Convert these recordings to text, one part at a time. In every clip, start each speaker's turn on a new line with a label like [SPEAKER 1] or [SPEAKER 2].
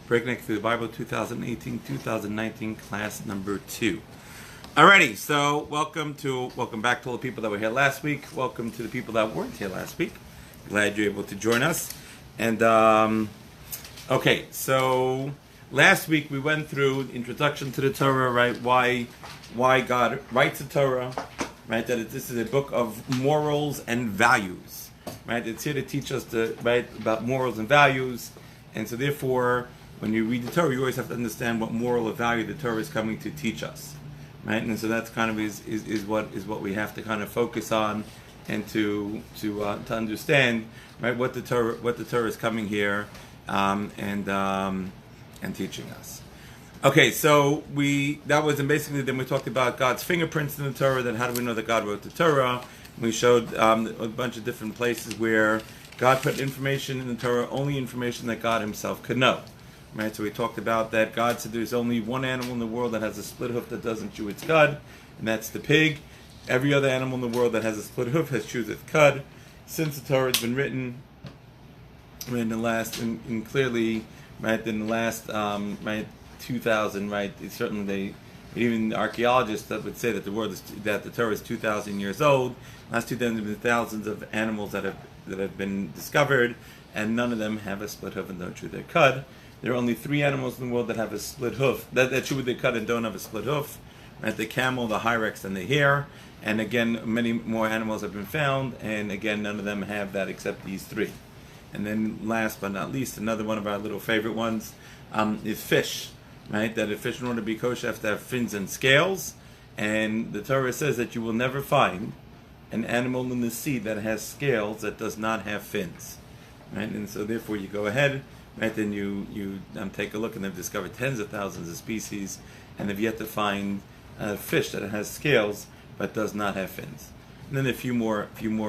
[SPEAKER 1] Breakneck through the Bible 2018-2019 class number 2. Alrighty, so welcome back to all the people that were here last week. Welcome to the people that weren't here last week. Glad you're able to join us. And okay, so last week we went through introduction to the Torah, right? Why God writes the Torah, right? That this is a book of morals and values, right? It's here to teach us about morals and values, and so therefore, when you read the Torah, you always have to understand what moral or value the Torah is coming to teach us, right? And so that's kind of is what we have to kind of focus on, and to understand, right, what the Torah is coming here and teaching us. Okay, so basically then we talked about God's fingerprints in the Torah. Then how do we know that God wrote the Torah? We showed a bunch of different places where God put information in the Torah, only information that God Himself could know. Right, so we talked about that God said there's only one animal in the world that has a split hoof that doesn't chew its cud, and that's the pig. Every other animal in the world that has a split hoof has chewed its cud. Since the Torah has been written, in the last 2,000, right? It's certainly even archaeologists that would say that the Torah is 2,000 years old. Last 2,000 have been thousands of animals that have been discovered, and none of them have a split hoof and don't chew their cud. There are only 3 animals in the world that have a split hoof, that chew their cud and don't have a split hoof. Right? The camel, the hyrax, and the hare. And again, many more animals have been found, and again, none of them have that except these 3. And then last but not least, another one of our little favorite ones is fish. Right? That a fish, in order to be kosher, have to have fins and scales. And the Torah says that you will never find an animal in the sea that has scales that does not have fins. Right? And so therefore you go ahead, right, then you take a look, and they've discovered tens of thousands of species, and they've yet to find a fish that has scales but does not have fins. And then a few more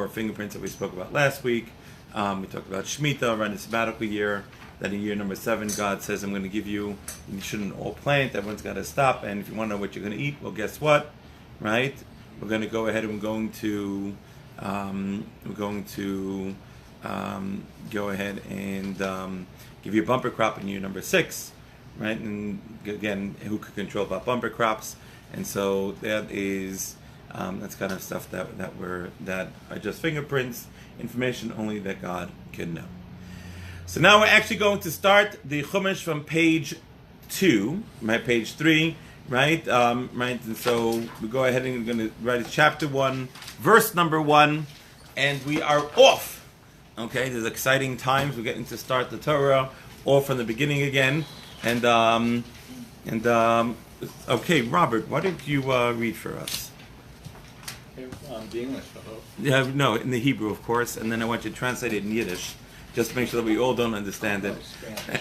[SPEAKER 1] fingerprints that we spoke about last week. We talked about Shemitah, around the sabbatical year, that in year number 7, God says, I'm going to give you shouldn't all plant, everyone's got to stop, and if you want to know what you're going to eat, well, guess what, right? We're going to go ahead and we're going to go ahead and give you a bumper crop in year number 6, right? And again, who could control about bumper crops? And so that is that's kind of stuff that are just fingerprints, information only that God can know. So now we're actually going to start the Chumash from page 2, right? Page 3, right? Right. And so we go ahead and we're going to write chapter 1, verse number 1, and we are off. Okay, there's exciting times. We're getting to start the Torah all from the beginning again. And okay, Robert, why don't you read for us?
[SPEAKER 2] The English, I hope.
[SPEAKER 1] Yeah, no, in the Hebrew, of course, and then I want you to translate it in Yiddish, just to make sure that we all don't understand it.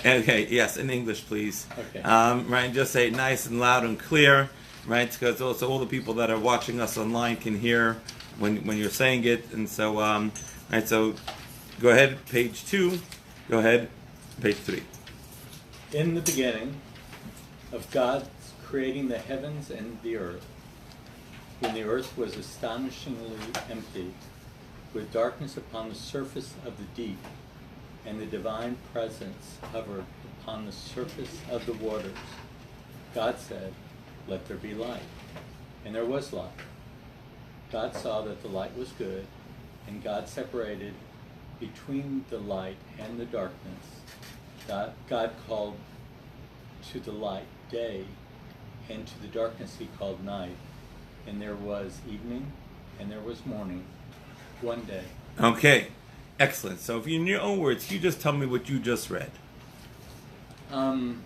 [SPEAKER 1] Okay, yes, in English, please.
[SPEAKER 2] Okay.
[SPEAKER 1] Right, just say it nice and loud and clear, right? Because also all the people that are watching us online can hear when you're saying it, and so right. So go ahead, page 2. Go ahead, page 3.
[SPEAKER 2] In the beginning of God creating the heavens and the earth, when the earth was astonishingly empty, with darkness upon the surface of the deep, and the divine presence hovered upon the surface of the waters, God said, "Let there be light." And there was light. God saw that the light was good, and God separated between the light and the darkness. God called to the light day, and to the darkness He called night. And there was evening, and there was morning, one day.
[SPEAKER 1] Okay, excellent. So if you, in your own words, you just tell me what you just read.
[SPEAKER 2] Well,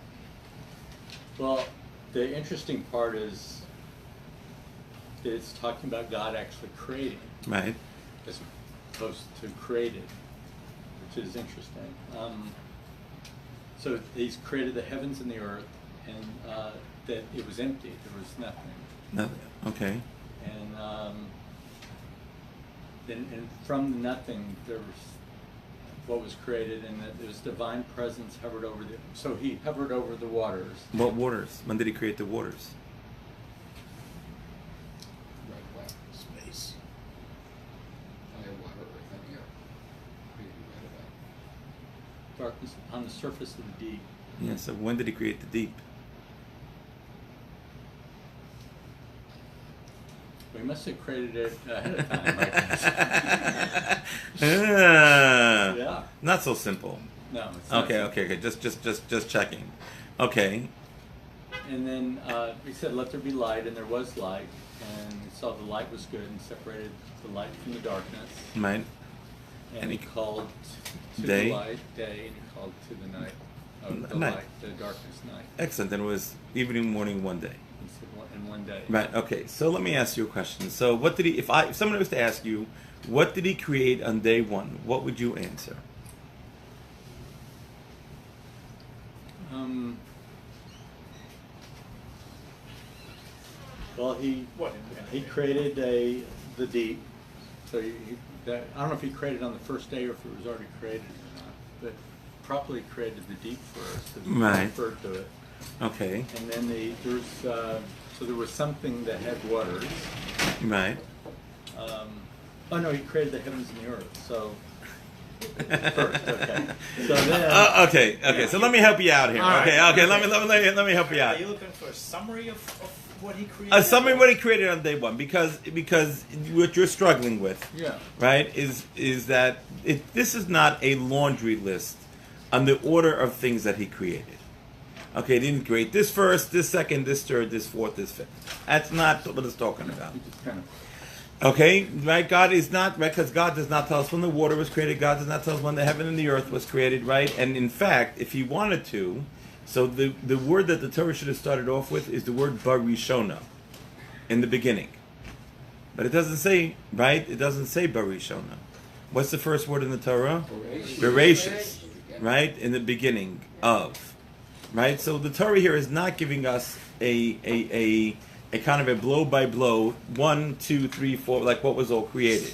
[SPEAKER 2] the interesting part is that it's talking about God actually creating,
[SPEAKER 1] Right.
[SPEAKER 2] as opposed to created, which is interesting. So He's created the heavens and the earth, and that it was empty. There was nothing.
[SPEAKER 1] Nothing. Okay.
[SPEAKER 2] And from the nothing, there was what was created, and that there's divine presence hovered over the. So He hovered over the waters.
[SPEAKER 1] What waters? When did He create the waters?
[SPEAKER 3] Right, space. Fire, water, earth, and air. Created right about.
[SPEAKER 2] Darkness upon the surface of the deep,
[SPEAKER 1] Yeah, so when did he create the deep?
[SPEAKER 2] We must have created it ahead of time, right? Yeah.
[SPEAKER 1] Not so simple.
[SPEAKER 2] No, it's not.
[SPEAKER 1] Okay. Just checking. Okay.
[SPEAKER 2] And then he said, "Let there be light," and there was light. And he saw the light was good and separated the light from the darkness.
[SPEAKER 1] Right.
[SPEAKER 2] And he called to
[SPEAKER 1] day.
[SPEAKER 2] the light day, and he called to the night, the
[SPEAKER 1] night.
[SPEAKER 2] light, the darkness night.
[SPEAKER 1] Excellent. Then it was evening, morning, one day.
[SPEAKER 2] He said, in one day.
[SPEAKER 1] Right. Okay. So let me ask you a question. So what did he? If someone was to ask you, what did he create on day one? What would you answer?
[SPEAKER 2] Well, he created the deep. So I don't know if he created on the first day or if it was already created or not, but properly created the deep first. And
[SPEAKER 1] Right.
[SPEAKER 2] referred to it.
[SPEAKER 1] Okay.
[SPEAKER 2] And then there was something that had waters.
[SPEAKER 1] Right.
[SPEAKER 2] Oh no, he created the heavens and the earth. So first, okay. So then.
[SPEAKER 1] Okay. So let me help you out here.
[SPEAKER 4] All
[SPEAKER 1] Okay.
[SPEAKER 4] right.
[SPEAKER 1] Let me help you out.
[SPEAKER 4] Are you looking for a summary of what he created?
[SPEAKER 1] A summary of what he created on day one, because what you're struggling with,
[SPEAKER 2] Yeah.
[SPEAKER 1] right, is that this is not a laundry list on the order of things that he created. Okay, he didn't create this first, this second, this third, this fourth, this fifth. That's not what it's talking about.
[SPEAKER 2] He just kind of.
[SPEAKER 1] Okay, right? God is not, right? Because God does not tell us when the water was created. God does not tell us when the heaven and the earth was created, right? And in fact, if he wanted to, so the word that the Torah should have started off with is the word barishona, in the beginning. But it doesn't say, right? It doesn't say barishona. What's the first word in the Torah? Bereishis, right? In the beginning of, right? So the Torah here is not giving us a kind of a blow by blow, 1, 2, 3, 4, like what was all created.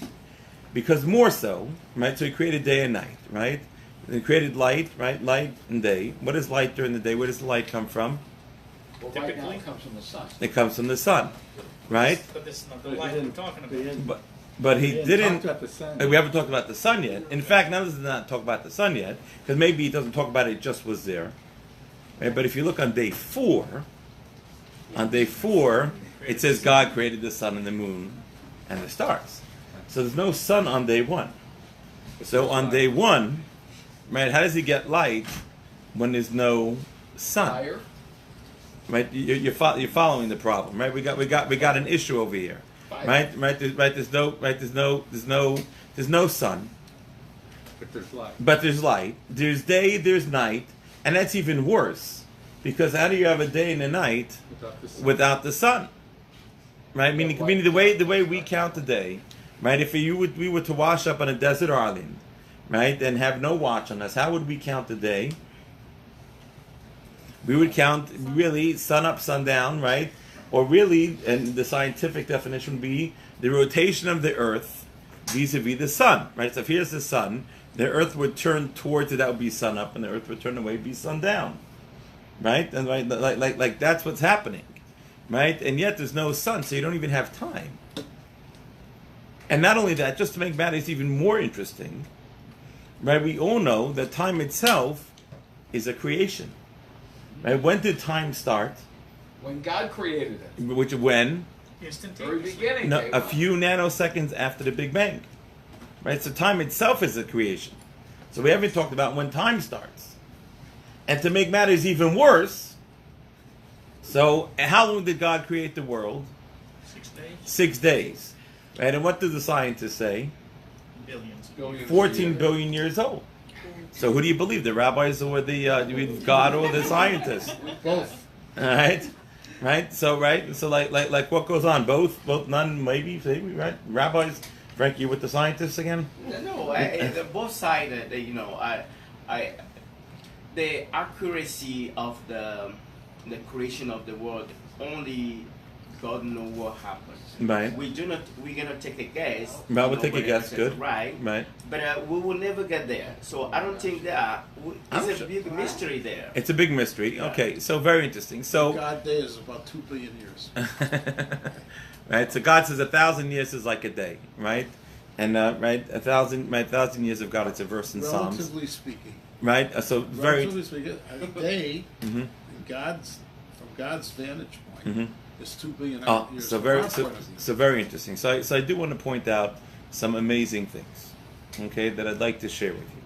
[SPEAKER 1] Because more so, right? So he created day and night, right? And he created light, right? Light and day. What is light during the day? Where does the light come from?
[SPEAKER 3] Well, right now it comes from the sun.
[SPEAKER 1] It comes from the sun, right?
[SPEAKER 4] But this is not the
[SPEAKER 2] But he
[SPEAKER 4] light we're
[SPEAKER 2] didn't-
[SPEAKER 4] talking
[SPEAKER 2] but he
[SPEAKER 4] about.
[SPEAKER 2] didn't-
[SPEAKER 1] But he didn't.
[SPEAKER 2] talk about the sun.
[SPEAKER 1] We haven't talked about the sun yet. In fact, none of us did not talk about the sun yet, because maybe he doesn't talk about it, just was there. Right? But if you look on day 4, it says God created the sun and the moon and the stars. So there's no sun on day 1. So on day 1, right, how does he get light when there's no sun?
[SPEAKER 3] Fire.
[SPEAKER 1] Right, you're following the problem, right? We got an issue over here,
[SPEAKER 3] Fire.
[SPEAKER 1] right. There's no sun,
[SPEAKER 2] But there's light.
[SPEAKER 1] but there's light. There's day, there's night, and that's even worse, because how do you have a day and a night
[SPEAKER 2] Without the sun.
[SPEAKER 1] without the sun? Right? Meaning the way we count the day, right? If we were to wash up on a desert island, right, and have no watch on us, how would we count the day? We would count really sun up, sun down, right? Or really, and the scientific definition would be the rotation of the Earth vis-a-vis the sun, right? So if here's the sun, the Earth would turn towards it, that would be sun up, and the Earth would turn away, be sun down, right? And right, like that's what's happening, right? And yet there's no sun, so you don't even have time. And not only that, just to make matters even more interesting, right? We all know that time itself is a creation. Right? When did time start?
[SPEAKER 3] When God created it.
[SPEAKER 1] Which when?
[SPEAKER 3] Very
[SPEAKER 4] Instantaneously.
[SPEAKER 3] beginning.
[SPEAKER 1] No,
[SPEAKER 3] day
[SPEAKER 1] a
[SPEAKER 3] one.
[SPEAKER 1] few nanoseconds after the Big Bang. Right? So time itself is a creation. So we haven't talked about when time starts. And to make matters even worse, so how long did God create the world?
[SPEAKER 4] 6 days,
[SPEAKER 1] 6 days. Right? And what do the scientists say?
[SPEAKER 4] billions.
[SPEAKER 3] Billions
[SPEAKER 1] 14
[SPEAKER 3] of
[SPEAKER 1] billion years old. So who do you believe? The rabbis or the God or the scientists?
[SPEAKER 3] Both.
[SPEAKER 1] All right, right. So like what goes on? Both, none, maybe, right? Rabbis, Frank, you with the scientists again?
[SPEAKER 5] No, both sides. The accuracy of the creation of the world, only God knows what happened.
[SPEAKER 1] Right.
[SPEAKER 5] We cannot take a guess.
[SPEAKER 1] Right, we'll take a
[SPEAKER 5] Nobody
[SPEAKER 1] guess.
[SPEAKER 5] says
[SPEAKER 1] Good.
[SPEAKER 5] Right.
[SPEAKER 1] Right.
[SPEAKER 5] But we will never get there. So I don't think that it's a big mystery there.
[SPEAKER 1] It's a big mystery. Okay, so very interesting. So,
[SPEAKER 6] God day is about 2 billion years.
[SPEAKER 1] right. So God says 1,000 years is like a day, right? And right, 1,000 years of God. It's a verse in Psalms.
[SPEAKER 6] Relatively speaking.
[SPEAKER 1] right? So very.
[SPEAKER 6] Relatively speaking, a day,
[SPEAKER 1] Mhm.
[SPEAKER 6] from God's vantage point,
[SPEAKER 1] Mhm.
[SPEAKER 6] is 2 billion
[SPEAKER 1] Oh,
[SPEAKER 6] years.
[SPEAKER 1] so
[SPEAKER 6] from
[SPEAKER 1] very,
[SPEAKER 6] our
[SPEAKER 1] so,
[SPEAKER 6] point of view.
[SPEAKER 1] so very interesting. So I do want to point out some amazing things, okay, that I'd like to share with you.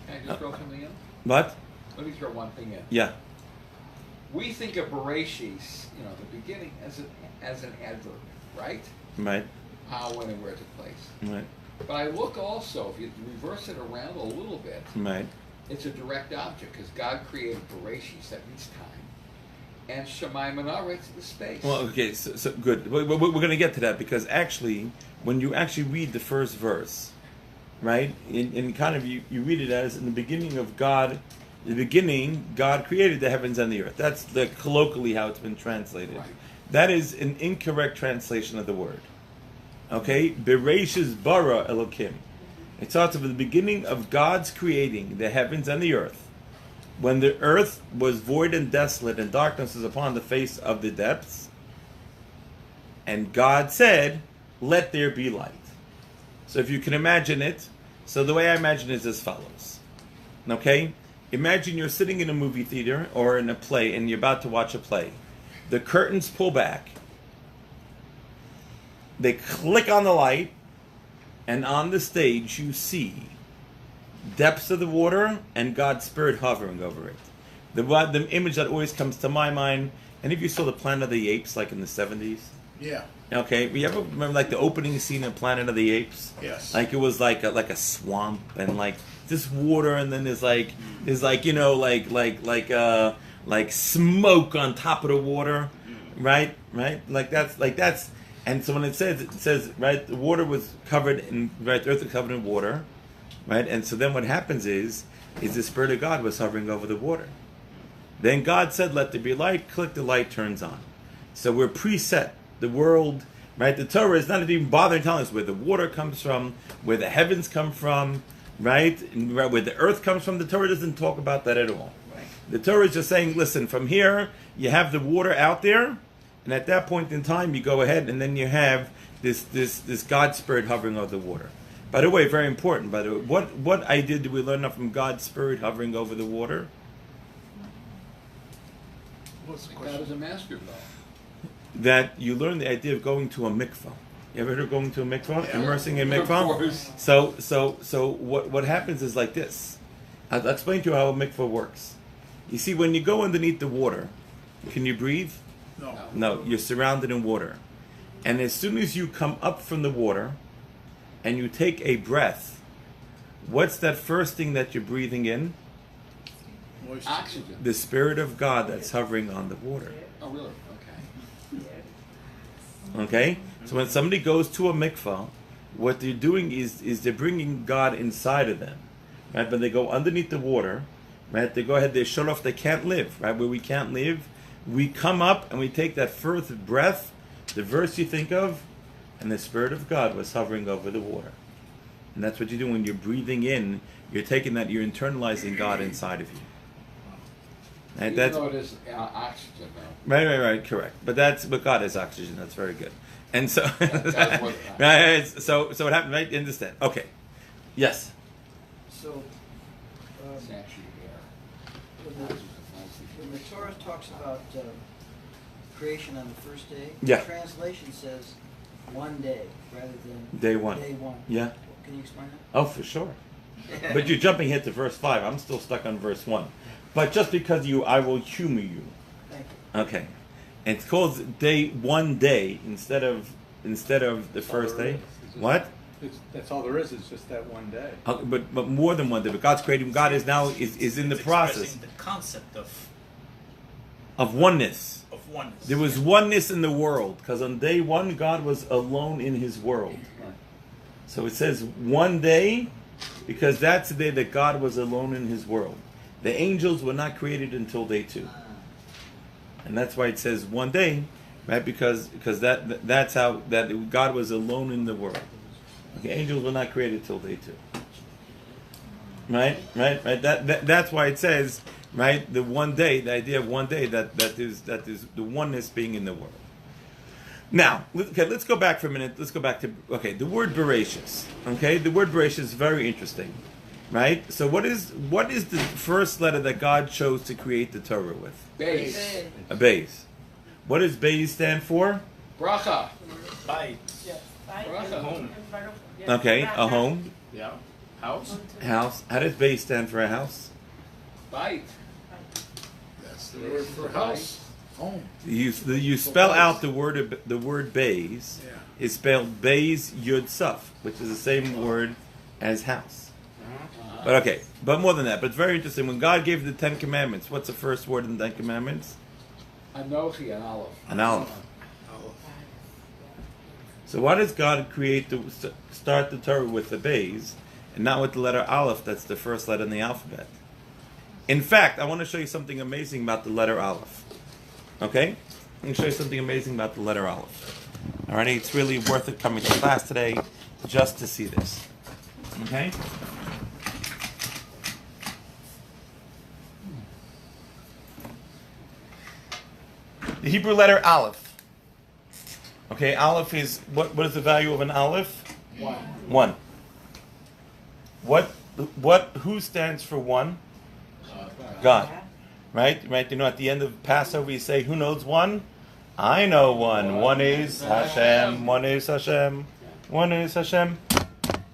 [SPEAKER 3] Can I just throw something in?
[SPEAKER 1] What?
[SPEAKER 3] Let me throw one thing in.
[SPEAKER 1] Yeah.
[SPEAKER 3] We think of Bereishis, the beginning, as an adverb, right?
[SPEAKER 1] Right.
[SPEAKER 3] How, when, and where it took place.
[SPEAKER 1] Right.
[SPEAKER 3] But I look also, if you reverse it around a little bit,
[SPEAKER 1] Right.
[SPEAKER 3] it's a direct object, because God created Bereishis, that means time, and Shemayim and Aretz is space.
[SPEAKER 1] Well, okay, so good. We're going to get to that because actually, when you actually read the first verse, right, in kind of you read it as in the beginning of God. In the beginning, God created the heavens and the earth. That's colloquially how it's been translated.
[SPEAKER 3] Right.
[SPEAKER 1] That is an incorrect translation of the word. Okay, Bereishis bara Elokim. It starts with the beginning of God's creating the heavens and the earth. When the earth was void and desolate, and darkness was upon the face of the depths, and God said, "Let there be light." So if you can imagine it, so the way I imagine it is as follows. Okay? Imagine you're sitting in a movie theater or in a play and you're about to watch a play. The curtains pull back. They click on the light, and on the stage you see depths of the water and God's Spirit hovering over it. The image that always comes to my mind, and if you saw the Planet of the Apes like in the 70s,
[SPEAKER 6] Yeah.
[SPEAKER 1] okay, you ever remember like the opening scene of Planet of the Apes?
[SPEAKER 6] Yes.
[SPEAKER 1] Like it was like a swamp and like this water, and then there's like smoke on top of the water, right? Like that's. And so when it says right, the water was covered in right, the earth was covered in water, right? And so then what happens is the Spirit of God was hovering over the water. Then God said, "Let there be light." Click, the light turns on. So we're preset. The world, right? The Torah is not even bothering telling us where the water comes from, where the heavens come from, right? And where the earth comes from. The Torah doesn't talk about that at all.
[SPEAKER 5] Right.
[SPEAKER 1] The Torah is just saying, listen, from here, you have the water out there, and at that point in time, you go ahead, and then you have this God Spirit hovering over the water. By the way, very important, by the way, what idea do we learn from God's Spirit hovering over the water?
[SPEAKER 6] What's the
[SPEAKER 3] God
[SPEAKER 6] question?
[SPEAKER 3] is a master, though.
[SPEAKER 1] That you learn the idea of going to a mikvah. You ever heard of going to a mikvah?
[SPEAKER 6] Yeah.
[SPEAKER 1] Immersing in
[SPEAKER 3] Of
[SPEAKER 1] mikvah?
[SPEAKER 3] course.
[SPEAKER 1] So what happens is like this. I'll explain to you how a mikvah works. You see, when you go underneath the water, can you breathe?
[SPEAKER 6] No.
[SPEAKER 1] No, you're surrounded in water. And as soon as you come up from the water and you take a breath, what's that first thing that you're breathing in?
[SPEAKER 6] Moisture.
[SPEAKER 3] Oxygen.
[SPEAKER 1] The Spirit of God that's hovering on the water.
[SPEAKER 3] Oh, really? Okay.
[SPEAKER 1] Okay? So when somebody goes to a mikvah, what they're doing is they're bringing God inside of them. Right? When they go underneath the water, right, they go ahead, they shut off, they can't live. Right? Where we can't live, we come up and we take that first breath, the verse you think of, and the Spirit of God was hovering over the water. And that's what you do when you're breathing in, you're taking that, you're internalizing God inside of you. Right?
[SPEAKER 3] Even
[SPEAKER 1] That's
[SPEAKER 3] though it is oxygen, though.
[SPEAKER 1] Right, correct. But God is oxygen. That's very good. And so,
[SPEAKER 3] That's what-
[SPEAKER 1] right. So what happened? Right, you understand? Okay. Yes.
[SPEAKER 7] So,
[SPEAKER 3] It's actually air.
[SPEAKER 7] when the Torah talks about creation on the first day,
[SPEAKER 1] Yeah.
[SPEAKER 7] the translation says one day rather than
[SPEAKER 1] Day one.
[SPEAKER 7] Day one.
[SPEAKER 1] Yeah.
[SPEAKER 7] Can you explain that?
[SPEAKER 1] Oh, for sure. But you're jumping ahead to verse 5. I'm still stuck on verse 1. But just because I will humor you.
[SPEAKER 7] Thank you.
[SPEAKER 1] Okay. And it's called one day instead of the first day. What?
[SPEAKER 2] That's all there is just that one day.
[SPEAKER 1] But more than one day. But God's creating. God is now is in the
[SPEAKER 4] It's
[SPEAKER 1] process
[SPEAKER 4] expressing the concept
[SPEAKER 1] of oneness.
[SPEAKER 4] of oneness.
[SPEAKER 1] There was oneness in the world, because on day one, God was alone in his world.
[SPEAKER 2] Right.
[SPEAKER 1] So it says one day, because that's the day that God was alone in his world. The angels were not created until day 2. And that's why it says one day, right? Because that's how that God was alone in the world. Okay, angels were not created till day 2. Right. That's why it says, right, the one day, the idea of one day that is the oneness being in the world. Now, let's go back for a minute. Let's go back to the word Bereishis. Okay, the word Bereishis is very interesting. right? So what is the first letter that God chose to create the Torah with?
[SPEAKER 3] Base.
[SPEAKER 1] A Beis. What does Beis stand for?
[SPEAKER 3] Bracha.
[SPEAKER 4] Bite.
[SPEAKER 3] Bracha.
[SPEAKER 5] Home.
[SPEAKER 1] Okay, a home,
[SPEAKER 5] Yeah. House.
[SPEAKER 1] house. How does Beis stand for a house?
[SPEAKER 3] Bite.
[SPEAKER 6] That's the word for house. Home.
[SPEAKER 1] You spell out the word Beis.
[SPEAKER 6] Yeah.
[SPEAKER 1] Is spelled Beis Yud Saf, which is the same word as house. But okay, but more than that. But it's very interesting. When God gave the Ten Commandments, what's the first word in the Ten Commandments?
[SPEAKER 3] Anochi and Aleph.
[SPEAKER 1] An Aleph. So why does God start the Torah with the Beis and not with the letter Aleph? That's the first letter in the alphabet. In fact, I want to show you something amazing about the letter Aleph. Okay? I'm going to show you something amazing about the letter Aleph. Alrighty, it's really worth it coming to class today just to see this. Okay? The Hebrew letter Aleph. Okay, Aleph is, what is the value of an Aleph? 1. Who stands for 1? God. Right? You know, at the end of Passover, you say, who knows 1? I know 1. 1 is Hashem. 1 is Hashem. 1 is Hashem.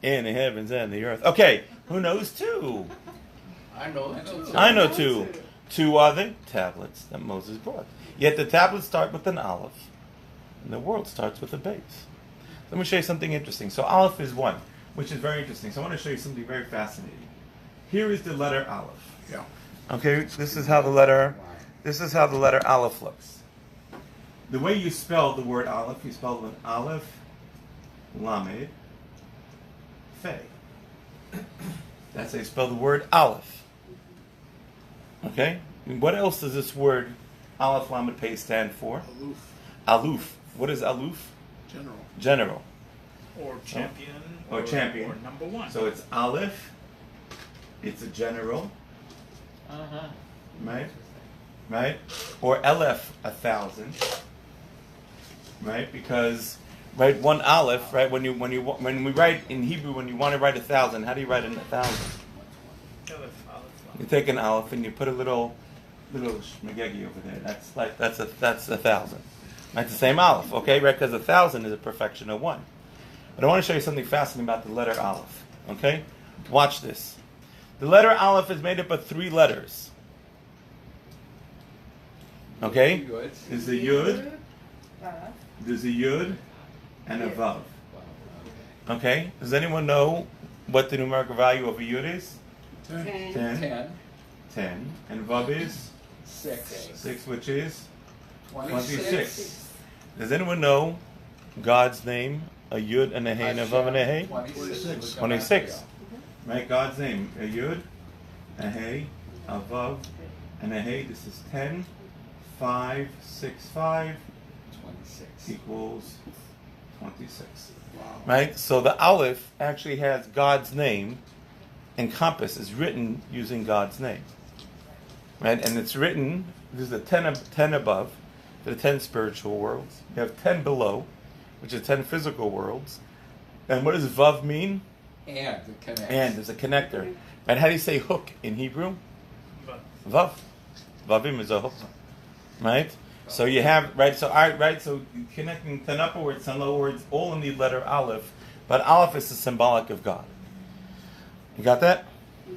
[SPEAKER 1] In the heavens and the earth. Okay, who knows 2?
[SPEAKER 5] I know.
[SPEAKER 1] I know 2. 2 are the tablets that Moses brought. Yet the tablets start with an Aleph. And the world starts with a base. Let me show you something interesting. So Aleph is 1, which is very interesting. So I want to show you something very fascinating. Here is the letter Aleph.
[SPEAKER 6] Yeah.
[SPEAKER 1] Okay, this is how the letter Aleph looks. The way you spell the word Aleph, you spell it with Aleph, Lamed, Fe. That's how you spell the word Aleph. Okay? And what else does this word Aleph, Lamed, Fe stand for?
[SPEAKER 6] Aloof.
[SPEAKER 1] Aloof. What is aloof?
[SPEAKER 6] General.
[SPEAKER 1] General.
[SPEAKER 4] Or champion.
[SPEAKER 1] Or champion.
[SPEAKER 4] Or number one.
[SPEAKER 1] So it's Aleph, it's a general, right? Right? Or Aleph, 1,000, right? Because, right, 1 Aleph, right? When we write in Hebrew, when you want to write 1,000, how do you write 1,000? You take an Aleph and you put a little shmagegi over there. That's 1,000. That's the same Aleph, okay? Right? Because 1,000 is a perfection of 1. But I want to show you something fascinating about the letter Aleph. Okay? Watch this. The letter Aleph is made up of 3 letters. Okay? There's a Yud, and a Vav. Okay? Does anyone know what the numerical value of a Yud is? 10. 10. And Vav is? 6, which is? 26. Does anyone know God's name? A Yud and a Hey and a Vav and a Hey? 26. Right? God's name. A Yud, a Hey, a Vav, and a Hey. This is 10, 5, 6, 5. 26. Equals 26. Right? So the Aleph actually has God's name encompassed. It's written using God's name. Right? And it's written, there's a 10 above. The 10 spiritual worlds. You have 10 below, which is 10 physical worlds. And what does Vav mean?
[SPEAKER 3] And it connects.
[SPEAKER 1] And there's a connector. And how do you say hook in Hebrew? Vav. Vavim is a hook. Right? So you have, right, so connecting 10 upper words, 10 lower words, all in the letter Aleph. But Aleph is the symbolic of God. You got that?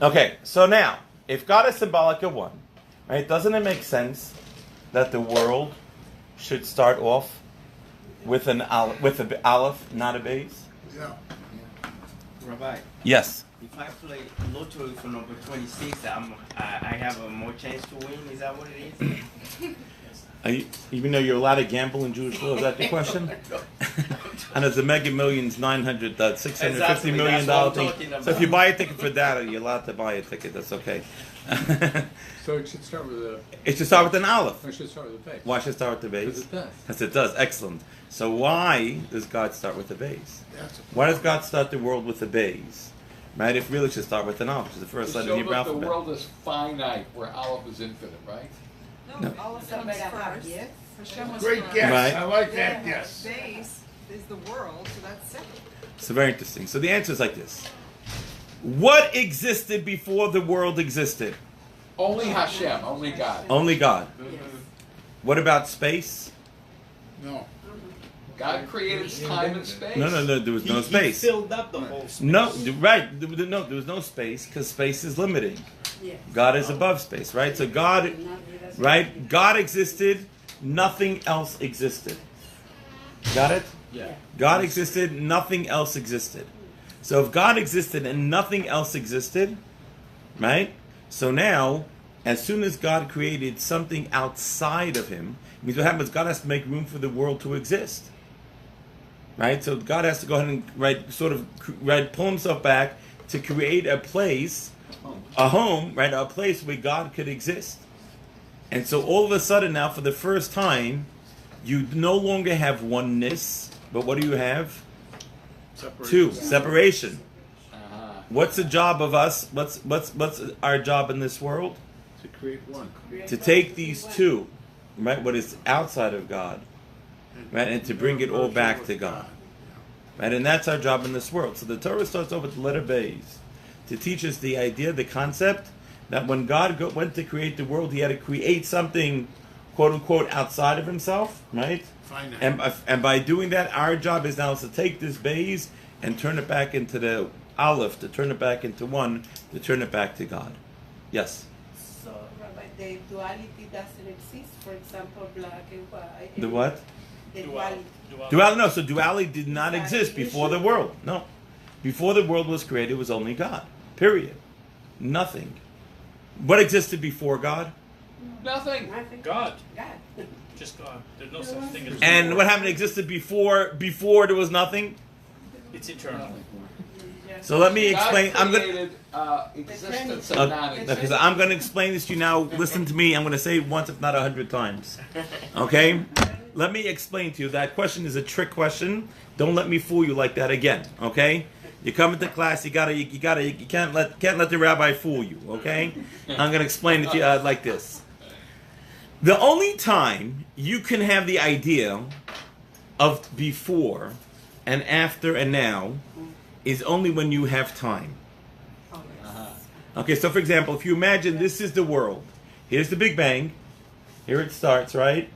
[SPEAKER 1] Okay, so now, if God is symbolic of 1, right, doesn't it make sense that the world should start off with an Aleph, not a base?
[SPEAKER 6] Yeah.
[SPEAKER 5] Rabbi,
[SPEAKER 1] Yes.
[SPEAKER 5] if I play lottery for number 26, I have a more chance to win. Is that what it is?
[SPEAKER 1] Even though you're allowed to gamble in Jewish law, is that the question? And it's a Mega Millions $650 million thing. So if you buy a ticket for data, you're allowed to buy a ticket. That's okay.
[SPEAKER 2] So it should start with a.
[SPEAKER 1] It should start with an Aleph.
[SPEAKER 2] It should start with a base.
[SPEAKER 1] Why should it start with the base?
[SPEAKER 2] Because it does.
[SPEAKER 1] Yes, it does. Excellent. So why does God start with the base? Why does God start the world with the base? Right? It really should start with an Aleph, which is the first letter in the Hebrew
[SPEAKER 3] that the
[SPEAKER 1] alphabet.
[SPEAKER 3] world is finite, where Aleph is infinite, right?
[SPEAKER 1] No.
[SPEAKER 8] Aleph comes first. Hashem was
[SPEAKER 6] Great
[SPEAKER 8] first.
[SPEAKER 6] guess.
[SPEAKER 1] Right.
[SPEAKER 6] I like that guess.
[SPEAKER 8] Base is the world, so that's second.
[SPEAKER 1] So very interesting. So the answer is like this. What existed before the world existed?
[SPEAKER 3] Only Hashem, only God.
[SPEAKER 1] Only God. What about space?
[SPEAKER 6] No.
[SPEAKER 3] God created time and space.
[SPEAKER 1] No, there was no space.
[SPEAKER 5] He filled up the whole space.
[SPEAKER 1] No, right. There was no space because space is limiting. God is above space, right? So God, right? God existed, nothing else existed. Got it?
[SPEAKER 5] Yeah.
[SPEAKER 1] God existed, nothing else existed. So if God existed and nothing else existed, right? So now, as soon as God created something outside of him, it means what happens, God has to make room for the world to exist. Right? So God has to go ahead and pull himself back to create a place, a home, right? A place where God could exist. And so all of a sudden now, for the first time, you no longer have oneness, but what do you have? Two, separation. What's the job of us? What's our job in this world?
[SPEAKER 6] To create one.
[SPEAKER 1] To take these two, right? What is outside of God, right? And to bring it all back to God. Right? And that's our job in this world. So the Torah starts off with the letter Beis to teach us the idea, the concept, that when God went to create the world, he had to create something, quote unquote, outside of himself, right? And by doing that, our job is now to take this Beis and turn it back into the Aleph, to turn it back into one, to turn it back to God. Yes?
[SPEAKER 8] So, Rabbi, the duality doesn't exist. For example, black and white.
[SPEAKER 1] The what?
[SPEAKER 8] The duality.
[SPEAKER 1] Duality, no. So duality did not exist before the world. No. Before the world was created, it was only God. Period. Nothing. What existed before God?
[SPEAKER 3] Nothing.
[SPEAKER 4] God.
[SPEAKER 8] God.
[SPEAKER 4] Just God. There's no such thing as.
[SPEAKER 1] And what happened existed before there was nothing?
[SPEAKER 4] It's eternal.
[SPEAKER 1] So let me explain.
[SPEAKER 3] God created existence and non-existence.
[SPEAKER 1] Because I'm going to explain this to you now. Listen to me. I'm going to say it once, if not 100 times. Okay? Let me explain to you. That question is a trick question. Don't let me fool you like that again. Okay? You come into class. You can't let the rabbi fool you. Okay? I'm going to explain it to you like this. The only time you can have the idea of before and after and now is only when you have time. Okay, so for example, if you imagine this is the world. Here's the Big Bang. Here it starts, right?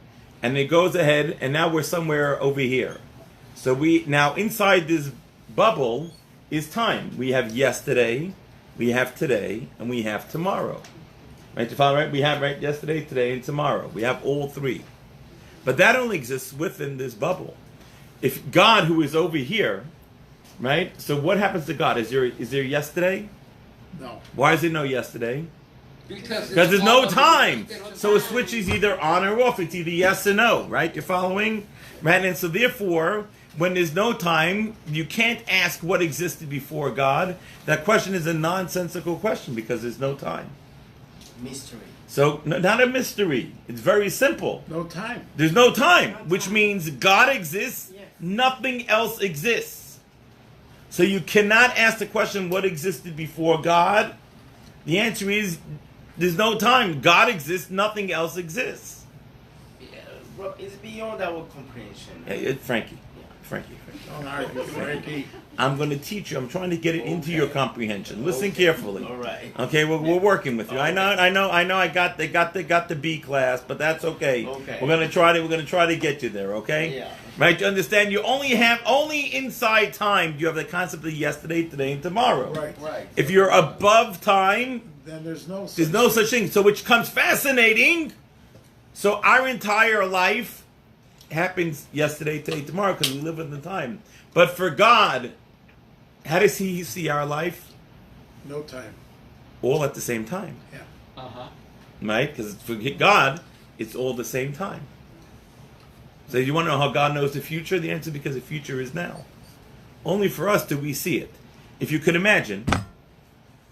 [SPEAKER 1] And it goes ahead, and now we're somewhere over here. So now inside this bubble is time. We have yesterday, we have today, and we have tomorrow. Right, to follow, right? We have yesterday, today, and tomorrow. We have all three. But that only exists within this bubble. If God, who is over here, right? So what happens to God? Is there yesterday?
[SPEAKER 6] No.
[SPEAKER 1] Why is there no yesterday?
[SPEAKER 3] Because
[SPEAKER 1] there's no time. So a switch is either on or off. It's either yes or no, right? You're following? Right? And so therefore, when there's no time, you can't ask what existed before God. That question is a nonsensical question because there's no time.
[SPEAKER 5] Mystery.
[SPEAKER 1] So, not a mystery. It's very simple.
[SPEAKER 6] No time.
[SPEAKER 1] There's no time, which means God exists, nothing else exists. So you cannot ask the question, what existed before God? The answer is, there's no time. God exists, nothing else exists.
[SPEAKER 5] Yeah, it's beyond our comprehension.
[SPEAKER 1] Frankie.
[SPEAKER 6] Don't argue, Frankie.
[SPEAKER 1] I'm going to teach you. I'm trying to get it into your comprehension. Listen carefully.
[SPEAKER 5] All right.
[SPEAKER 1] Okay, we're working with you. I know. I got the B class, but that's okay.
[SPEAKER 5] Okay.
[SPEAKER 1] We're gonna try to get you there. Okay.
[SPEAKER 5] Yeah.
[SPEAKER 1] Right. You understand? You only inside time. You have the concept of yesterday, today, and tomorrow.
[SPEAKER 3] Right.
[SPEAKER 1] If you're above time,
[SPEAKER 6] Then there's no
[SPEAKER 1] such thing. So which comes fascinating. So our entire life happens yesterday, today, tomorrow because we live in the time. But for God, how does He see our life?
[SPEAKER 6] No time.
[SPEAKER 1] All at the same time.
[SPEAKER 6] Yeah.
[SPEAKER 1] Right? Because for God, it's all the same time. So you want to know how God knows the future? The answer is because the future is now. Only for us do we see it. If you could imagine,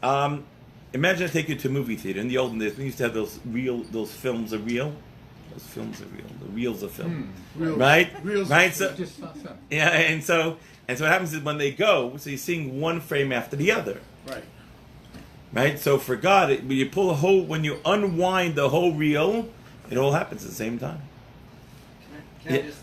[SPEAKER 1] imagine I take you to a movie theater. In the olden days, we used to have those films are real. Those films are real. The reels of film. Right?
[SPEAKER 6] Reels.
[SPEAKER 1] Right? So,
[SPEAKER 6] Just not film.
[SPEAKER 1] yeah, and so what happens is when they go, so you're seeing one frame after the other.
[SPEAKER 6] Right.
[SPEAKER 1] Right? So for God, when you unwind the whole reel, it all happens at the same time.
[SPEAKER 7] Can I just,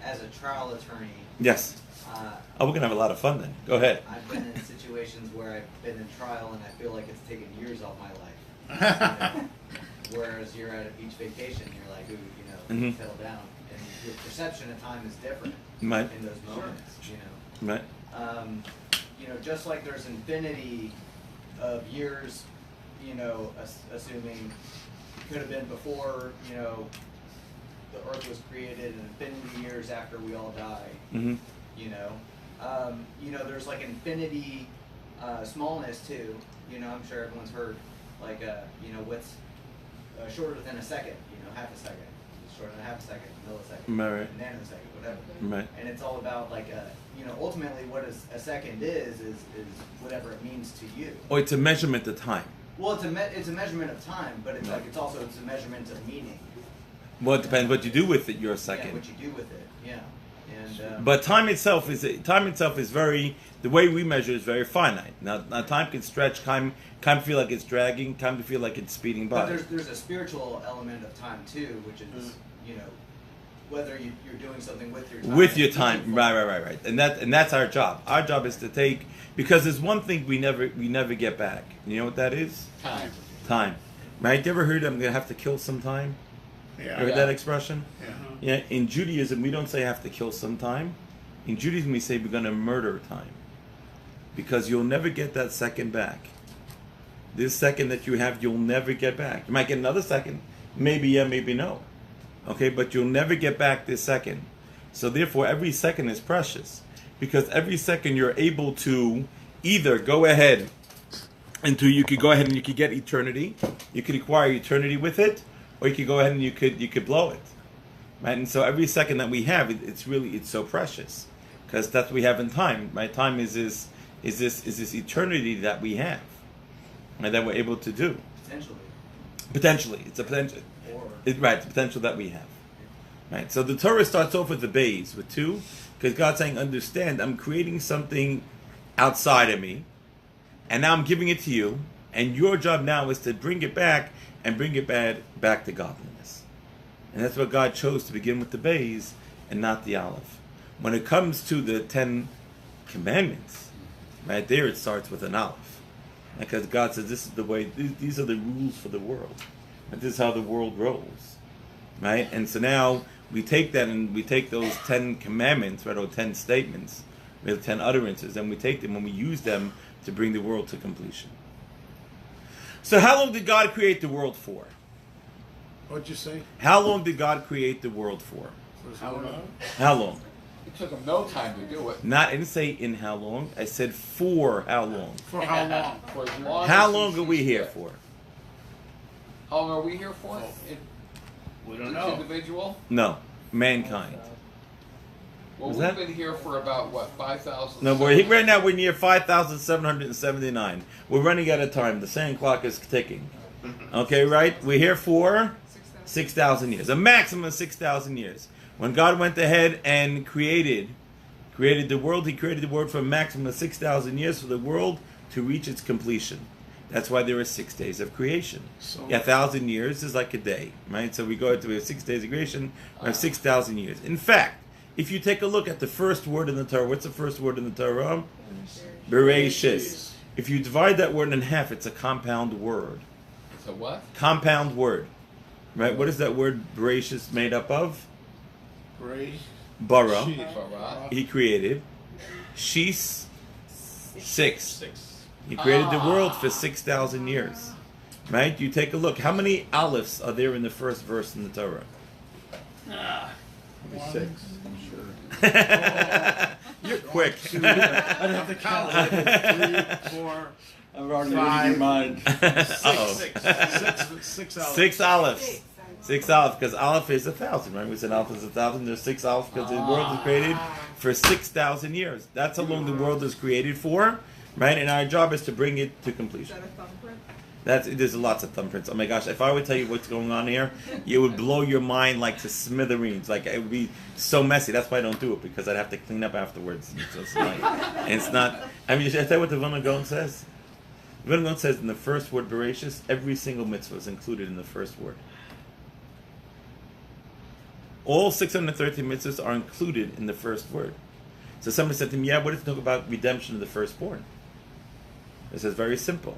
[SPEAKER 7] as a trial attorney,
[SPEAKER 1] Yes. Oh, we're gonna have a lot of fun then. Go ahead.
[SPEAKER 9] I've been in situations where I've been in trial and I feel like it's taken years off my life. You know? Whereas you're at a beach vacation, you're like, ooh, you know, settle down. And your perception of time is different
[SPEAKER 1] Right.
[SPEAKER 9] in those moments, you know.
[SPEAKER 1] Right.
[SPEAKER 9] You know, just like there's infinity of years, you know, assuming could have been before, you know, the earth was created, and infinity years after we all die.
[SPEAKER 1] Mm-hmm.
[SPEAKER 9] You know, there's like infinity smallness too. You know, I'm sure everyone's heard like you know, what's shorter than a second. You know, half a second. It's shorter than half a second, millisecond,
[SPEAKER 1] Right.
[SPEAKER 9] nanosecond, whatever.
[SPEAKER 1] Right.
[SPEAKER 9] And it's all about like you know, ultimately what a second is whatever it means to you.
[SPEAKER 1] Oh, it's a measurement of time.
[SPEAKER 9] Well, it's a measurement of time, but it's like it's a measurement of meaning.
[SPEAKER 1] Well, it depends what you do with it. Your
[SPEAKER 9] Yeah,
[SPEAKER 1] second.
[SPEAKER 9] what you do with it. Yeah. And
[SPEAKER 1] But time itself is very, the way we measure is very finite. Now time can stretch. Time can feel like it's dragging. Time can feel like it's speeding by.
[SPEAKER 9] but there's a spiritual element of time too, which is you know, whether you're doing something with your time.
[SPEAKER 1] With your time, right, and that's our job. Our job is to take, because there's one thing we never get back. You know what that is? Time. Right? You ever heard I'm gonna have to kill some time?
[SPEAKER 6] Yeah.
[SPEAKER 1] Heard that expression?
[SPEAKER 6] Yeah.
[SPEAKER 1] Yeah. In Judaism, we don't say have to kill some time. In Judaism, we say we're gonna murder time, because you'll never get that second back. This second that you have, you'll never get back. You might get another second, maybe yeah, maybe no. Okay, but you'll never get back this second. So therefore, every second is precious, because every second you're able to either go ahead you could go ahead and you could get eternity, you could acquire eternity with it, or you could go ahead and you could blow it, right? And so every second that we have, it's so precious, because that's what we have in time. Right? Time is this eternity that we have, and that we're able to do. Potentially, it's a potential. Right, it's the potential that we have. Right. So the Torah starts off with the bays, with two, because God's saying, understand, I'm creating something outside of me, and now I'm giving it to you, and your job now is to bring it back and bring it back to godliness. And that's what God chose to begin with the bays and not the aleph. When it comes to the 10 commandments, right there it starts with an aleph. Because God says this is the way, these are the rules for the world. And this is how the world rolls. Right? And so now we take that and we take those 10 commandments, right, or 10 statements, we have 10 utterances, and we take them and we use them to bring the world to completion. So how long did God create the world for?
[SPEAKER 6] What'd you say?
[SPEAKER 1] How long did God create the world for?
[SPEAKER 6] How long?
[SPEAKER 1] How long?
[SPEAKER 3] It took him no time to do it.
[SPEAKER 1] I didn't say in how long. I said for how long.
[SPEAKER 6] For how long?
[SPEAKER 3] For as long
[SPEAKER 1] How
[SPEAKER 3] as
[SPEAKER 1] long
[SPEAKER 3] he
[SPEAKER 1] are we
[SPEAKER 3] sees
[SPEAKER 1] here
[SPEAKER 3] fit.
[SPEAKER 1] for?
[SPEAKER 3] How long are we here for?
[SPEAKER 5] We don't
[SPEAKER 3] Each
[SPEAKER 5] know.
[SPEAKER 3] individual?
[SPEAKER 1] No, mankind.
[SPEAKER 3] Well,
[SPEAKER 1] Was
[SPEAKER 3] we've
[SPEAKER 1] that-
[SPEAKER 3] been here for about, what, 5,000?
[SPEAKER 1] No, right now we're near 5,779. We're running out of time. The sand clock is ticking. Okay, right? We're here for 6,000 years. A maximum of 6,000 years. When God went ahead and created the world, He created the world for a maximum of 6,000 years for the world to reach its completion. That's why there are 6 days of creation.
[SPEAKER 6] So-
[SPEAKER 1] 1,000 years is like a day, right? So we have 6 days of creation, we have 6,000 years. In fact, if you take a look at the first word in the Torah, what's the first word in the Torah? Bereishis. If you divide that word in half, it's a compound word.
[SPEAKER 3] It's a what?
[SPEAKER 1] Compound word. Right? What is that word Bereishis made up of?
[SPEAKER 6] Ray.
[SPEAKER 1] Bara.
[SPEAKER 6] Sheep.
[SPEAKER 3] Torah.
[SPEAKER 1] He created. Shis. 6.
[SPEAKER 4] 6.
[SPEAKER 1] He created the world for 6,000 years. Right? You take a look. How many alephs are there in the first verse in the Torah?
[SPEAKER 6] Maybe 6. I'm sure.
[SPEAKER 1] You're quick.
[SPEAKER 6] I'd have to count. 3, 4,
[SPEAKER 2] I'm already
[SPEAKER 6] 5.
[SPEAKER 2] reading your mind.
[SPEAKER 1] Uh-oh.
[SPEAKER 6] 6 out.
[SPEAKER 1] 6 alephs. 6 aleph, because aleph is 1,000, right? We said aleph is 1,000. There's 6 aleph because the world was created for 6,000 years. That's how long the world is created for, right? And our job is to bring it to completion. There's lots of thumbprints. Oh my gosh, if I would tell you what's going on here, it would blow your mind like to smithereens. Like it would be so messy. That's why I don't do it, because I'd have to clean up afterwards. And it's not. I mean, should I tell you what the Vilna Gaon says? The Vilna Gaon says in the first word Bereishis, every single mitzvah is included in the first word. All 613 mitzvahs are included in the first word. So somebody said to me, what does it talk about redemption of the firstborn? It says very simple.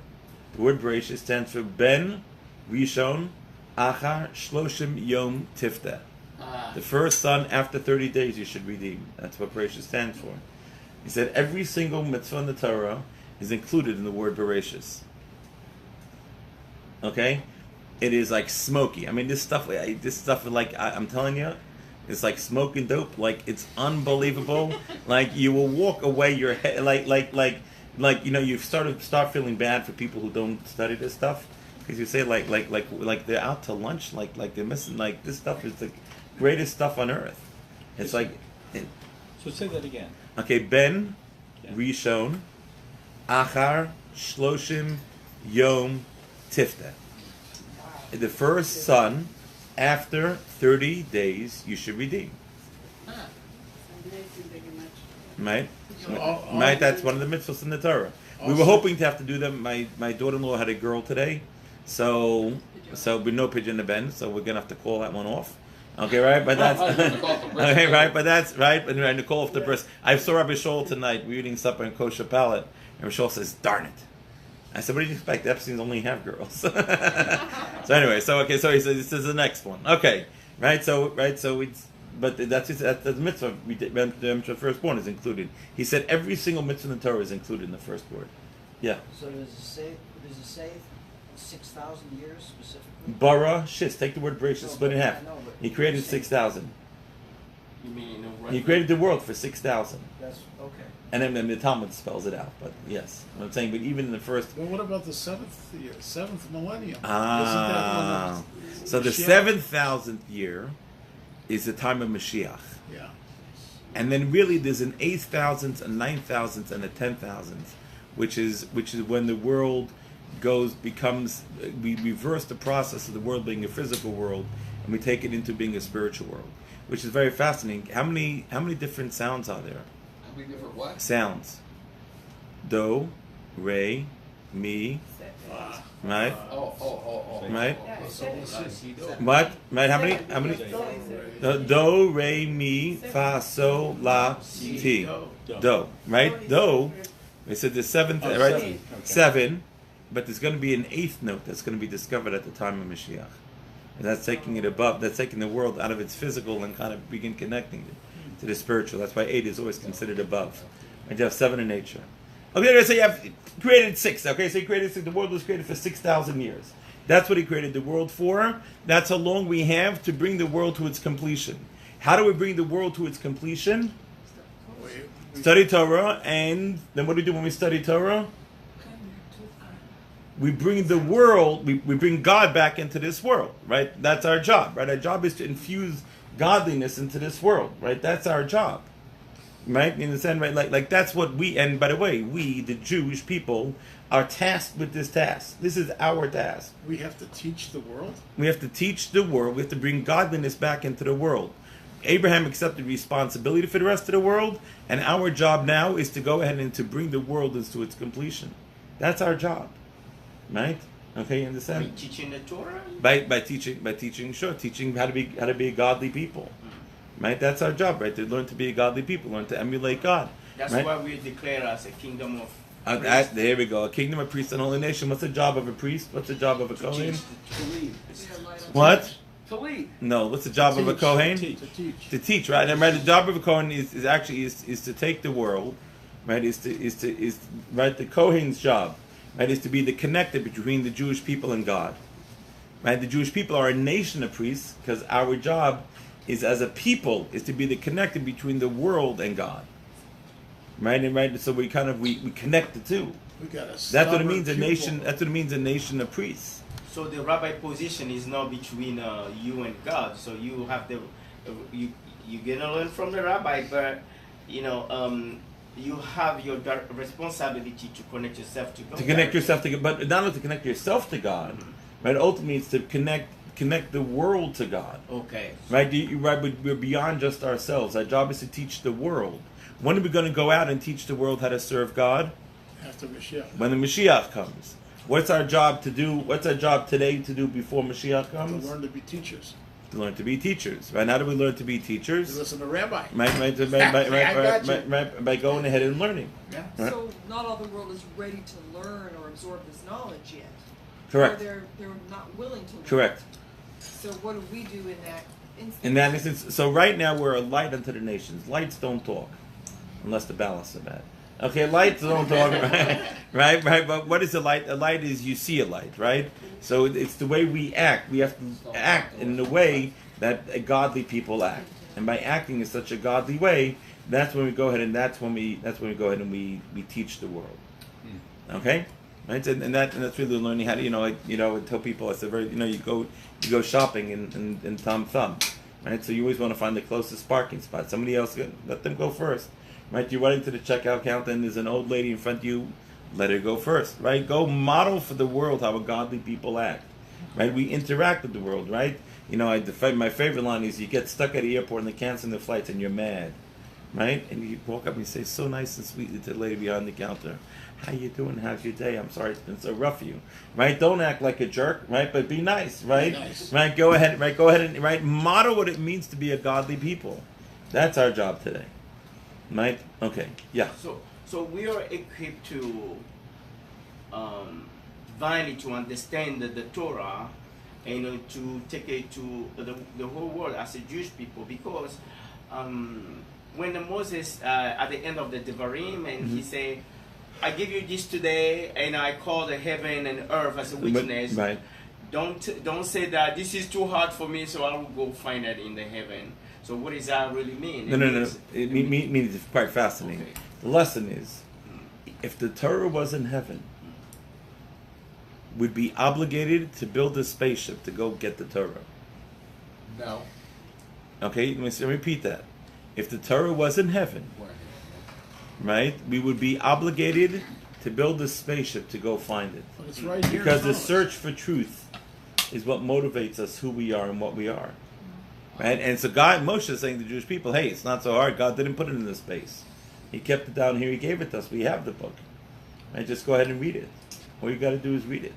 [SPEAKER 1] The word Bereishis stands for Ben Rishon Achar Shloshim Yom Tifta. The first son after 30 days you should redeem. That's what Bereishis stands for. He said every single mitzvah in the Torah is included in the word Bereishis. Okay? It is like smoky. I mean, this stuff, like, I'm telling you, it's like smoking dope. Like, it's unbelievable. Like, you will walk away your head, like you start feeling bad for people who don't study this stuff. Because you say, like they're out to lunch, like they're missing, like, this stuff is the greatest stuff on earth. It's like...
[SPEAKER 2] So say that again.
[SPEAKER 1] Okay, Ben Rishon Achar Shloshim Yom Tifta. The first son after 30 days you should redeem. Right? Right, that's one of the mitzvahs in the Torah. We were hoping to have to do them. My daughter-in-law had a girl today, so with no pigeon in the bend, so we're gonna have to call that one off. Okay, right? But that's okay, right? But that's right. And to call off the bris. I saw Rabbi Shaul tonight. We were eating supper in Kosher Palate, and Rabbi Shaul says, "Darn it." I said, "What do you expect? Epstein's only have girls." So anyway, so he says this is the next one. Okay, right? So it's, but that's the mitzvah. The firstborn is included. He said every single mitzvah in the Torah is included in the first word. Yeah.
[SPEAKER 7] So does it say 6,000 years specifically?
[SPEAKER 1] Bereishis. Take the word Bereishis, split it in half. He created 6,000.
[SPEAKER 5] You mean
[SPEAKER 1] He created the world for 6,000.
[SPEAKER 7] That's okay.
[SPEAKER 1] And then the Talmud spells it out. But yes, what I'm saying. But even in the first.
[SPEAKER 6] Well, what about the seventh millennium?
[SPEAKER 1] So the 7,000th year is the time of Mashiach.
[SPEAKER 6] Yeah.
[SPEAKER 1] And then really there's an 8,000th, a 9,000th, and a 10,000th, which is when the world we reverse the process of the world being a physical world, and we take it into being a spiritual world, which is very fascinating. How many different sounds are there?
[SPEAKER 3] How many different what?
[SPEAKER 1] Sounds. Do, re, mi, right?
[SPEAKER 3] Oh.
[SPEAKER 1] Right? What? Right? How many? Do, re, mi, fa, so, la, ti. Do. Right? Do. We said the seventh, right?
[SPEAKER 2] Okay.
[SPEAKER 1] 7, but there's going to be an 8th note that's going to be discovered at the time of Mashiach. And that's taking it above, that's taking the world out of its physical and kind of begin connecting it to the spiritual. That's why 8 is always considered above. And you have 7 in nature. Okay, so you have created 6. Okay, so he created 6. The world was created for 6,000 years. That's what he created the world for. That's how long we have to bring the world to its completion. How do we bring the world to its completion? Study Torah, and then what do we do when we study Torah? We bring the world, we bring God back into this world, right? That's our job, right? Our job is to infuse godliness into this world, right? That's our job, right? You understand, right? Like that's what we, and by the way, we, the Jewish people, are tasked with this task. This is our task.
[SPEAKER 6] We have to teach the world?
[SPEAKER 1] We have to teach the world. We have to bring godliness back into the world. Abraham accepted responsibility for the rest of the world, and our job now is to go ahead and to bring the world into its completion. That's our job, right? Okay, you understand?
[SPEAKER 5] By teaching the Torah?
[SPEAKER 1] By teaching how to be a godly people, right? That's our job, right? To learn to be a godly people, learn to emulate God.
[SPEAKER 5] That's
[SPEAKER 1] right?
[SPEAKER 5] why we declare us a kingdom of
[SPEAKER 1] there we go. A kingdom of priests and holy nation. What's the job of a priest? What's the job of a Kohen? What?
[SPEAKER 3] To lead.
[SPEAKER 1] No, what's the job of a Kohen? To teach, right? And right, the job of a Kohen is actually to take the world, right? Is right, the Kohen's job, right, is to be the connector between the Jewish people and God. Right? The Jewish people are a nation of priests because our job is as a people is to be the connector between the world and God. Right? And right, so we connect the two. That's what it means, a nation. That's what it means, a nation of priests.
[SPEAKER 5] So the rabbi position is not between you and God. So you have you're gonna learn from the rabbi, but you have your responsibility to connect yourself to God.
[SPEAKER 1] To connect yourself to God, but not only to connect yourself to God, right? Ultimately, it's to connect the world to God.
[SPEAKER 5] Okay.
[SPEAKER 1] Right? Right? We're beyond just ourselves. Our job is to teach the world. When are we going to go out and teach the world how to serve God?
[SPEAKER 6] After Mashiach.
[SPEAKER 1] When the Mashiach comes. What's our job to do? What's our job today to do before Mashiach comes?
[SPEAKER 6] To learn to be teachers.
[SPEAKER 1] To learn to be teachers. Right? How do we learn to be
[SPEAKER 6] You
[SPEAKER 1] teachers?
[SPEAKER 6] listen to Rabbi.
[SPEAKER 1] By going ahead and learning.
[SPEAKER 6] Yeah.
[SPEAKER 1] Right?
[SPEAKER 10] So not all the world is ready to learn or absorb this knowledge yet.
[SPEAKER 1] Correct.
[SPEAKER 10] Or they're not willing to learn.
[SPEAKER 1] Correct.
[SPEAKER 10] So what do we do in that instance?
[SPEAKER 1] In that instance, so right now we're a light unto the nations. Lights don't talk, unless the ballasts are bad. Okay, lights don't talk, right? Right. But what is a light? A light is you see a light, right? So it's the way we act. We have to act in the way that godly people act, and by acting in such a godly way, that's when we go ahead and that's when we go ahead and we teach the world. Okay. Right, and that's really learning how to tell people it's a very you go shopping in Tom Thumb, right? So you always want to find the closest parking spot. Somebody else, let them go first, right? You're running to the checkout counter and there's an old lady in front of you, let her go first, right? Go model for the world how a godly people act, right? We interact with the world, right? My favorite line is you get stuck at the airport and they cancel the flights and you're mad, right? And you walk up and you say so nice and sweetly to the lady behind the counter, how you doing? How's your day? I'm sorry it's been so rough for you. Right? Don't act like a jerk, right? But be nice, right?
[SPEAKER 6] Nice.
[SPEAKER 1] Right? Go ahead, and model what it means to be a godly people. That's our job today. Right? Okay. Yeah.
[SPEAKER 5] So we are equipped to finally to understand the Torah and to take it to the whole world as a Jewish people, because when Moses at the end of the Devarim and he say, I give you this today, and I call the heaven and earth as a witness.
[SPEAKER 1] Right.
[SPEAKER 5] Don't say that this is too hard for me, so I will go find it in the heaven. So what does that really mean?
[SPEAKER 1] No. It means it's quite fascinating.
[SPEAKER 5] Okay.
[SPEAKER 1] The lesson is, if the Torah was in heaven, we'd be obligated to build a spaceship to go get the Torah.
[SPEAKER 3] No.
[SPEAKER 1] Okay, let me repeat that. If the Torah was in heaven, right, we would be obligated to build a spaceship to go find it.
[SPEAKER 6] But it's right here.
[SPEAKER 1] Because
[SPEAKER 6] in
[SPEAKER 1] the
[SPEAKER 6] front of us.
[SPEAKER 1] search for truth is what motivates us, who we are and what we are. Right? And so Moshe is saying to the Jewish people, hey, it's not so hard. God didn't put it in this space. He kept it down here. He gave it to us. We have the book. Right? Just go ahead and read it. All you got to do is read it.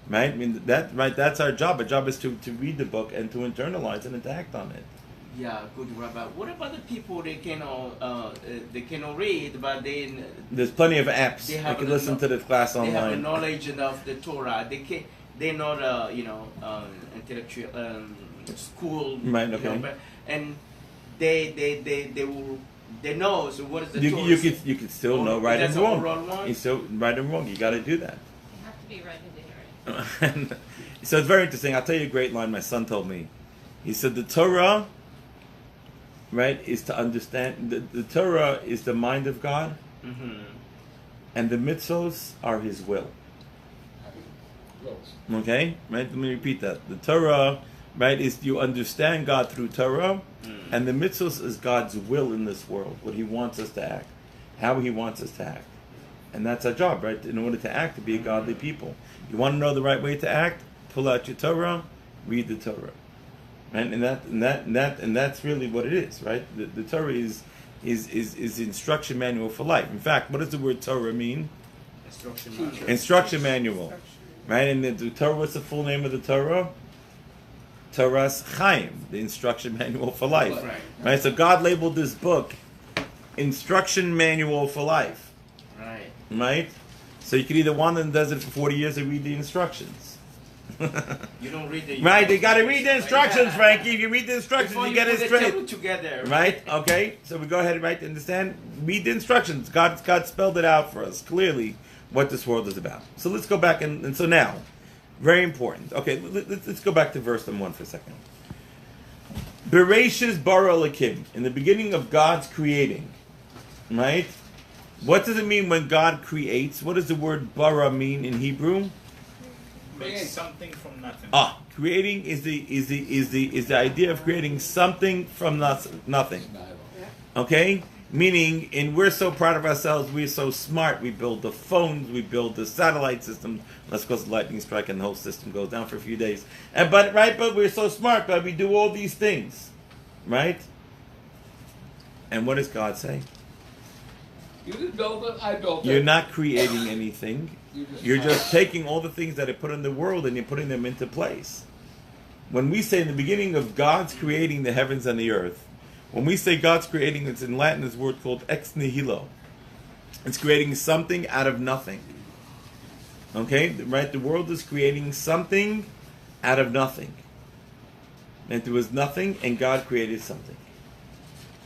[SPEAKER 1] Right? I mean, that's our job. Our job is to read the book and to internalize it and to act on it.
[SPEAKER 5] Yeah, good, Rabbi. What about the people they cannot read, but
[SPEAKER 1] There's plenty of apps.
[SPEAKER 5] They
[SPEAKER 1] You
[SPEAKER 5] have
[SPEAKER 1] can
[SPEAKER 5] the
[SPEAKER 1] listen to the class
[SPEAKER 5] they have the
[SPEAKER 1] online.
[SPEAKER 5] knowledge of the Torah. They're not intellectual school.
[SPEAKER 1] Right, okay.
[SPEAKER 5] And they know. So what is the Torah?
[SPEAKER 1] You could still know right and
[SPEAKER 5] That's all wrong
[SPEAKER 1] wrong.
[SPEAKER 5] one?
[SPEAKER 1] You still right and wrong. You got to do that.
[SPEAKER 8] You have to be right in the area.
[SPEAKER 1] So it's very interesting. I'll tell you a great line my son told me. He said the Torah, right, is to understand. The Torah is the mind of God, and the mitzvos are His will. Okay, right. Let me repeat that. The Torah, right, is you understand God through Torah, and the mitzvos is God's will in this world, what He wants us to act, how He wants us to act, and that's our job, right? In order to act, to be a godly people. You want to know the right way to act? Pull out your Torah, read the Torah, right? And that's really what it is, right? The Torah is the instruction manual for life. In fact, what does the word Torah mean? Instruction manual, right? And the Torah, what's the full name of the Torah? Torah's Chaim, the instruction manual for life, right? So God labeled this book instruction manual for life, right? So you can either wander in the desert for 40 years or read the instructions.
[SPEAKER 5] You don't read the
[SPEAKER 1] Right, you got to read the instructions, Frankie. If you read the instructions,
[SPEAKER 5] before
[SPEAKER 1] you get it
[SPEAKER 5] put the
[SPEAKER 1] straight.
[SPEAKER 5] table together,
[SPEAKER 1] Right? Okay. So we go ahead and understand. Read the instructions. God spelled it out for us clearly what this world is about. So let's go back and so now, very important. Okay, let's go back to verse number 1 for a second. Bereishis bara Elokim, in the beginning of God's creating, right? What does it mean when God creates? What does the word bara mean in Hebrew?
[SPEAKER 4] Make something from nothing.
[SPEAKER 1] Creating is the idea of creating something from nothing. Okay? Meaning, and we're so proud of ourselves, we're so smart, we build the phones, we build the satellite system, unless cause the lightning strike and the whole system goes down for a few days. But we're so smart, but we do all these things. Right? And what does God say?
[SPEAKER 3] You didn't build it, I built it.
[SPEAKER 1] You're not creating anything. You're just taking all the things that are put in the world and you're putting them into place. when we say in the beginning of God's creating the heavens and the earth, when we say God's creating, it's in Latin, it's a word called ex nihilo. It's creating something out of nothing. Okay? Right? The world is creating something out of nothing. And there was nothing, and God created something.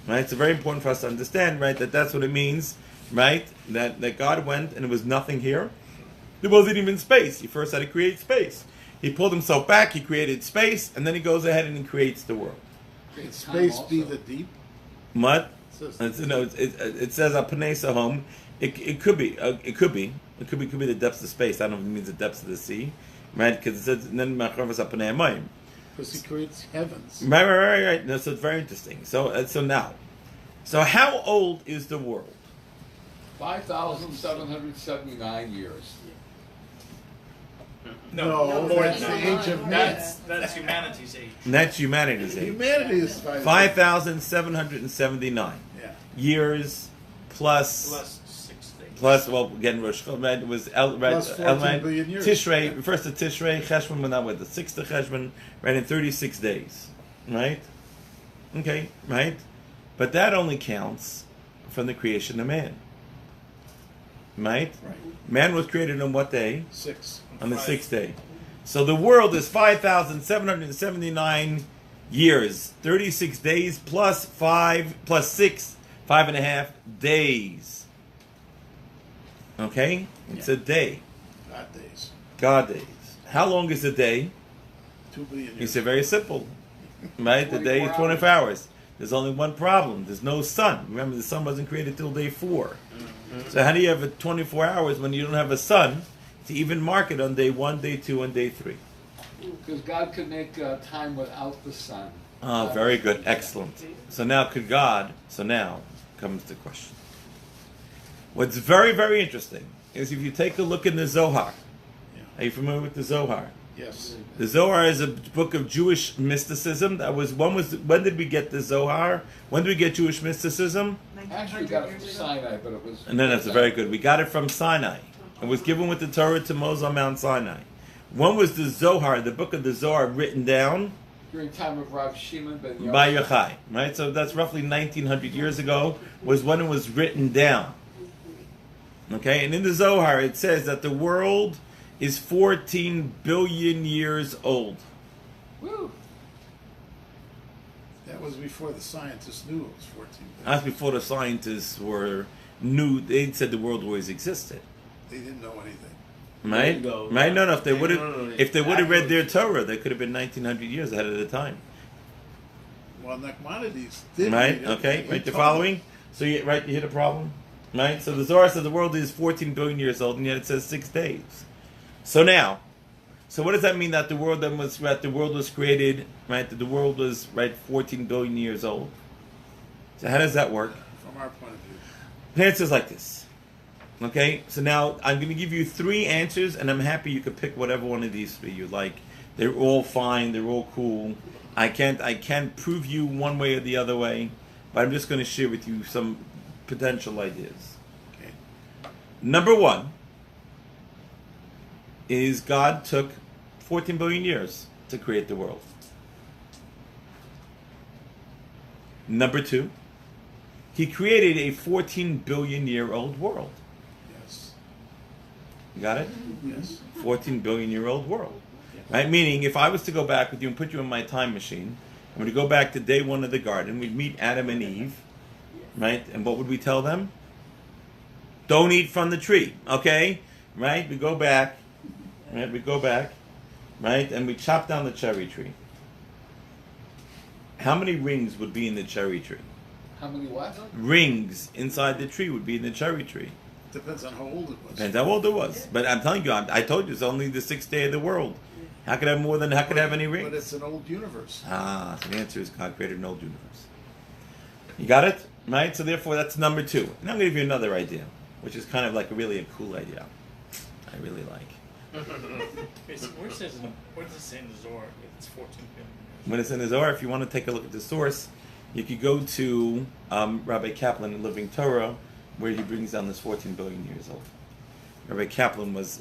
[SPEAKER 1] Right? It's very important for us to understand, right, that that's what it means, right? That God went and there was nothing here. There wasn't even space. He first had to create space. He pulled himself back, he created space, and then he goes ahead and he creates the world.
[SPEAKER 6] Could space be the deep?
[SPEAKER 1] What? It says Apanesa home. It could be. It could be the depths of space. I don't know if it means the depths of the sea, right? Because it says then Machavas Apanei Mayim.
[SPEAKER 6] Because he creates heavens.
[SPEAKER 1] Right. No, so it's very interesting. So how old is the world?
[SPEAKER 3] 5,779 years.
[SPEAKER 6] No, that's the age of man.
[SPEAKER 4] That's humanity's age.
[SPEAKER 1] That's humanity's age.
[SPEAKER 6] Humanity is
[SPEAKER 1] 5,779 years plus
[SPEAKER 4] 6 days.
[SPEAKER 1] plus. Well, again, Rosh Chodesh was
[SPEAKER 6] Plus 14 billion years.
[SPEAKER 1] Tishrei. First of Tishrei, Cheshvan went out with the 6th of Cheshvan, right in 36 days, right? Okay, right, but that only counts from the creation of man, right? Man was created on what day?
[SPEAKER 6] 6.
[SPEAKER 1] On the 6th day. So the world is 5,779 years, 36 days plus 5 plus 6, 5.5 days. Okay? It's a day.
[SPEAKER 6] God days.
[SPEAKER 1] God days. How long is a day?
[SPEAKER 6] 2 billion years.
[SPEAKER 1] You say very simple. Right? The day is 24 hours. There's only one problem. There's no sun. Remember, the sun wasn't created till day 4. So how do you have a 24 hours when you don't have a sun to even mark it on day 1, day 2, and day 3?
[SPEAKER 3] Because God could make time without the sun.
[SPEAKER 1] Ah, very good. Excellent. So now comes the question. What's very, very interesting is if you take a look in the Zohar. Are you familiar with the Zohar?
[SPEAKER 6] Yes.
[SPEAKER 1] The Zohar is a book of Jewish mysticism. When did we get the Zohar? When did we get Jewish mysticism?
[SPEAKER 3] Actually, we got it from Sinai, but it was.
[SPEAKER 1] And then that's very good. We got it from Sinai. It was given with the Torah to Moses on Mount Sinai. When was the Zohar, the book of the Zohar, written down?
[SPEAKER 3] During time of Rav Shimon ben Yochai.
[SPEAKER 1] By Yochai, right? So that's roughly 1900 years ago was when it was written down. Okay, and in the Zohar it says that the world is 14 billion years old.
[SPEAKER 3] Woo!
[SPEAKER 6] That was before the scientists knew it was 14 billion.
[SPEAKER 1] That's before the scientists knew. They said the world always existed.
[SPEAKER 6] They didn't know anything.
[SPEAKER 1] Right? Right? No. If they would have read their Torah, they could have been 1900 years ahead of the time.
[SPEAKER 6] Well, Nachmanides did.
[SPEAKER 1] Right? Okay. Right. The following. So you hear the problem. Right. So the Zohar says the world is 14 billion years old, and yet it says 6 days. So what does that mean that the world was created? Right. That the world was 14 billion years old. So how does that work?
[SPEAKER 6] From our point of view.
[SPEAKER 1] The answer is like this. Okay, so now I'm going to give you 3 answers, and I'm happy you could pick whatever one of these 3 you like. They're all fine. They're all cool. I can't prove you one way or the other way, but I'm just going to share with you some potential ideas. Okay. Number 1 is God took 14 billion years to create the world. Number 2, He created a 14 billion year old world. You got it?
[SPEAKER 6] Yes.
[SPEAKER 1] 14 billion year old world. Right? Meaning, if I was to go back with you and put you in my time machine, I'm going to go back to day 1 of the garden, we'd meet Adam and Eve, right? And what would we tell them? Don't eat from the tree, okay? Right? We go back, right? And we chop down the cherry tree. How many rings would be in the cherry tree?
[SPEAKER 3] How many what?
[SPEAKER 1] Rings inside the tree would be in the cherry tree.
[SPEAKER 6] Depends on how old it was.
[SPEAKER 1] Depends how old it was. But I'm telling you, I told you it's only the 6th day of the world. How could it have any rings?
[SPEAKER 6] But it's an old universe.
[SPEAKER 1] So the answer is God created an old universe. You got it? Right? So therefore that's number 2. And I'm going to give you another idea, which is kind of like really a cool idea. I really like.
[SPEAKER 4] Where does it say in the Zohar it's 14 billion?
[SPEAKER 1] When it's in the Zohar, if you want to take a look at the source, you could go to Rabbi Kaplan in Living Torah, where he brings down this 14 billion years old. Rabbi Kaplan was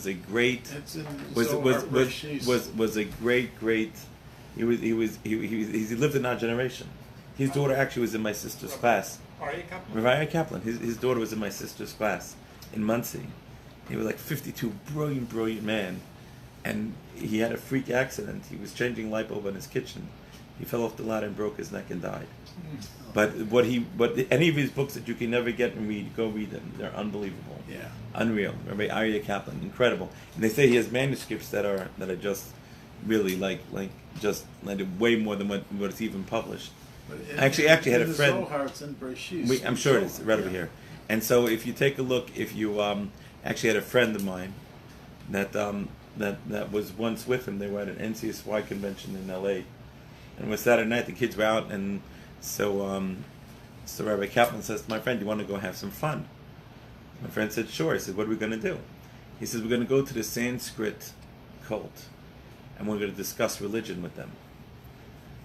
[SPEAKER 1] a great
[SPEAKER 6] That's in
[SPEAKER 1] was
[SPEAKER 6] Zohar, Breakneck.
[SPEAKER 1] was a great he lived in our generation. His daughter actually was in my sister's class.
[SPEAKER 4] Aryeh Kaplan?
[SPEAKER 1] Rabbi Kaplan. His daughter was in my sister's class in Monsey. He was like 52, brilliant man, and he had a freak accident. He was changing light bulb in his kitchen. He fell off the ladder and broke his neck and died. But any of his books that you can never get and read, go read them. They're unbelievable.
[SPEAKER 6] Yeah.
[SPEAKER 1] Unreal. Rabbi Aryeh Kaplan, incredible. And they say he has manuscripts that are just really like way more than what's even published.
[SPEAKER 6] But
[SPEAKER 1] I actually had a
[SPEAKER 6] in
[SPEAKER 1] friend.
[SPEAKER 6] The Zohar, it's in Brereishis.
[SPEAKER 1] I'm sure it is right over here. And so if you take a look, if you actually had a friend of mine that was once with him. They were at an NCSY convention in L.A. And it was Saturday night. The kids were out, and so Rabbi Kaplan says to my friend, "Do you want to go have some fun?" My friend said, "Sure." I said, "What are we going to do?" He says, "We're going to go to the Sanskrit cult, and we're going to discuss religion with them."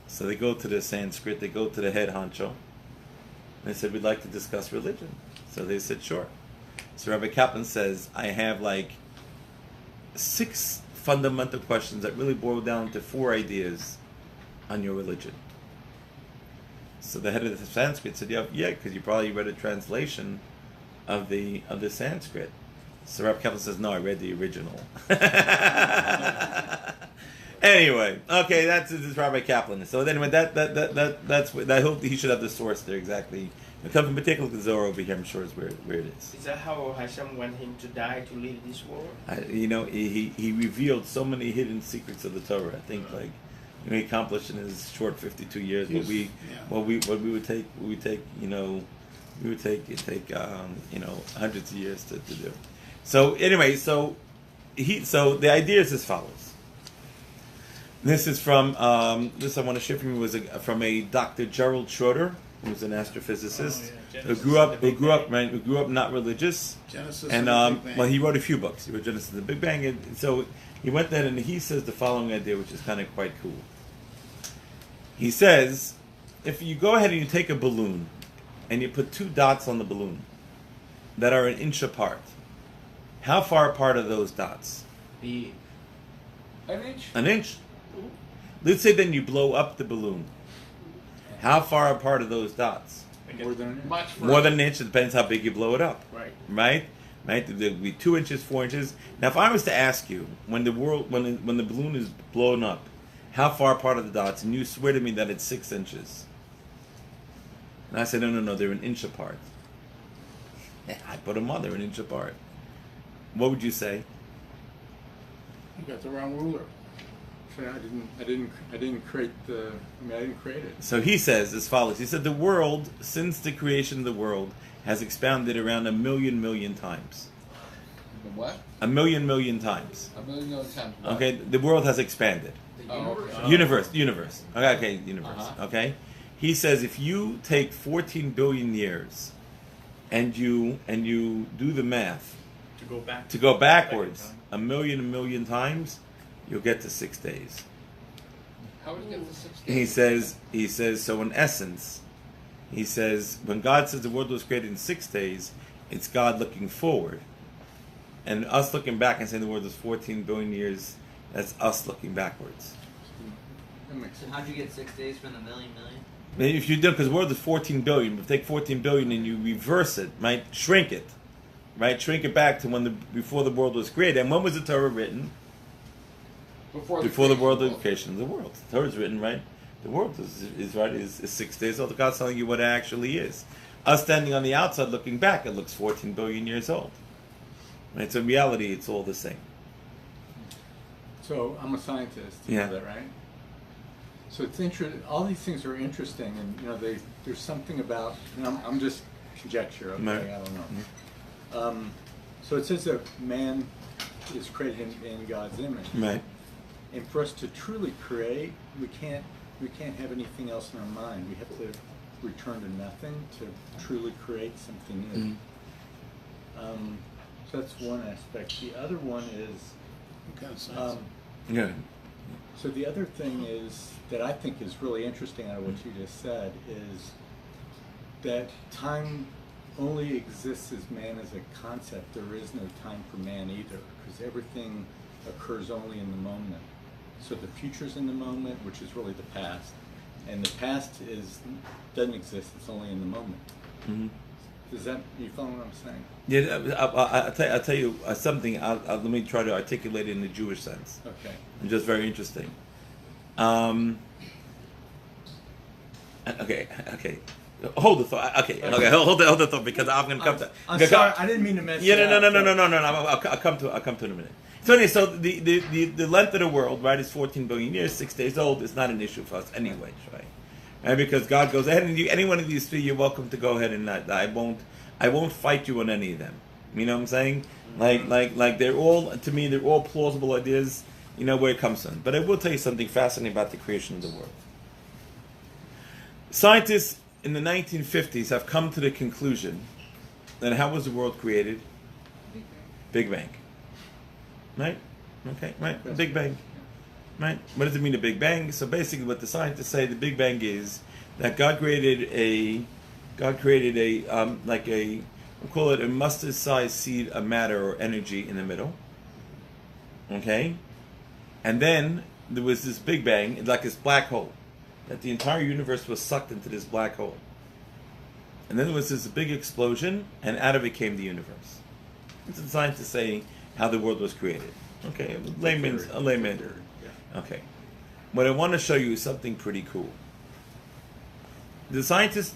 [SPEAKER 1] So they go to the Sanskrit. They go to the head honcho. And they said, "We'd like to discuss religion." So they said, "Sure." So Rabbi Kaplan says, "I have like 6 fundamental questions that really boil down to 4 ideas on your religion." So the head of the Sanskrit said, "Yeah, because you probably read a translation of the Sanskrit." So Rabbi Kaplan says, "No, I read the original." Anyway, okay, that's Rabbi Kaplan. So anyway, that's I hope he should have the source there exactly. It comes from particular the Zohar over here. I'm sure is where it is.
[SPEAKER 5] Is that how Hashem want him to die to leave this world?
[SPEAKER 1] He revealed so many hidden secrets of the Torah. I think he accomplished in his short 52 years. What we would take hundreds of years to do. So anyway, so the idea is as follows. This is from this I want to share from you was from a Dr. Gerald Schroeder, who was an astrophysicist who grew up not religious,
[SPEAKER 6] Genesis
[SPEAKER 1] and
[SPEAKER 6] and the Big Bang.
[SPEAKER 1] he wrote a few books. He wrote Genesis and the Big Bang, and so he went there and he says the following idea, which is kind of quite cool. He says, if you go ahead and you take a balloon and you put 2 dots on the balloon that are an inch apart, how far apart are those dots?
[SPEAKER 3] An inch?
[SPEAKER 1] An inch. Let's say then you blow up the balloon. How far apart are those dots?
[SPEAKER 2] More than an inch.
[SPEAKER 3] Much further.
[SPEAKER 1] More than an inch. It depends how big you blow it up.
[SPEAKER 5] Right.
[SPEAKER 1] Right? There'll be 2 inches, 4 inches. Now, if I was to ask you, when the balloon is blown up, how far apart are the dots? And you swear to me that it's 6 inches. And I say, no, they're an inch apart. I put them on, they're an inch apart. What would you say?
[SPEAKER 6] You got the wrong ruler.
[SPEAKER 2] I didn't create it.
[SPEAKER 1] So he says as follows. He said the world, since the creation of the world, has expanded around 1 million times.
[SPEAKER 3] The what?
[SPEAKER 1] 1 million times.
[SPEAKER 3] 1 million times. What?
[SPEAKER 1] Okay, the world has expanded.
[SPEAKER 3] The universe.
[SPEAKER 1] Universe. Okay, universe.
[SPEAKER 3] Uh-huh.
[SPEAKER 1] Okay. He says if you take 14 billion years and you do the math
[SPEAKER 4] To
[SPEAKER 1] go backwards 1 million times, you'll get to 6 days.
[SPEAKER 3] How would you get to 6 days?
[SPEAKER 1] He says so in essence, he says when God says the world was created in 6 days, it's God looking forward. And us looking back and saying the world was 14 billion years, that's us looking backwards.
[SPEAKER 2] That makes
[SPEAKER 7] So
[SPEAKER 2] sense.
[SPEAKER 7] how'd you get 6 days from the million?
[SPEAKER 1] Maybe if you do, because the world is 14 billion, but take 14 billion and you reverse it, right? Shrink it back to before the world was created. And when was the Torah written? Before the world, the creation of the world. The Torah is written, right? The world is 6 days old. God's telling you what it actually is. Us standing on the outside looking back, it looks 14 billion years old. Right? So in reality, it's all the same.
[SPEAKER 2] So I'm a scientist. You know that, right? So it's interesting. All these things are interesting, and there's something about. I'm just conjecture. Okay,
[SPEAKER 1] Right.
[SPEAKER 2] I don't know. So it says that man is created in God's image.
[SPEAKER 1] Right.
[SPEAKER 2] And for us to truly create, we can't have anything else in our mind. We have to return to nothing to truly create something new. So that's one aspect. The other one is.
[SPEAKER 6] What kind of science?
[SPEAKER 1] Yeah.
[SPEAKER 2] So the other thing is that I think is really interesting out of what you just said is that time only exists as man as a concept. There is no time for man either, because everything occurs only in the moment. So the future's in the moment, which is really the past, and the past doesn't exist. It's only in the moment.
[SPEAKER 1] Mm-hmm.
[SPEAKER 2] Does that, you follow what I'm saying?
[SPEAKER 1] Yeah, I'll tell you something. Let me try to articulate it in the Jewish sense.
[SPEAKER 2] Okay.
[SPEAKER 1] And just very interesting. Okay. Hold the thought. Okay. Hold the thought, because I'm going to come to.
[SPEAKER 2] I'm sorry, I didn't mean to mess you up.
[SPEAKER 1] No. I'll come to it in a minute. So anyway, so the length of the world, right, is 14 billion years. 6 days old. It's not an issue for us, anyways, right? Right, because God goes ahead and any one of these three, you're welcome to go ahead and I won't fight you on any of them. You know what I'm saying? Like they're all, to me, they're all plausible ideas. You know where it comes from. But I will tell you something fascinating about the creation of the world. Scientists in the 1950s have come to the conclusion that how was the world created? Big Bang. Right? Okay, right. Big Bang. Right? What does it mean, a Big Bang? So basically what the scientists say, the Big Bang is that God created a we'll call it a mustard-sized seed of matter or energy in the middle. Okay? And then there was this Big Bang, like this black hole, that the entire universe was sucked into this black hole. And then there was this big explosion, and out of it came the universe. It's the scientists say how the world was created. Okay, a layman. Okay. What I want to show you is something pretty cool. Do scientists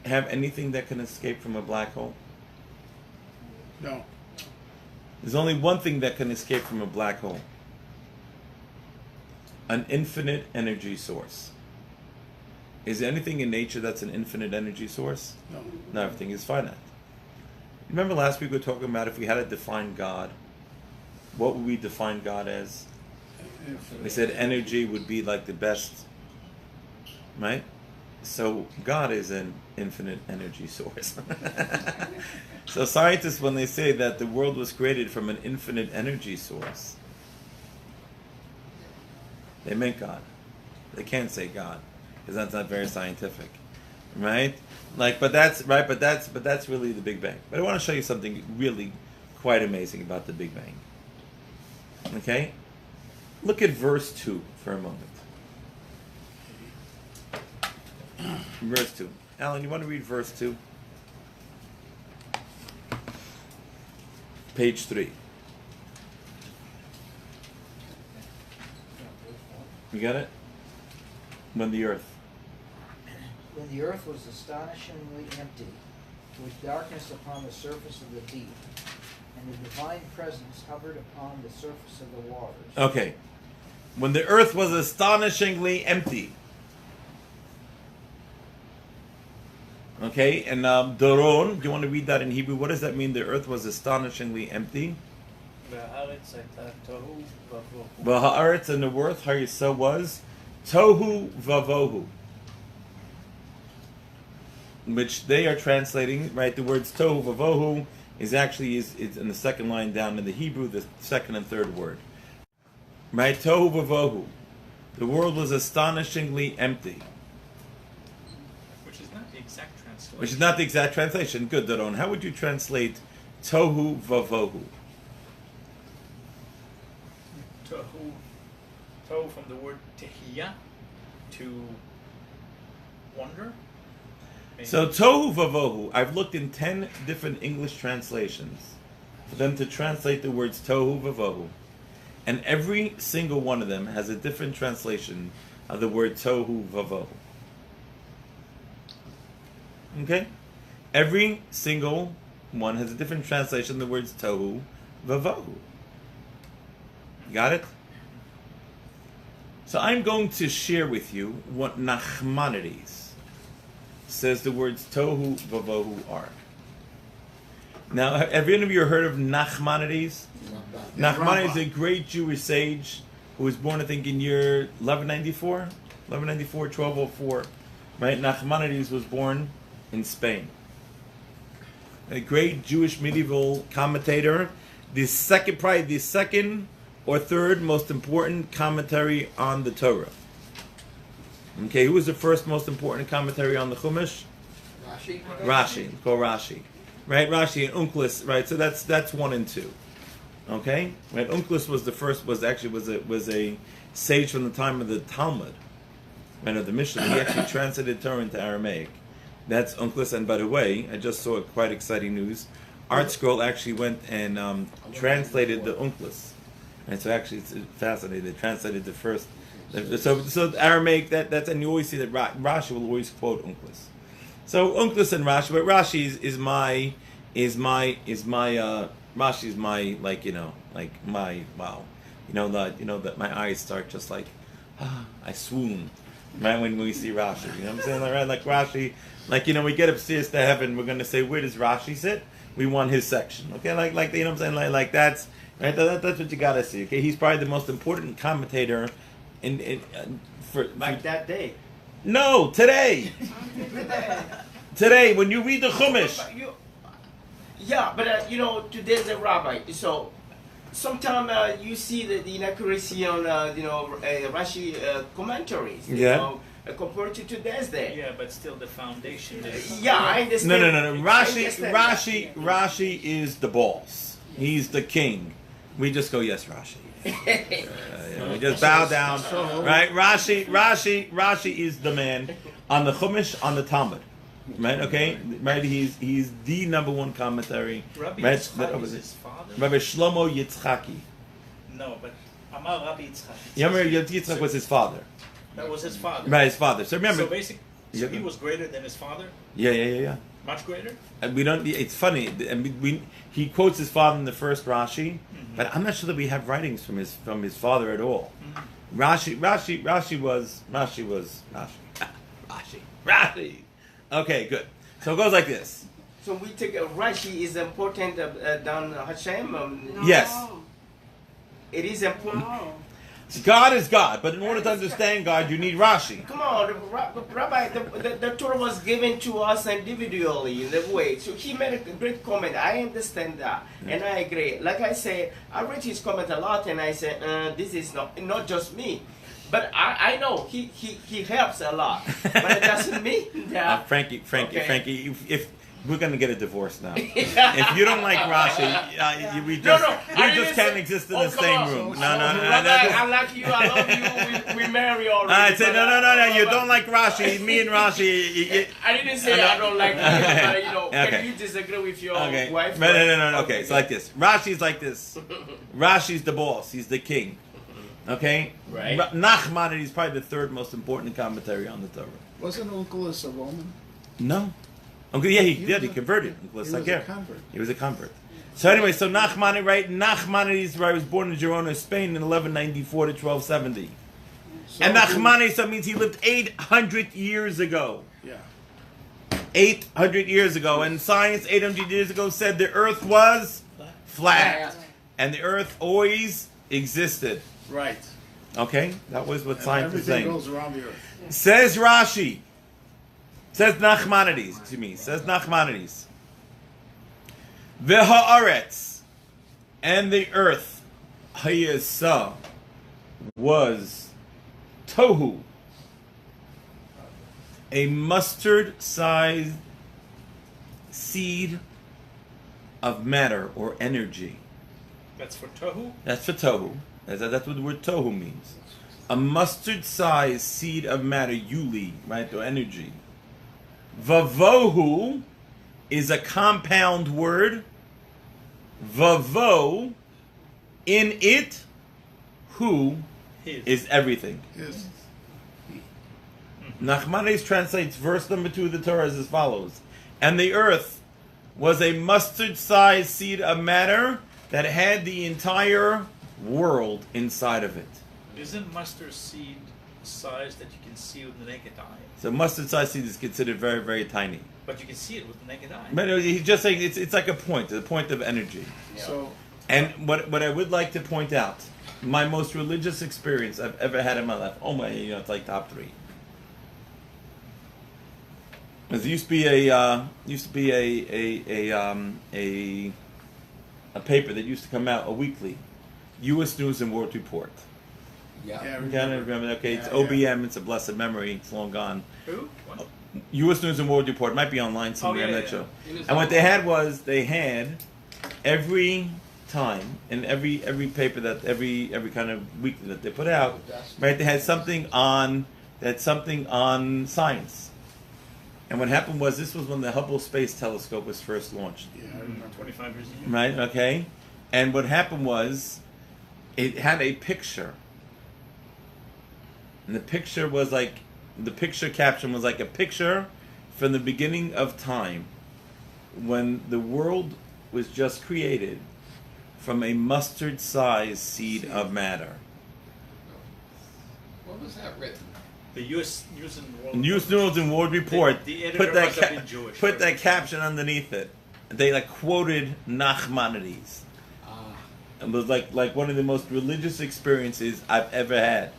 [SPEAKER 1] have anything that can escape from a black hole?
[SPEAKER 6] No.
[SPEAKER 1] There's only one thing that can escape from a black hole. An infinite energy source. Is there anything in nature that's an infinite energy source?
[SPEAKER 6] No.
[SPEAKER 1] No, everything is finite. Remember last week we were talking about if we had to define God, what would we define God as? We said energy would be like the best, right? So God is an infinite energy source. So scientists, when they say that the world was created from an infinite energy source, they meant God. They can't say God, because that's not very scientific, right? But that's really the Big Bang. But I want to show you something really quite amazing about the Big Bang. Okay? Look at verse 2 for a moment. Verse 2. Alan, you want to read verse 2? Page 3. You got it? When the earth
[SPEAKER 7] was astonishingly empty, with darkness upon the surface of the deep, and the divine presence hovered upon the surface of the waters.
[SPEAKER 1] Okay. When the earth was astonishingly empty. Okay, and Doron, do you want to read that in Hebrew? What does that mean? The earth was astonishingly empty. V'ha'aretz, and the earth, Hayisa, was tohu vavohu, which they are translating, right? The words tohu vavohu is actually is in the second line down in the Hebrew, the second and third word. Right? Tohu vavohu. The world was astonishingly empty.
[SPEAKER 4] Which is not the exact translation.
[SPEAKER 1] Which is not the exact translation. Good, Daron. How would you translate tohu vavohu?
[SPEAKER 4] Tohu from the word tehiyah, to wonder. Maybe.
[SPEAKER 1] So tohu vavohu, I've looked in 10 different English translations for them to translate the words tohu vavohu. And every single one of them has a different translation of the word tohu vavohu. Okay? Every single one has a different translation of the words tohu vavohu. Got it? So I'm going to share with you what Nachmanides says the words tohu vavohu are. Now, have any of you heard of Nachmanides? Nachmanides is a great Jewish sage who was born, I think, in year 1194, 1204. Right? Nachmanides was born in Spain. A great Jewish medieval commentator. Probably the second or third most important commentary on the Torah. Okay, who was the first most important commentary on the Chumash?
[SPEAKER 3] Rashi?
[SPEAKER 1] Rashi. Called Rashi. right? Rashi and Unclus, right? So that's 1 and 2. Okay, right? Unclus was the first. Was a sage from the time of the Talmud, right? Of the Mishnah. He actually translated Torah into Aramaic. That's Unclus. And by the way, I just saw quite exciting news. Art Scroll actually went and translated the Unclus. And so actually, it's fascinating. They translated the first. So Aramaic. That's and you always see that Rashi will always quote Unclus. So Unclus and Rashi, but Rashi is my Rashi is my that my eyes start just like I swoon right when we see Rashi. You know what I'm saying? Right? Like Rashi, we get upstairs to heaven, we're gonna say, where does Rashi sit? We want his section. Okay, like you know what I'm saying? Like that's right. That's what you gotta see. Okay, he's probably the most important commentator for
[SPEAKER 5] that day.
[SPEAKER 1] No, today. Today, when you read the Chumash.
[SPEAKER 5] Yeah, but today's a rabbi. So sometimes you see the inaccuracy on Rashi commentaries. Compared to today's day.
[SPEAKER 4] Yeah, but still the foundation is.
[SPEAKER 5] Yeah, I understand.
[SPEAKER 1] No. Rashi is the boss. He's the king. We just go, yes, Rashi. We just bow down, right? Rashi is the man on the Chumash, on the Talmud, right? Okay, right. He's the number 1 commentary.
[SPEAKER 4] Rabbi
[SPEAKER 1] right?
[SPEAKER 4] Yitzchak was his father.
[SPEAKER 1] Rabbi Shlomo Yitzchaki.
[SPEAKER 4] No, but Amar Rabbi Yitzchak.
[SPEAKER 1] Yitzchak was his father.
[SPEAKER 4] That was his father.
[SPEAKER 1] Right, his father. So remember,
[SPEAKER 4] so he was greater than his father.
[SPEAKER 1] Yeah.
[SPEAKER 4] Much greater.
[SPEAKER 1] And we don't. It's funny. He quotes his father in the first Rashi, but I'm not sure that we have writings from his father at all. Rashi was Rashi. Okay, good. So it goes like this.
[SPEAKER 5] So we take Rashi is important down Hashem.
[SPEAKER 8] No.
[SPEAKER 1] Yes.
[SPEAKER 5] It is important.
[SPEAKER 8] No.
[SPEAKER 1] God is God, but in order to understand God, you need Rashi.
[SPEAKER 5] Come on, Rabbi, the Torah was given to us individually in the way. So he made a great comment. I understand that, and I agree. Like I say, I read his comment a lot, and I say, this is not just me. But I know he helps a lot. But it doesn't mean that...
[SPEAKER 1] Frankie, if we're going to get a divorce now. If you don't like Rashi, we just can't exist in the same room. No.
[SPEAKER 5] I like you, I love you, we marry already.
[SPEAKER 1] I said, no, you don't like Rashi, me and Rashi.
[SPEAKER 5] I didn't say I don't like you, but can you disagree with your wife?
[SPEAKER 1] No. Okay, it's like this. Rashi's like this. Rashi's the boss, he's the king. Okay?
[SPEAKER 5] Right.
[SPEAKER 1] Nachmanides is probably the 3rd most important commentary on the Torah.
[SPEAKER 6] Wasn't Unclus a Roman?
[SPEAKER 1] No. Okay, yeah, he converted. He was a convert. He was a convert. So anyway, so Nachmanides, right? Nachmanides, right, was born in Girona, Spain in 1194 to 1270. So and Nachmanides, that means he lived 800 years ago.
[SPEAKER 6] Yeah.
[SPEAKER 1] 800 years ago. And science 800 years ago said the earth was flat. And the earth always existed.
[SPEAKER 6] Right.
[SPEAKER 1] Okay? That was what science was saying.
[SPEAKER 6] Everything goes around the earth.
[SPEAKER 1] Says Rashi. Says Nachmanides. Says Nachmanides. V'ha'aretz. And the earth. Hayasa. Was tohu. A mustard-sized seed of matter or energy.
[SPEAKER 4] That's for tohu?
[SPEAKER 1] That's for tohu. That's what the word tohu means. A mustard-sized seed of matter, yuli, right, or energy. Vavohu is a compound word. Vavo, in it, who is everything.
[SPEAKER 6] Yes.
[SPEAKER 1] Nachmanides translates verse number 2 of the Torah as follows. And the earth was a mustard-sized seed of matter that had the entire world inside of it.
[SPEAKER 4] Isn't mustard seed size that you can see with the naked eye?
[SPEAKER 1] So mustard-sized seed is considered very, very tiny.
[SPEAKER 4] But you can see it with the naked eye.
[SPEAKER 1] But he's just saying it's like a point of energy.
[SPEAKER 6] Yeah. So,
[SPEAKER 1] and what I would like to point out, my most religious experience I've ever had in my life. Oh my, it's like top 3. There used to be a paper that used to come out, a weekly, U.S. News and World Report.
[SPEAKER 6] yeah,
[SPEAKER 1] You gotta remember, okay, it's OBM, it's a blessed memory, it's long gone.
[SPEAKER 4] Who?
[SPEAKER 1] U.S. News and World Report. It might be online somewhere.
[SPEAKER 4] yeah,
[SPEAKER 1] I'm not
[SPEAKER 4] yeah.
[SPEAKER 1] sure.
[SPEAKER 3] It is
[SPEAKER 1] And what they
[SPEAKER 3] online.
[SPEAKER 1] had was they had every time in every paper that every kind of weekly that they put out, right? They had something on science. And what happened was this was when the Hubble Space Telescope was first launched.
[SPEAKER 6] Yeah, I remember.
[SPEAKER 4] 25 years ago.
[SPEAKER 1] Right, okay. And what happened was it had a picture. And the picture caption was like a picture from the beginning of time when the world was just created from a mustard-sized seed of matter.
[SPEAKER 3] What was that written?
[SPEAKER 4] The U.S. News and World
[SPEAKER 1] News and World Report
[SPEAKER 4] The editor
[SPEAKER 1] put that
[SPEAKER 4] must have been Jewish.
[SPEAKER 1] put that caption underneath it. They quoted Nachmanides. It was like one of the most religious experiences I've ever had.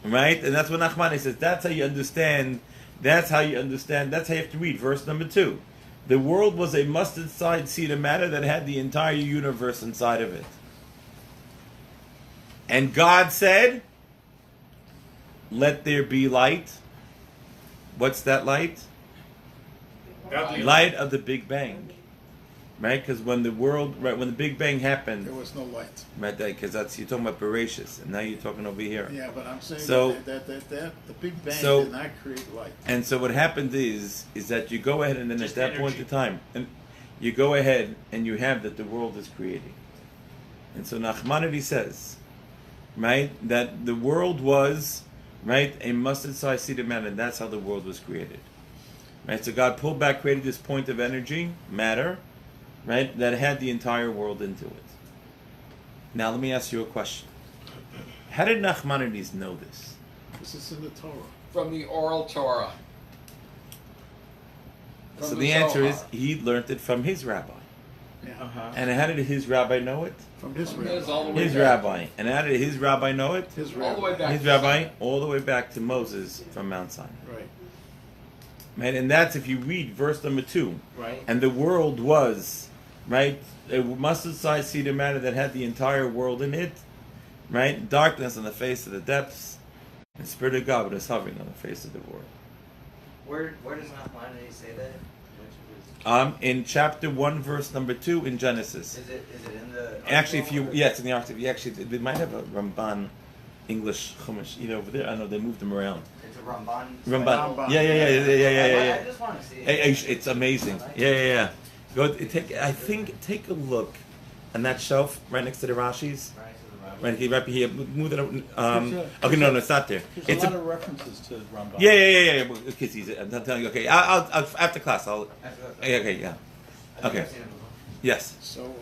[SPEAKER 1] Right? And that's what Nachmanides says. That's how you understand. That's how you have to read verse number 2. The world was a mustard-sized seed of matter that had the entire universe inside of it. And God said, let there be light. What's that light?
[SPEAKER 4] Godly
[SPEAKER 1] Light of the Big Bang. Right? Because when the Big Bang happened,
[SPEAKER 6] There was no light.
[SPEAKER 1] right there, because you're talking about Bereishis, and now you're talking over here.
[SPEAKER 6] Yeah, but I'm saying
[SPEAKER 1] So-
[SPEAKER 6] that the Big Bang
[SPEAKER 1] so-
[SPEAKER 6] did not create light.
[SPEAKER 1] And so what happened is that you go ahead and then
[SPEAKER 4] Just
[SPEAKER 1] at that point
[SPEAKER 4] energy.
[SPEAKER 1] in time, and you go ahead and you have that the world is creating. And so Nachmanides says, right, that the world was, right, a mustard-sized seed of matter, and that's how the world was created. Right, so God pulled back, created this point of energy, matter, right, that had the entire world into it. Now let me ask you a question. How did Nachmanides know this?
[SPEAKER 6] This is in the Torah.
[SPEAKER 3] From the oral Torah. From
[SPEAKER 1] So the answer
[SPEAKER 3] Zohar.
[SPEAKER 1] is he learned it from his rabbi.
[SPEAKER 6] Yeah.
[SPEAKER 1] And how did his rabbi know it?
[SPEAKER 6] From his
[SPEAKER 3] From his
[SPEAKER 6] rabbi.
[SPEAKER 3] all the way
[SPEAKER 1] His
[SPEAKER 3] back.
[SPEAKER 1] rabbi. And how did his rabbi know it?
[SPEAKER 6] His
[SPEAKER 3] All the way
[SPEAKER 6] rabbi.
[SPEAKER 3] back.
[SPEAKER 1] His
[SPEAKER 3] to
[SPEAKER 1] rabbi
[SPEAKER 3] Sinai.
[SPEAKER 1] all the way back to Moses from Mount Sinai.
[SPEAKER 6] Right.
[SPEAKER 1] Right? And that's if you read verse number 2.
[SPEAKER 5] Right.
[SPEAKER 1] And the world was, right, a mustard-sized seed of matter that had the entire world in it, right? Darkness on the face of the depths, and the Spirit of God was hovering on the face of the world.
[SPEAKER 11] Where does Nachmanides say that?
[SPEAKER 1] In chapter 1, verse number 2 in Genesis.
[SPEAKER 11] Is it in the
[SPEAKER 1] Actually,
[SPEAKER 11] article, or-
[SPEAKER 1] it's in the article. They might have a Ramban English Chumash over there. I know they moved them around.
[SPEAKER 11] It's a Ramban.
[SPEAKER 1] Ramban.
[SPEAKER 6] Ramban.
[SPEAKER 1] Yeah.
[SPEAKER 11] I just want to see it.
[SPEAKER 1] Hey, it's amazing. Yeah. Go take a look on that shelf right next to the Rashis. Right here. Move it up. Okay, no, it's not there.
[SPEAKER 2] There's
[SPEAKER 1] It's
[SPEAKER 2] a lot of references to Rambam.
[SPEAKER 1] yeah. Because I'm not telling you. Okay, I'll after class. Okay, yeah. Okay. Yes.
[SPEAKER 6] So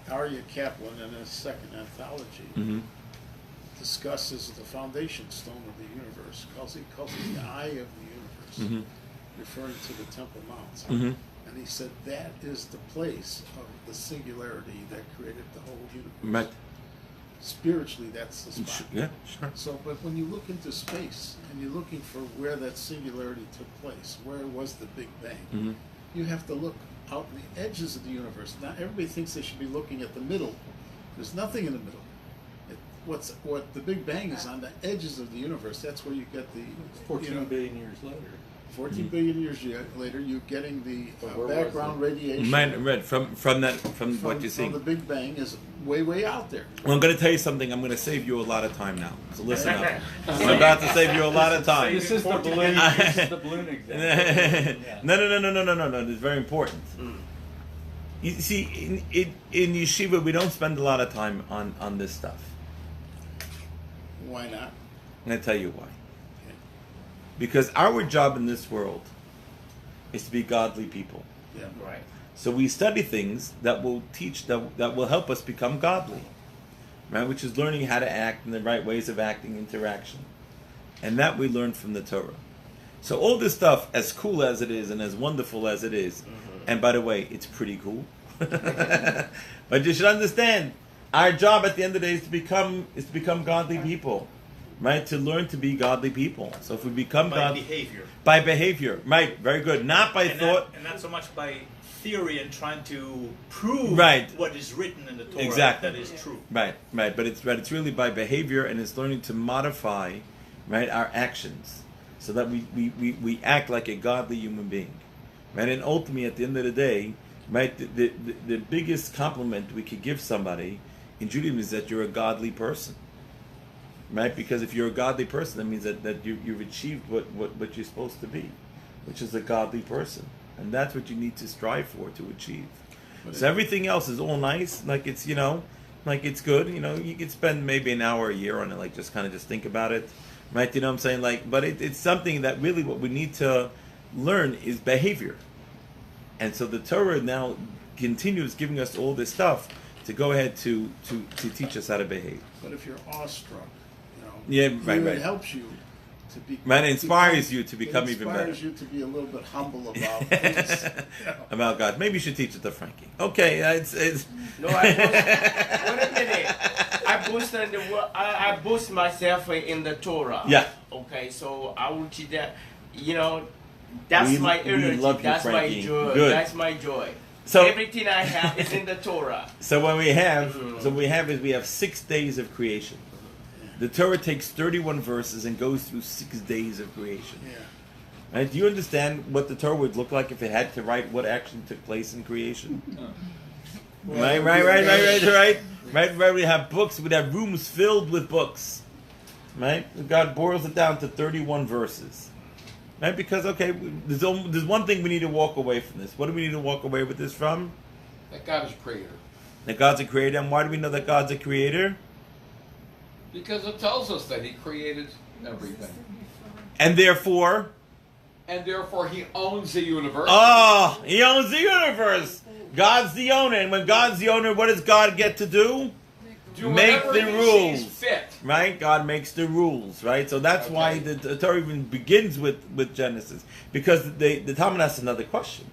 [SPEAKER 6] Arya Kaplan in his second anthology
[SPEAKER 1] Mm-hmm.
[SPEAKER 6] discusses the foundation stone of the universe. Calls it the eye of the universe,
[SPEAKER 1] Mm-hmm.
[SPEAKER 6] referring to the Temple Mount.
[SPEAKER 1] Mm-hmm.
[SPEAKER 6] And he said that is the place of the singularity that created the whole universe.
[SPEAKER 1] Right.
[SPEAKER 6] Spiritually, that's the spot.
[SPEAKER 1] Yeah. Sure.
[SPEAKER 6] So, but when you look into space and you're looking for where that singularity took place, where was the Big Bang,
[SPEAKER 1] Mm-hmm.
[SPEAKER 6] you have to look out the edges of the universe. Now, everybody thinks they should be looking at the middle. There's nothing in the middle. What the Big Bang is on the edges of the universe. That's where you get the
[SPEAKER 2] 14 billion years later.
[SPEAKER 6] 14 billion years later, you're getting the
[SPEAKER 2] where was
[SPEAKER 6] background radiation
[SPEAKER 1] Right. From what you see.
[SPEAKER 6] from the Big Bang is way out there.
[SPEAKER 1] Well, I'm going to tell you something. I'm going to save you a lot of time now. So listen up. I'm about to save you a lot of time.
[SPEAKER 2] This is the balloon. This is the balloon example. Yeah.
[SPEAKER 1] No. It's very important. You see, in yeshiva, we don't spend a lot of time on this stuff.
[SPEAKER 6] Why not?
[SPEAKER 1] I'm going to tell you why. Because our job in this world is to be godly people.
[SPEAKER 6] Yeah.
[SPEAKER 5] Right.
[SPEAKER 1] So we study things that will teach, that will help us become godly. Right? Which is learning how to act in the right ways of acting, interaction. And that we learn from the Torah. So all this stuff, as cool as it is and as wonderful as it is, and by the way, it's pretty cool. But you should understand, our job at the end of the day is to become godly people. Right? To learn to be godly people. So if we become
[SPEAKER 4] by
[SPEAKER 1] godly
[SPEAKER 4] behavior.
[SPEAKER 1] by behavior, right? Very good. Not by thought.
[SPEAKER 4] And not so much by theory and trying to prove
[SPEAKER 1] Right.
[SPEAKER 4] what is written in the Torah
[SPEAKER 1] Exactly.
[SPEAKER 4] that is true.
[SPEAKER 1] Right. But it's really by behavior, and it's learning to modify, right, our actions. so that we act like a godly human being, right? And ultimately, at the end of the day, right, the biggest compliment we could give somebody in Judaism is that you're a godly person, right? Because if you're a godly person, that means that you've achieved what you're supposed to be, which is a godly person, and that's what you need to strive for, to achieve. So everything else is all nice, like it's, like it's good, you could spend maybe an hour a year on it, like just think about it, right? You know what I'm saying? Like, but it's something that really what we need to learn is behavior. And so the Torah now continues giving us all this stuff to go ahead to teach us how to behave.
[SPEAKER 6] But if you're awestruck,
[SPEAKER 1] it
[SPEAKER 6] helps you to be.
[SPEAKER 1] Man, it inspires you to become even better.
[SPEAKER 6] It inspires you to be a little bit humble about things.
[SPEAKER 1] About God. Maybe you should teach it to Frankie. Okay, it's.
[SPEAKER 5] No, wait a minute. I boost myself in the Torah.
[SPEAKER 1] Yeah.
[SPEAKER 5] Okay, so I will teach that. That's my energy. That's my joy.
[SPEAKER 1] Good.
[SPEAKER 5] That's my joy.
[SPEAKER 1] So
[SPEAKER 5] everything I have is in the Torah.
[SPEAKER 1] So we have 6 days of creation. The Torah takes 31 verses and goes through 6 days of creation.
[SPEAKER 6] Yeah.
[SPEAKER 1] Right? Do you understand what the Torah would look like if it had to write what actually took place in creation? Right. We have books. We'd have rooms filled with books. Right? God boils it down to 31 verses. Right? Because, there's one thing we need to walk away from this. What do we need to walk away with this from?
[SPEAKER 3] That God is creator.
[SPEAKER 1] That God's a creator. And why do we know that God's a creator?
[SPEAKER 3] Because it tells us that he created everything.
[SPEAKER 1] And therefore
[SPEAKER 3] he owns the universe.
[SPEAKER 1] Oh, he owns the universe. God's the owner. And when God's the owner, what does God get to do? Make the rules.
[SPEAKER 3] Fit.
[SPEAKER 1] Right? God makes the rules, right? So that's why the Torah even begins with Genesis. Because the Talmud asks another question.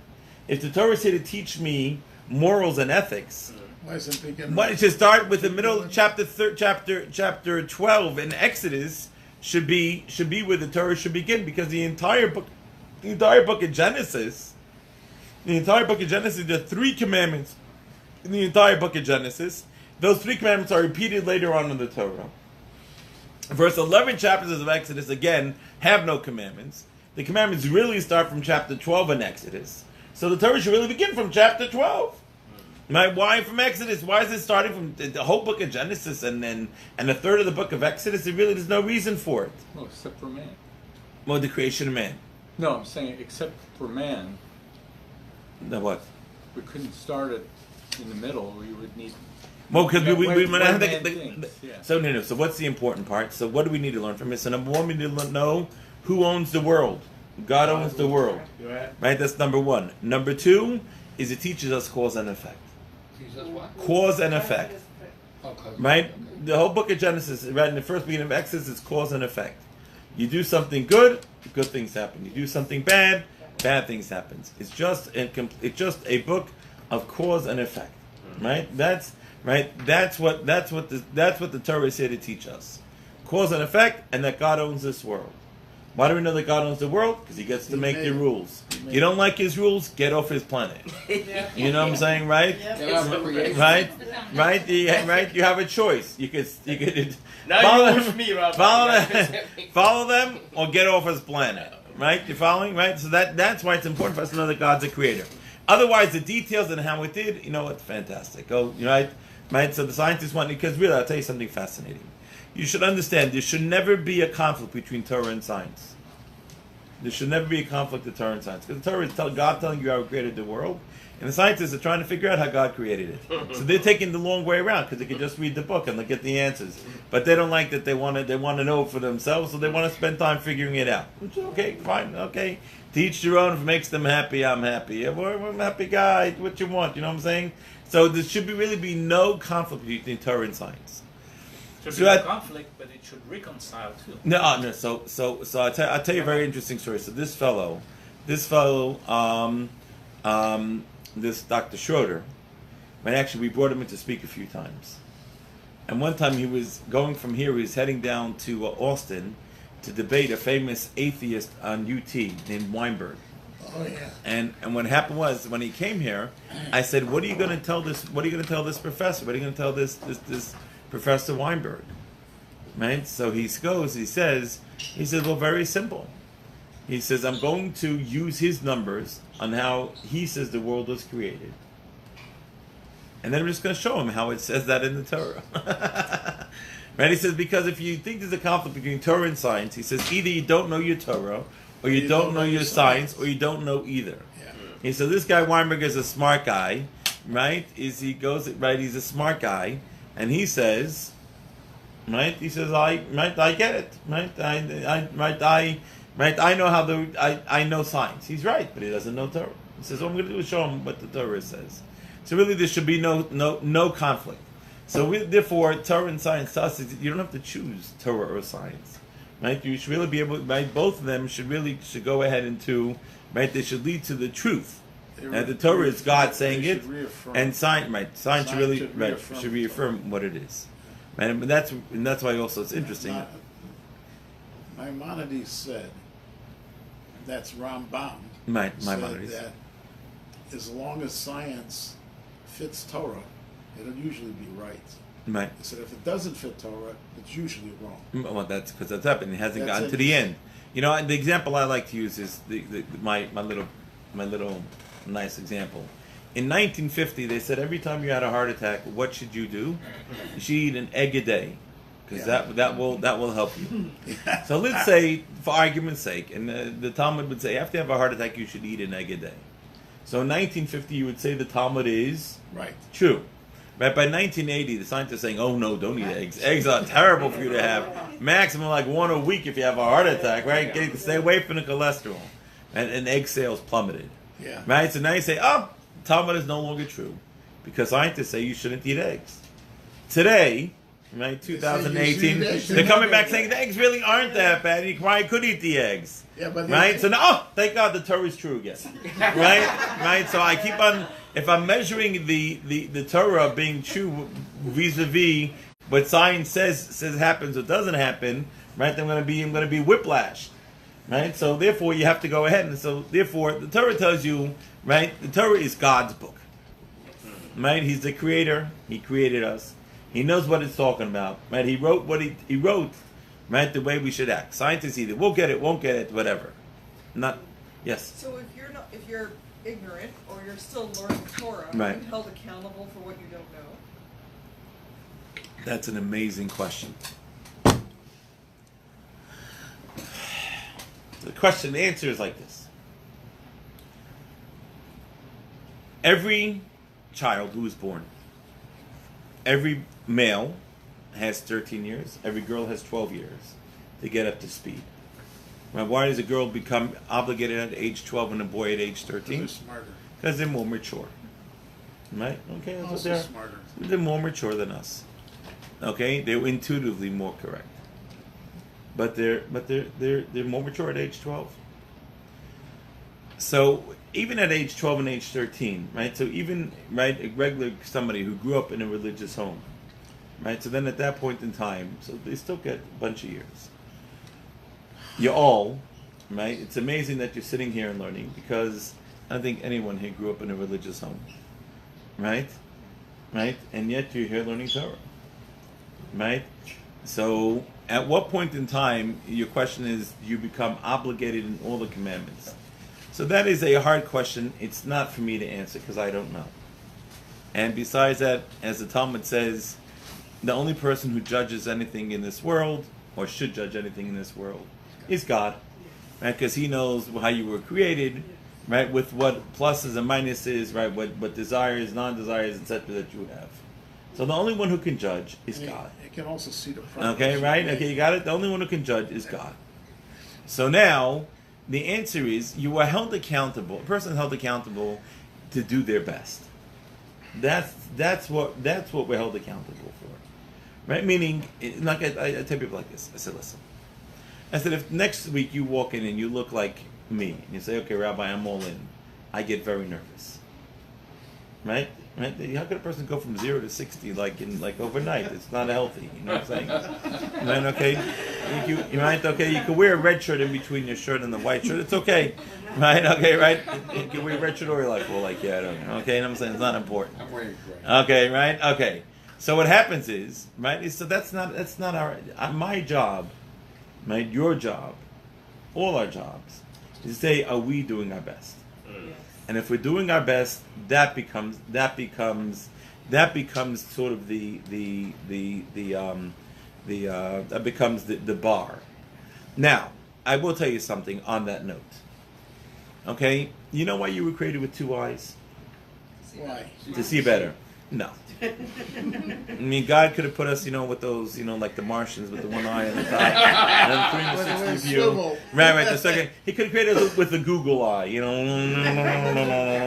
[SPEAKER 1] If the Torah is here to teach me morals and ethics,
[SPEAKER 6] why does it begin?
[SPEAKER 1] Why it should start with the middle of chapter 12 in Exodus should be where the Torah should begin, because the entire book of Genesis, there are 3 commandments in the entire book of Genesis. Those 3 commandments are repeated later on in the Torah. First 11 chapters of Exodus again have no commandments. The commandments really start from chapter 12 in Exodus. So the Torah should really begin from chapter 12. Right? Why from Exodus? Why is it starting from the whole book of Genesis and a third of the book of Exodus? There's no reason for it.
[SPEAKER 2] No, except for man.
[SPEAKER 1] Well, the creation of man.
[SPEAKER 2] No, I'm saying except for man.
[SPEAKER 1] The what?
[SPEAKER 2] We couldn't start it in the middle. We would need.
[SPEAKER 1] Well, because
[SPEAKER 2] So
[SPEAKER 1] no. So what's the important part? So what do we need to learn from it? So number 1, we need to know who owns the world. God owns the world. Right? That's number 1. Number 2 is it teaches us cause and effect. Cause and effect. Right? The whole book of Genesis, right in the first beginning of Exodus, is cause and effect. You do something good things happen. You do something bad things happen. It's just a book of cause and effect. Right? That's what the Torah is here to teach us. Cause and effect, and that God owns this world. Why do we know that God owns the world? Because he gets to make the rules. You don't like his rules, get off his planet. You know what I'm saying, right? Right? You have a choice. You could follow them or get off his planet. Right? You following? Right? So that's why it's important for us to know that God's a creator. Otherwise, the details and how it did, it's fantastic. Right? So the scientists want, because really, I'll tell you something fascinating. You should understand there should never be a conflict between Torah and science. There should never be a conflict of Torah and science. Because the Torah is God telling you how he created the world, and the scientists are trying to figure out how God created it. So they're taking the long way around because they can just read the book and they get the answers. But they don't like that. They want to know for themselves, so they want to spend time figuring it out. Which is okay, fine, okay. To each your own. If it makes them happy, I'm happy. I'm a happy guy. What you want? You know what I'm saying? So there should really be no conflict between Torah and science.
[SPEAKER 4] Should be a conflict, but it should reconcile too.
[SPEAKER 1] No. So I'll tell you a very interesting story. So this fellow, this Dr. Schroeder, actually we brought him in to speak a few times. And one time he was going from here, he was heading down to Austin to debate a famous atheist on UT named Weinberg.
[SPEAKER 6] Oh yeah.
[SPEAKER 1] And what happened was, when he came here, I said, "What are you going to tell this? What are you going to tell this professor? What are you going to tell this Professor Weinberg?" Right? So he goes. He says, "Well, very simple. He says, I'm going to use his numbers on how he says the world was created. And then I'm just going to show him how it says that in the Torah. Right? He says, because if you think there's a conflict between Torah and science, he says, either you don't know your Torah, or you don't know your science, or you don't know either.
[SPEAKER 6] Yeah.
[SPEAKER 1] He said, this guy Weinberg is a smart guy, right? He's a smart guy, and he says, right? He says, I get it, right? I know how I know science. He's right, but he doesn't know Torah. He says, what I'm going to do is show him what the Torah says. So really, there should be no conflict. So therefore, Torah and science to us, you don't have to choose Torah or science, right? You should really be able, right? Both of them should go ahead into, right? They should lead to the truth. And the Torah is God saying it, and science, right? Science should really should reaffirm what it is, right? And that's why also it's interesting.
[SPEAKER 6] Maimonides said, that's Rambam.
[SPEAKER 1] Maimonides.
[SPEAKER 6] That as long as science fits Torah, it'll usually be right.
[SPEAKER 1] Right.
[SPEAKER 6] He said if it doesn't fit Torah, it's usually wrong.
[SPEAKER 1] Well, that's because that's happened. It hasn't gotten to the end. You know, the example I like to use is my little nice example. In 1950, they said every time you had a heart attack, what should you do? You should eat an egg a day, because that will help you. So let's say, for argument's sake, and the Talmud would say after you have a heart attack, you should eat an egg a day. So in 1950, you would say the Talmud is true. Right, by 1980, the scientists are saying, oh no, don't eat eggs. Eggs are terrible for you to have. Maximum like one a week if you have a heart attack, right? Stay away from the cholesterol. And egg sales plummeted.
[SPEAKER 6] Yeah.
[SPEAKER 1] Right? So now you say, oh, Talmud is no longer true. Because scientists say you shouldn't eat eggs. Today, right, 2018, they're coming back saying the eggs really aren't that bad. You probably could eat the eggs.
[SPEAKER 6] Yeah, but
[SPEAKER 1] right? So now, thank God the Torah is true again. Right? So I keep on, if I'm measuring the Torah being true vis-a-vis what science says happens or doesn't happen, right? Then I'm going to be whiplashed. Right? So therefore you have to go ahead, and so therefore the Torah tells you, right? The Torah is God's book. Right? He's the creator. He created us. He knows what it's talking about. Right? He wrote what he wrote, right? The way we should act. Scientists either will get it, won't get it, whatever. Not yes.
[SPEAKER 10] So if you're ignorant or you're still learning Torah,
[SPEAKER 1] right,
[SPEAKER 10] are you held accountable for what you don't know?
[SPEAKER 1] That's an amazing question. The answer is like this. Every child who is born, every male has 13 years, every girl has 12 years to get up to speed. Right? Why does a girl become obligated at age 12 and a boy at age 13?
[SPEAKER 6] They're smarter.
[SPEAKER 1] Because they're more mature. Right? Okay, that's
[SPEAKER 6] also smarter.
[SPEAKER 1] They're more mature than us. Okay? They're intuitively more correct. But they're more mature at age 12. So even at age 12 and age 13, right? So even a regular somebody who grew up in a religious home, right? So then at that point in time, so they still get a bunch of years. You all, right? It's amazing that you're sitting here and learning, because I don't think anyone here grew up in a religious home, right? Right? And yet you're here learning Torah, right? So at what point in time, your question is, you become obligated in all the commandments? So that is a hard question. It's not for me to answer because I don't know. And besides that, as the Talmud says, the only person who judges anything in this world, or should judge anything in this world, is God. Right? Because He knows how you were created, right? With what pluses and minuses, right? What desires, non-desires, etc. that you have. So the only one who can judge is God.
[SPEAKER 6] It can also see the problem.
[SPEAKER 1] Okay, right? Okay, you got it? The only one who can judge is God. So now, the answer is, you are held accountable. A person is held accountable to do their best. That's what we're held accountable for. Right? Meaning, like I tell people like this. I said, listen. I said, if next week you walk in and you look like me, and you say, okay, Rabbi, I'm all in, I get very nervous. Right? Right? How could a person go from 0 to 60 like overnight? It's not healthy. You know what I'm saying? Right? Okay. You can wear a red shirt in between your shirt and the white shirt. It's okay. Right? Okay. Right? You can wear a red shirt, or you're like, well, like, yeah, I don't know. Okay. And I'm saying it's not important.
[SPEAKER 3] I'm wearing gray.
[SPEAKER 1] Okay. Right? Okay. So what happens is, right? So that's not my job. Right? Your job, all our jobs, is to say, are we doing our best?
[SPEAKER 8] Yes.
[SPEAKER 1] And if we're doing our best, that becomes sort of that becomes the bar. Now, I will tell you something on that note. Okay, you know why you were created with two eyes?
[SPEAKER 6] Why?
[SPEAKER 1] To see better. No. I mean, God could have put us, with those, like the Martians with the one eye on the top, and then 360 view. Right. The second, He could have created us with the Google eye,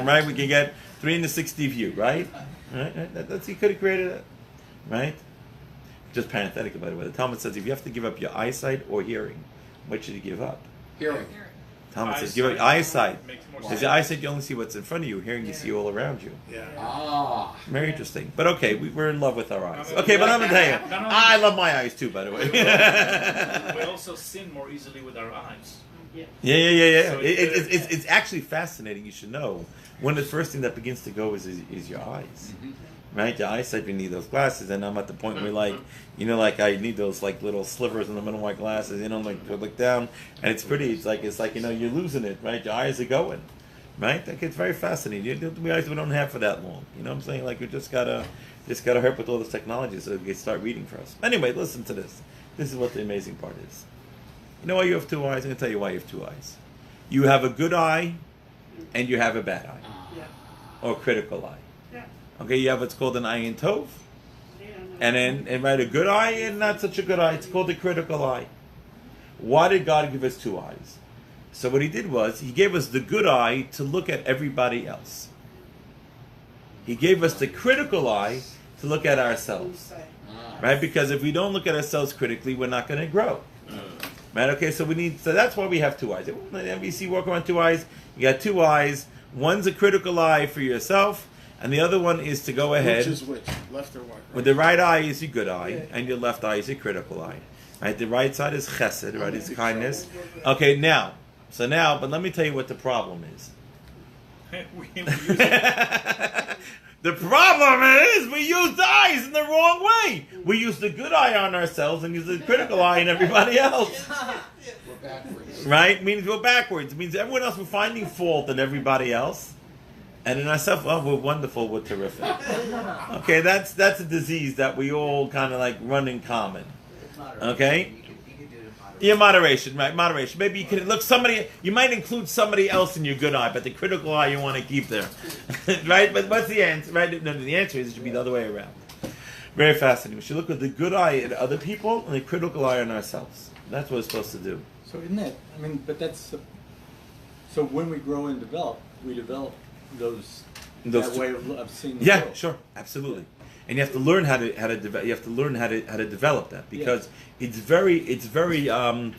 [SPEAKER 1] right? We can get 360 view, right? That's He could have created it, right? Just parenthetically, by the way, the Talmud says if you have to give up your eyesight or hearing, what should you give up?
[SPEAKER 3] Hearing.
[SPEAKER 1] Talmud says give up your eyesight.
[SPEAKER 4] Makes more
[SPEAKER 1] Because
[SPEAKER 4] sense.
[SPEAKER 1] your eyesight, you only see what's in front of you. Hearing, you see all around you.
[SPEAKER 6] Yeah.
[SPEAKER 3] Ah.
[SPEAKER 1] Very interesting. But okay, we're in love with our eyes. Okay, but I'm going to tell you,
[SPEAKER 4] Not only-
[SPEAKER 1] I love my eyes too, by the way.
[SPEAKER 4] We also sin more easily with our eyes.
[SPEAKER 8] Yes.
[SPEAKER 1] Yeah.
[SPEAKER 4] So
[SPEAKER 1] It's actually fascinating. You should know. One of the first things that begins to go is your eyes. Right? Your eyesight, you need those glasses. And I'm at the point where I need those little slivers in the middle of my glasses, to look down. And it's pretty, it's like you're losing it, right? Your eyes are going. Right? That gets very fascinating. We don't have for that long. You know what I'm saying? We just gotta help with all this technology so we can start reading for us. Anyway, listen to this. This is what the amazing part is. You know why you have two eyes? I'm gonna tell you why you have two eyes. You have a good eye and you have a bad eye.
[SPEAKER 8] Yeah.
[SPEAKER 1] Or critical eye.
[SPEAKER 8] Yeah.
[SPEAKER 1] Okay, you have what's called an ayin tov,
[SPEAKER 8] Yeah, no.
[SPEAKER 1] and then a good eye and not such a good eye. It's called a critical eye. Why did God give us two eyes? So what He did was He gave us the good eye to look at everybody else. He gave us the critical eye to look at ourselves, right? Because if we don't look at ourselves critically, we're not going to grow. Right? Okay, so that's why we have two eyes. MVC walk around two eyes. You got two eyes. One's a critical eye for yourself, and the other one is to go ahead.
[SPEAKER 6] Which is which? Left or right?
[SPEAKER 1] With the right eye is your good eye, and your left eye is your critical eye. Right? The right side is chesed, right? It's kindness. Okay, but let me tell you what the problem is.
[SPEAKER 4] we use it.
[SPEAKER 1] The problem is we use the eyes in the wrong way. We use the good eye on ourselves and use the critical eye on everybody else.
[SPEAKER 3] We're backwards.
[SPEAKER 1] Right? Means we're backwards. It means everyone else we're finding fault in everybody else. And in ourselves, we're wonderful, we're terrific. Okay, that's a disease that we all kind of run in common. Okay?
[SPEAKER 11] You could do it in moderation.
[SPEAKER 1] Yeah, moderation, right? Moderation. Maybe you can look you might include somebody else in your good eye, but the critical eye you want to keep there. Right? But what's the answer? Right? No, the answer is it should be the other way around. Very fascinating. We should look with the good eye at other people and the critical eye on ourselves. That's what we're supposed to do.
[SPEAKER 2] So isn't that, but that's, so when we grow and develop, we develop that
[SPEAKER 1] two-
[SPEAKER 2] way of seeing the
[SPEAKER 1] Yeah,
[SPEAKER 2] world.
[SPEAKER 1] sure, absolutely. And you have to learn how to develop. You have to learn how to develop that because it's very shochet.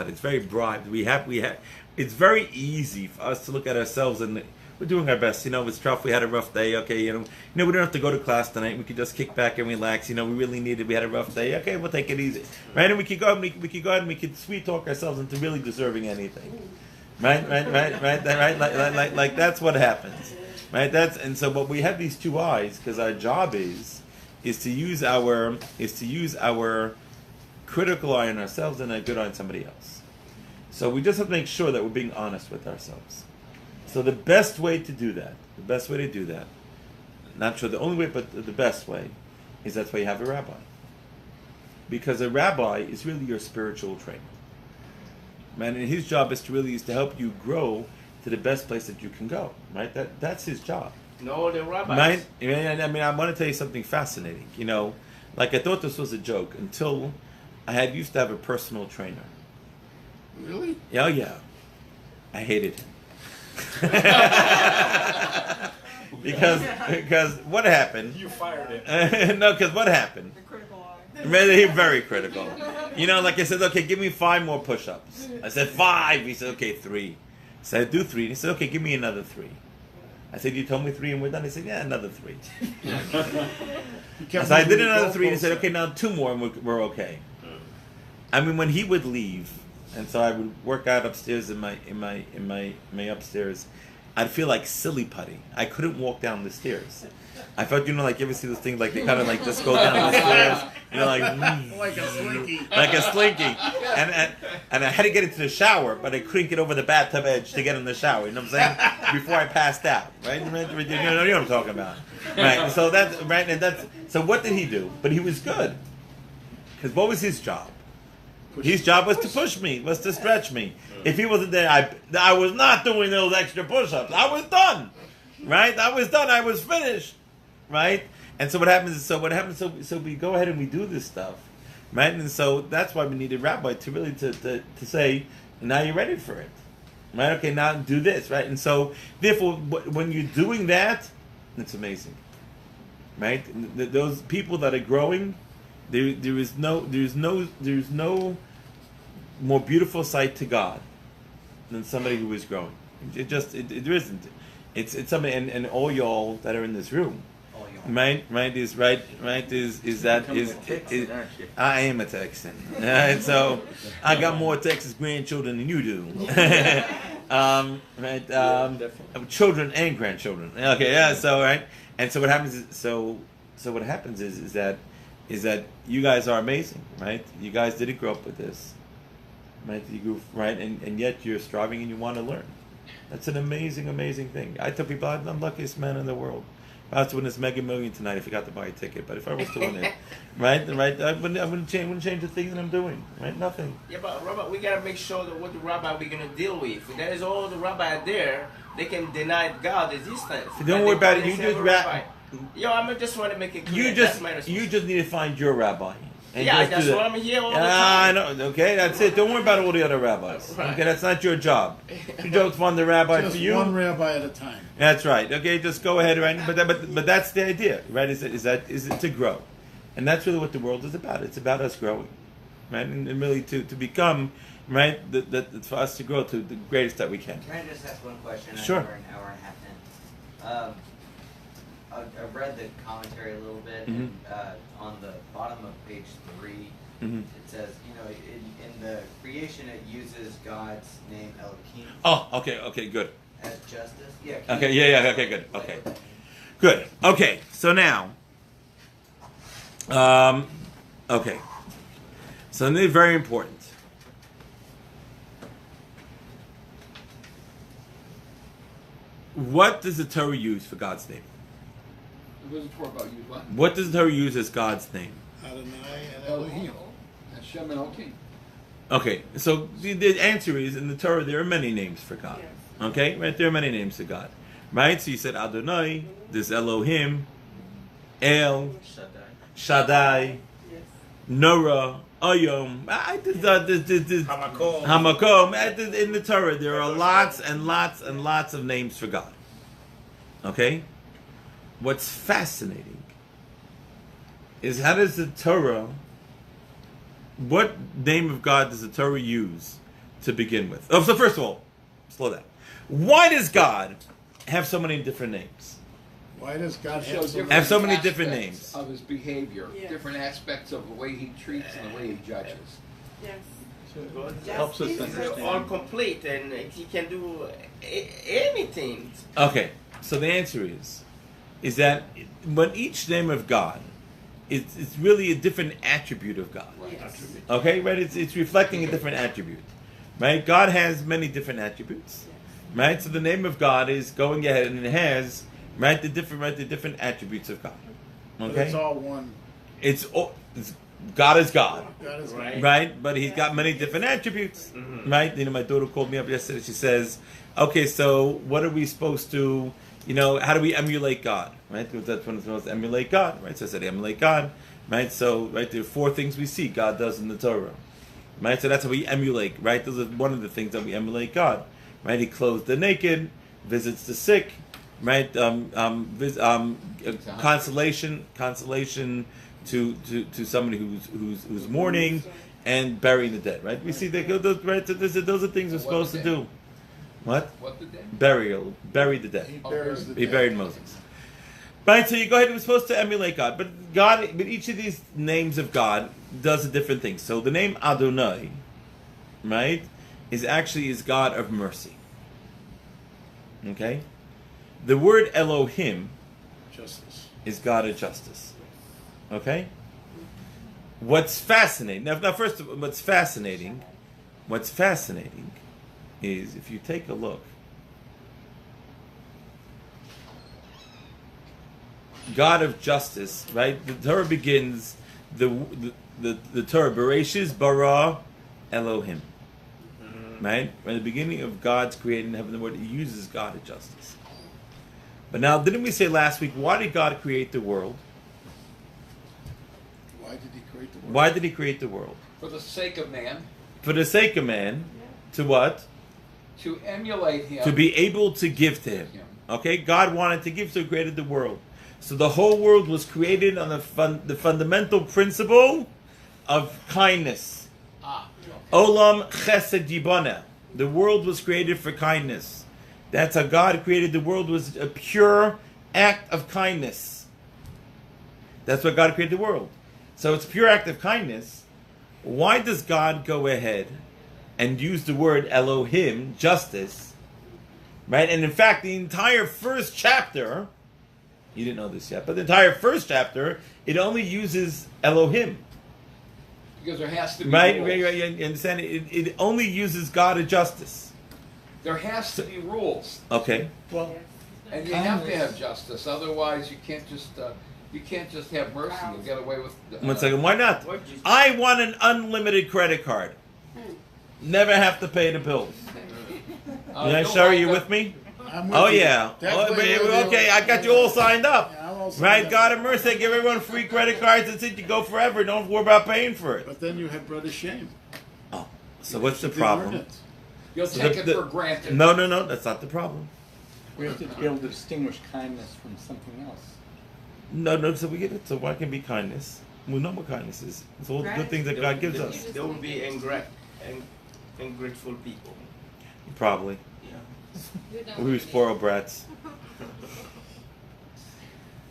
[SPEAKER 1] It's very broad. We have. It's very easy for us to look at ourselves and we're doing our best. It's tough. We had a rough day. Okay, we don't have to go to class tonight. We could just kick back and relax. We really needed. We had a rough day. Okay, we'll take it easy, right? And we could go and we could go ahead and we could sweet talk ourselves into really deserving anything. Right. Like that's what happens. Right. But we have these two eyes because our job is to use our critical eye on ourselves and a good eye on somebody else. So we just have to make sure that we're being honest with ourselves. So the best way to do that, not sure the only way, but the best way, is that's why you have a rabbi. Because a rabbi is really your spiritual trainer. Man, and his job is to help you grow to the best place that you can go. Right? That's his job.
[SPEAKER 5] No, the rabbis.
[SPEAKER 1] Right? I want to tell you something fascinating. I thought this was a joke until I used to have a personal trainer.
[SPEAKER 6] Really?
[SPEAKER 1] Oh yeah, I hated him. because what happened?
[SPEAKER 4] You fired him.
[SPEAKER 1] No, because what happened?
[SPEAKER 10] The critical eye.
[SPEAKER 1] Really, very critical. I said, okay, give me 5 more push-ups. I said 5. He said, okay, 3. I said, do 3. He said, okay, give me another 3. I said, you told me 3 and we're done. He said, yeah, another 3. So I did another 3 and he said, okay, now 2 more and we're okay. When he would leave, and so I would work out upstairs in my upstairs, I'd feel like silly putty. I couldn't walk down the stairs. I felt, like you ever see those things like they kind of like just go down the stairs, like
[SPEAKER 6] Like a slinky.
[SPEAKER 1] like a slinky, and I had to get into the shower, but I couldn't get over the bathtub edge to get in the shower. You know what I'm saying? Before I passed out, right? You know what I'm talking about, right? So that's right, and that's so. What did he do? But he was good, because what was his job? His job was to push me, was to stretch me. If he wasn't there, I was not doing those extra push-ups. I was done, right? I was done. I was finished, right? And so what happens is, so we go ahead and we do this stuff, right? And so that's why we need a rabbi to really to say, now you're ready for it, right? Okay, now do this, right? And so therefore, when you're doing that, it's amazing, right? Those people that are growing, there's no more beautiful sight to God than somebody who is growing. There isn't. It's somebody, and all y'all that are in this room, right is I am a Texan. Right? So I got more Texas grandchildren than you do. Children and grandchildren. Okay, yeah. So right, and so what happens is that you guys are amazing, right? You guys didn't grow up with this, right? You grew right, and yet you're striving and you want to learn. That's an amazing, amazing thing. I tell people I'm the luckiest man in the world. If I was to win this Mega Million tonight, I forgot to buy a ticket. But if I was to win it, right, I wouldn't change the thing that I'm doing, right? Nothing.
[SPEAKER 5] Yeah, but Rabbi, we gotta make sure that what the rabbi we're gonna deal with. If there is all the rabbi there, they can deny God existence.
[SPEAKER 1] Don't worry about it. You just
[SPEAKER 5] rabbi. Yo, I just want to make it clear.
[SPEAKER 1] You just need to find your rabbi. And
[SPEAKER 5] yeah, that's what I'm here all the time.
[SPEAKER 1] I know. Okay, that's it. Don't worry about all the other rabbis.
[SPEAKER 5] Right.
[SPEAKER 1] Okay, that's not your job. Your job's to find the rabbi
[SPEAKER 6] Just
[SPEAKER 1] for you.
[SPEAKER 6] one rabbi at a time.
[SPEAKER 1] That's right. Okay, just go ahead, right? But that's the idea, right? Is it to grow, and that's really what the world is about. It's about us growing, right? And really to become, right? For us to grow to the greatest that we can.
[SPEAKER 11] Can I just ask one question?
[SPEAKER 1] Sure.
[SPEAKER 11] We're an hour and a half in. I've read the commentary a little bit,
[SPEAKER 1] Mm-hmm.
[SPEAKER 11] and on the bottom of page 3,
[SPEAKER 1] Mm-hmm.
[SPEAKER 11] it says, in the creation it uses God's name Elohim
[SPEAKER 1] Oh, okay, good.
[SPEAKER 11] as justice. Yeah.
[SPEAKER 1] Okay, yeah, okay, good. Okay, good. Okay, so now, okay, so this is very important. What does the Torah use for God's name?
[SPEAKER 3] What does the Torah about use what?
[SPEAKER 1] What does the Torah use as God's name?
[SPEAKER 6] Adonai and Elohim.
[SPEAKER 3] Hashem and Elohim.
[SPEAKER 1] Okay, so the answer is, in the Torah there are many names for God.
[SPEAKER 8] Yes.
[SPEAKER 1] Okay, right? There are many names for God. Right? So you said Adonai, there's Elohim, El, Shaddai,
[SPEAKER 8] Yes.
[SPEAKER 1] Nora, Ayom, Hamakom. In the Torah there are lots and lots and lots of names for God. Okay? What's fascinating is how does the Torah, what name of God does the Torah use to begin with? Oh, so first of all, slow down. Why does God have so many different names?
[SPEAKER 6] Why does God
[SPEAKER 1] Have so many different names
[SPEAKER 3] of his behavior,
[SPEAKER 8] Yes.
[SPEAKER 3] different aspects of the way he treats and the way he judges.
[SPEAKER 8] Yes.
[SPEAKER 2] God
[SPEAKER 8] Justice
[SPEAKER 2] helps us
[SPEAKER 8] is
[SPEAKER 2] understand.
[SPEAKER 5] all complete, and he can do anything.
[SPEAKER 1] Okay, so the answer is that when each name of God, it's really a different attribute of God.
[SPEAKER 8] Yes.
[SPEAKER 1] Okay, right? It's reflecting a different attribute, right? God has many different attributes, right? So the name of God is going ahead and it has the different attributes of God.
[SPEAKER 6] But
[SPEAKER 1] Okay,
[SPEAKER 6] it's all one.
[SPEAKER 1] God is God.
[SPEAKER 6] God is
[SPEAKER 5] Right.
[SPEAKER 1] Right, but he's got many different attributes, right? My daughter called me up yesterday. She says, "Okay, so what are we supposed to, how do we emulate God, right? Because that's when it's supposed to emulate God, right?" So I said, "Emulate God, right?" So, right, there are 4 things we see God does in the Torah, right? So that's how we emulate, right? Those are one of the things that we emulate God, right? He clothes the naked, visits the sick, right? Consolation to somebody who's mourning, and burying the dead, right? We see that those are things we're supposed to do. What?
[SPEAKER 3] What the dead?
[SPEAKER 1] Bury the dead.
[SPEAKER 6] He buries the
[SPEAKER 1] He
[SPEAKER 6] dead.
[SPEAKER 1] buried Moses. Right, so you go ahead, we're supposed to emulate God. But each of these names of God does a different thing. So the name Adonai, right, is God of mercy. Okay? The word Elohim
[SPEAKER 6] Justice.
[SPEAKER 1] is God of justice. Okay? What's fascinating, now first, what's fascinating is if you take a look, God of justice, right? The Torah begins, the Torah, Bereishis bara Elohim. Right? At the beginning of God's creating heaven and the world, He uses God of justice. But now, didn't we say last week, why did God create the world?
[SPEAKER 6] Why did He create the world?
[SPEAKER 1] Why did He create the world?
[SPEAKER 3] For the sake of man,
[SPEAKER 1] For the sake of man, to what?
[SPEAKER 3] to emulate him.
[SPEAKER 1] To be able to give to Him. Okay? God wanted to give, so He created the world. So the whole world was created on the fundamental principle of kindness. Olam chesed yibana. The world was created for kindness. That's how God created the world, was a pure act of kindness. That's why God created the world. So it's a pure act of kindness. Why does God go ahead and use the word Elohim, justice, right? And in fact, the entire first chapter, you didn't know this yet, but the entire first chapter, it only uses Elohim.
[SPEAKER 3] Because there has to be
[SPEAKER 1] Right,
[SPEAKER 3] rules.
[SPEAKER 1] right, you understand? It only uses God of justice.
[SPEAKER 3] There has to be rules.
[SPEAKER 1] Okay.
[SPEAKER 2] Well,
[SPEAKER 3] And you have to have justice, otherwise you can't just have mercy. You'll get away with.
[SPEAKER 1] 1 second. Why not? I want an unlimited credit card. Never have to pay the bills. Sherry, you with me?
[SPEAKER 6] I'm with
[SPEAKER 1] Oh
[SPEAKER 6] you.
[SPEAKER 1] yeah.
[SPEAKER 6] Definitely with you.
[SPEAKER 1] Okay, I got you all signed up.
[SPEAKER 6] Yeah, I'm all signed
[SPEAKER 1] Right?
[SPEAKER 6] up.
[SPEAKER 1] God of mercy, give everyone free credit cards. That's it. You go forever. Don't worry about paying for it.
[SPEAKER 6] But then you have brother shame.
[SPEAKER 1] Oh, so what's the
[SPEAKER 6] You didn't earn
[SPEAKER 1] problem?
[SPEAKER 6] it.
[SPEAKER 3] You'll
[SPEAKER 1] So
[SPEAKER 3] take it for granted.
[SPEAKER 1] No, that's not the problem.
[SPEAKER 2] we have to be able to distinguish kindness from something else.
[SPEAKER 1] No, so we get it. So why can be kindness? We know what kindness is. It's all the good things that God gives us.
[SPEAKER 5] There will be ungrateful people.
[SPEAKER 1] Probably.
[SPEAKER 5] Yeah.
[SPEAKER 1] We were spoiled brats.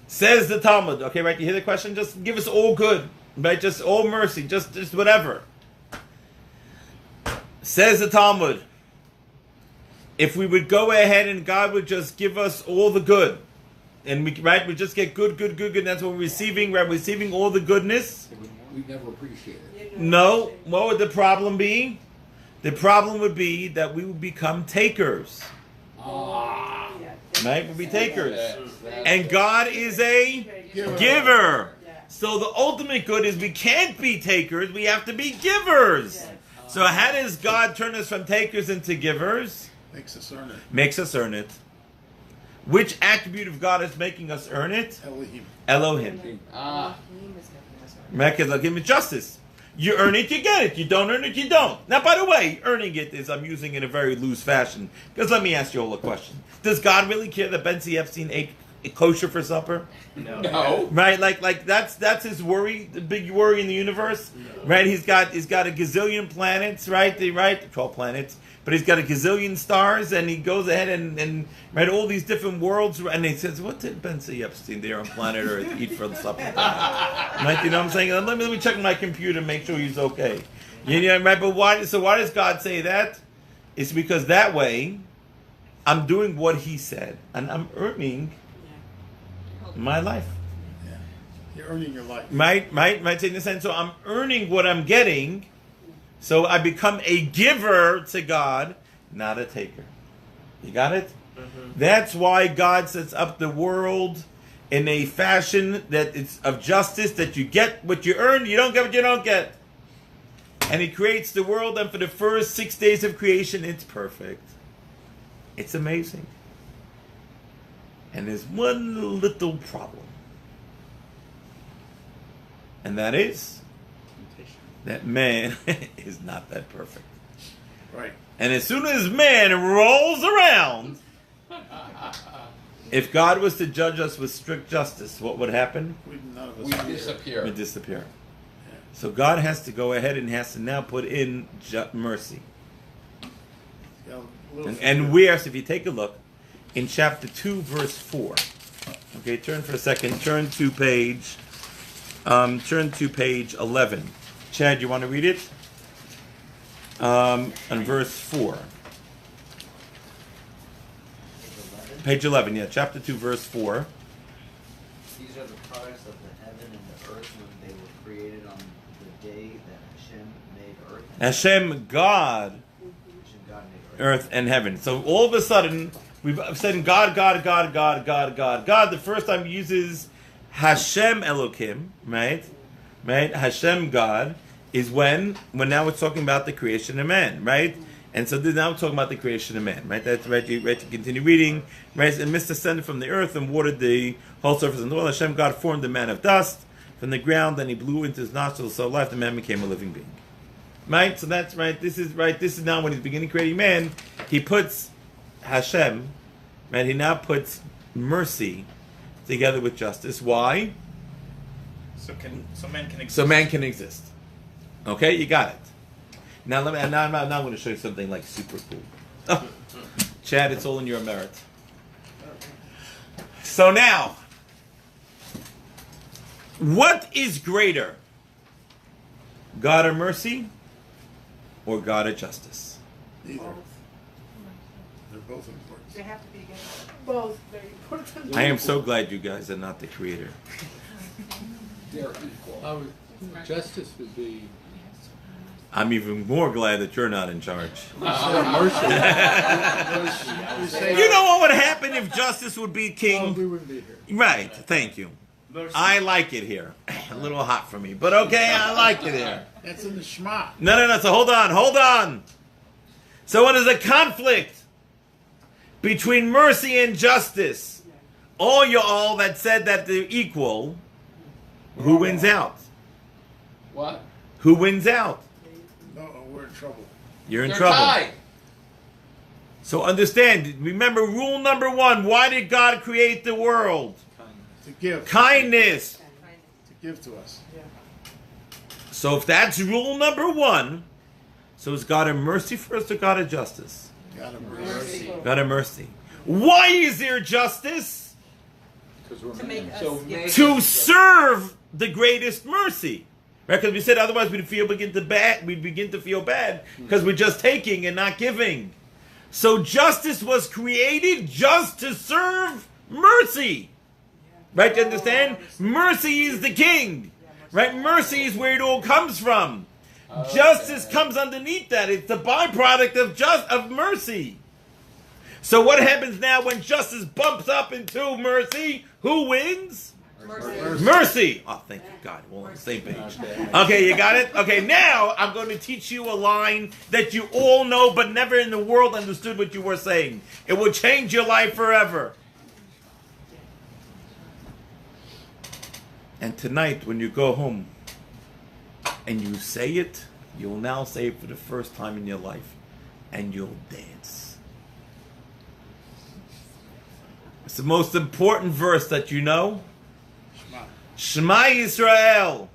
[SPEAKER 1] Says the Talmud. Okay, right? You hear the question? Just give us all good. Right? Just all mercy. Just whatever. Says the Talmud. If we would go ahead and God would just give us all the good, and we just get good, and that's what we're receiving, right? Receiving all the goodness.
[SPEAKER 3] We never appreciate it.
[SPEAKER 1] No. What would the problem be? The problem would be that we would become takers. Right? We'll be takers. And God is a giver. So the ultimate good is we can't be takers, we have to be givers. So how does God turn us from takers into givers?
[SPEAKER 6] Makes us earn it.
[SPEAKER 1] Makes us earn it. Which attribute of God is making us earn it?
[SPEAKER 6] Elohim.
[SPEAKER 1] Elohim.
[SPEAKER 3] Ah.
[SPEAKER 1] Give me justice. You earn it, you get it. You don't earn it, you don't. Now, by the way, earning it is, I'm using it in a very loose fashion. Because let me ask you all a question. Does God really care that Bentzi Epstein ate kosher for supper?
[SPEAKER 3] No.
[SPEAKER 1] Right? Like that's his worry, the big worry in the universe. No. Right? He's got a gazillion planets, right? 12 planets. But he's got a gazillion stars, and he goes ahead and right, all these different worlds, and he says, what did Bentzi Epstein there on planet Earth eat for the supper? Right? You know what I'm saying? Let me check my computer and make sure he's okay. You know, right? But why does God say that? It's because that way I'm doing what He said, and I'm earning my life.
[SPEAKER 6] Yeah. You're earning your life.
[SPEAKER 1] Right, in the sense, so I'm earning what I'm getting. So I become a giver to God, not a taker. You got it? Mm-hmm. That's why God sets up the world in a fashion that it's of justice, that you get what you earn, you don't get what you don't get. And He creates the world, and for the first 6 days of creation, it's perfect. It's amazing. And there's one little problem. And that is that man is not that perfect.
[SPEAKER 6] Right.
[SPEAKER 1] And as soon as man rolls around, if God was to judge us with strict justice, what would happen?
[SPEAKER 3] We disappear.
[SPEAKER 1] We disappear. Yeah. So God has to go ahead and has to now put in mercy.
[SPEAKER 6] Yeah,
[SPEAKER 1] and where, so if you take a look, in chapter 2, verse 4. Okay, turn for a second. Turn to page 11. Chad, you want to read it? On verse 4. Page 11, yeah, chapter 2, verse 4.
[SPEAKER 11] These are the products of the heaven and the earth when they were created on the day that Hashem made earth.
[SPEAKER 1] Hashem, God,
[SPEAKER 11] Hashem God made
[SPEAKER 1] earth and heaven. So all of a sudden, we've said God, God, God, God, God, God, God. The first time he uses Hashem Elokim, right? Right? Hashem God is when now we're talking about the creation of man, right? And so now we're talking about the creation of man, right? That's right. You continue reading, right? And mist descended from the earth and watered the whole surface of the world. Hashem God formed the man of dust from the ground, then he blew into his nostrils, so life, the man became a living being. Right? So that's right. This is right. This is now when he's beginning creating man. He puts Hashem, right? He now puts mercy together with justice. Why?
[SPEAKER 4] So man can exist.
[SPEAKER 1] So man can exist. Okay, you got it. Now I'm going to show you something like super cool. Oh, Chad, it's all in your merit. So now, what is greater? God of mercy or God of justice?
[SPEAKER 6] Neither. They're both important.
[SPEAKER 8] They have to be together. Both very important.
[SPEAKER 1] I am so glad you guys are not the creator.
[SPEAKER 3] They're equal.
[SPEAKER 2] Justice would be.
[SPEAKER 1] I'm even more glad that you're not in charge.
[SPEAKER 2] Mercy.
[SPEAKER 1] You know what would happen if justice would be king?
[SPEAKER 6] We wouldn't be here.
[SPEAKER 1] Right, thank you. I like it here. A little hot for me, but okay, I like it here.
[SPEAKER 6] That's in the Shema.
[SPEAKER 1] No, so hold on. So what is a conflict between mercy and justice? All y'all that said that they're equal, who wins out?
[SPEAKER 3] What?
[SPEAKER 1] Who wins out?
[SPEAKER 6] No, we're in trouble.
[SPEAKER 1] You're in
[SPEAKER 3] They're
[SPEAKER 1] trouble.
[SPEAKER 3] tied.
[SPEAKER 1] So understand, remember rule number 1, why did God create the world?
[SPEAKER 6] To give.
[SPEAKER 1] Kindness.
[SPEAKER 6] To give to us.
[SPEAKER 1] So if that's rule number 1, so is God of mercy first or God of justice?
[SPEAKER 6] God of mercy.
[SPEAKER 1] God of mercy. Why is there justice?
[SPEAKER 2] Because we're
[SPEAKER 10] To make us
[SPEAKER 3] So
[SPEAKER 1] To serve the greatest mercy. Right? Because we said otherwise we'd begin to feel bad because we're just taking and not giving. So justice was created just to serve mercy. Right? You understand? Mercy is the king. Right? Mercy is where it all comes from. Justice comes underneath that. It's the byproduct of mercy. So what happens now when justice bumps up into mercy? Who wins? Mercy. Oh, thank you, God. We're on the same page. Okay, you got it? Okay, now I'm going to teach you a line that you all know but never in the world understood what you were saying. It will change your life forever. And tonight, when you go home and you say it, you'll now say it for the first time in your life. And you'll dance. It's the most important verse that you know. Shema Yisrael,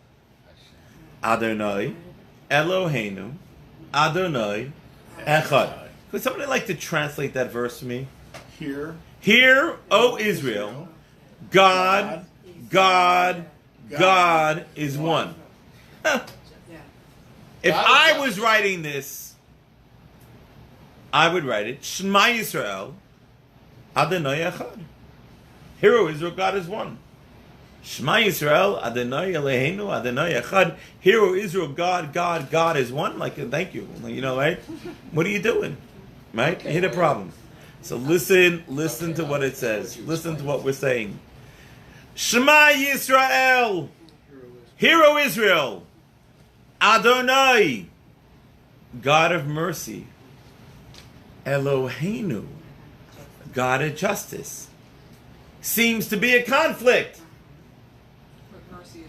[SPEAKER 1] Adonai, Eloheinu, Adonai, Echad. Could somebody like to translate that verse for me? Hear, O Israel, God is one. If I was writing this, I would write it, Shema Yisrael, Adonai Echad. Hear, O Israel, God is one. Shema Yisrael, Adonai Eloheinu, Adonai Echad. Hear, O Israel, God is one. Like, thank you. You know, right? What are you doing? Right? You hit a problem. So listen to what it says. Listen to what we're saying. Shema Yisrael. Hear, O Israel. Adonai, God of mercy. Eloheinu, God of justice. Seems to be a conflict.
[SPEAKER 10] Mercy is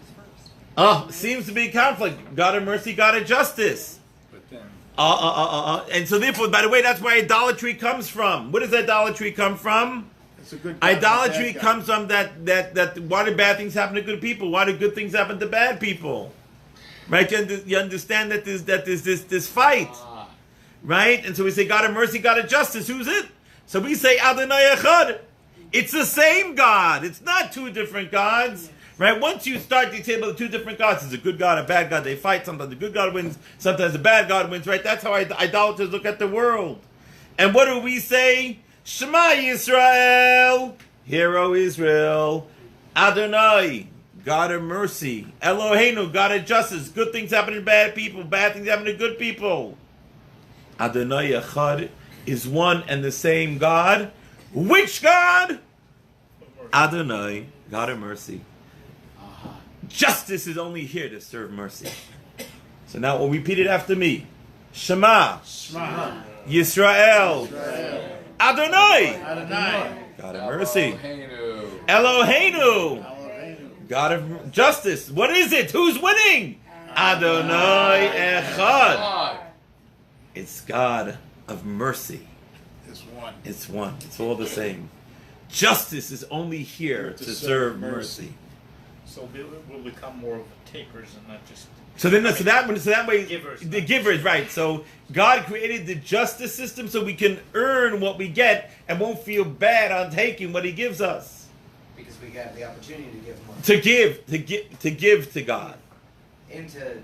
[SPEAKER 10] first.
[SPEAKER 1] Seems to be a conflict. God of mercy, God of justice.
[SPEAKER 2] But then.
[SPEAKER 1] And so therefore, by the way, that's where idolatry comes from. Where does idolatry come from?
[SPEAKER 6] It's a good guy,
[SPEAKER 1] Idolatry
[SPEAKER 6] bad guy.
[SPEAKER 1] comes from that why do bad things happen to good people? Why do good things happen to bad people? Right? You understand that there's this fight. Right? And so we say God of mercy, God of justice. Who's it? So we say Adonai Echad. It's the same God. It's not two different gods. Right? Once you start to table the two different gods, there's a good God, a bad God. They fight. Sometimes the good God wins. Sometimes the bad God wins. Right? That's how idolaters look at the world. And what do we say? Shema Yisrael, Hear, O Israel, Adonai, God of mercy, Eloheinu, God of justice. Good things happen to bad people, bad things happen to good people. Adonai Echad is one and the same God. Which God? Adonai, God of mercy. Justice is only here to serve mercy. So now we'll repeat it after me. Shema, Yisrael, Adonai, God of mercy. Eloheinu, God of justice. What is it? Who's winning? Adonai Echad. It's God of mercy.
[SPEAKER 6] It's one.
[SPEAKER 1] It's one. It's all the same. Justice is only here to serve mercy.
[SPEAKER 4] So we'll become more of takers and not just.
[SPEAKER 1] So that way,
[SPEAKER 4] Givers.
[SPEAKER 1] the givers, right? So God created the justice system so we can earn what we get and won't feel bad on taking what He gives us.
[SPEAKER 9] Because we got the opportunity to give more.
[SPEAKER 1] To give to God.
[SPEAKER 9] And to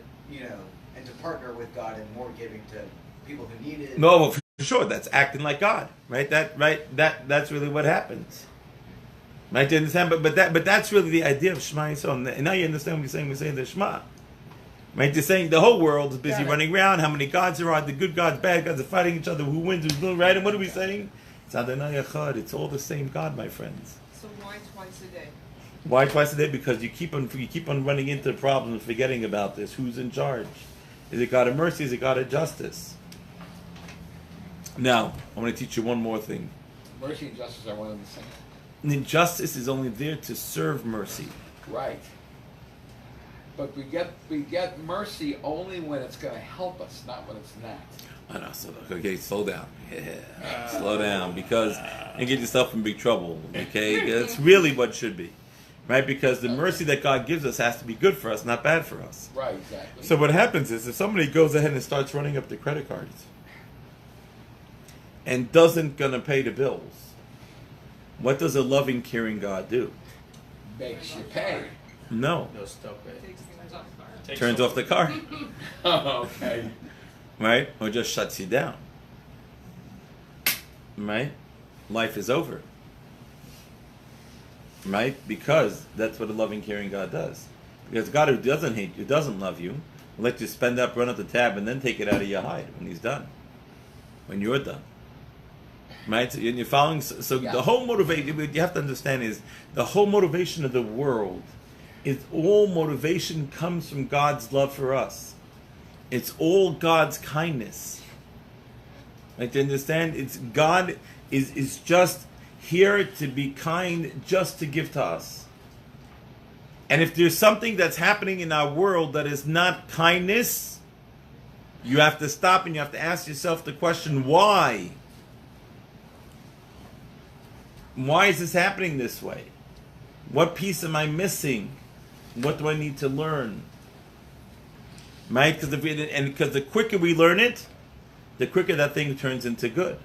[SPEAKER 9] partner with God and more giving to people who need it.
[SPEAKER 1] No, well, for sure, that's acting like God, right? That's really what happens. Right? Do you understand? But that's really the idea of Shema Yisrael. And now you understand what we're saying. We're saying the Shema. Right? They're saying the whole world is busy running around. How many gods there are? The good gods, bad gods are fighting each other. Who wins? Who's losing? Right? And what are we saying? It's Adonai Echad. It's all the same God, my friends.
[SPEAKER 10] So why twice a day?
[SPEAKER 1] Why twice a day? Because you keep on running into problems and forgetting about this. Who's in charge? Is it God of mercy? Is it God of justice? Now, I'm going to teach you one more thing.
[SPEAKER 3] Mercy and justice are one and the same.
[SPEAKER 1] And justice is only there to serve mercy.
[SPEAKER 3] Right. But we get mercy only when it's going to help us, not when it's not.
[SPEAKER 1] I know, so, okay, slow down. Yeah, slow down, because you get yourself in big trouble, okay? That's really what should be, right? Because the mercy that God gives us has to be good for us, not bad for us.
[SPEAKER 3] Right, exactly.
[SPEAKER 1] So what happens is, if somebody goes ahead and starts running up the credit cards and doesn't gonna pay the bills, what does a loving, caring God do?
[SPEAKER 3] Makes you pay.
[SPEAKER 1] No.
[SPEAKER 5] No, stop it.
[SPEAKER 1] Turns off the car.
[SPEAKER 3] Oh, okay.
[SPEAKER 1] Right? Or just shuts you down. Right? Life is over. Right? Because that's what a loving, caring God does. Because God, who doesn't hate you, doesn't love you, will let you spend up, run up the tab, and then take it out of your hide when He's done. When you're done. Right? So you're following. So the whole motivation, what you have to understand is, the whole motivation of the world is all motivation comes from God's love for us. It's all God's kindness. Right? To understand, it's God is just here to be kind, just to give to us. And if there's something that's happening in our world that is not kindness, you have to stop and you have to ask yourself the question, why? Why is this happening this way? What piece am I missing? What do I need to learn? Right? Because the quicker we learn it, the quicker that thing turns into good.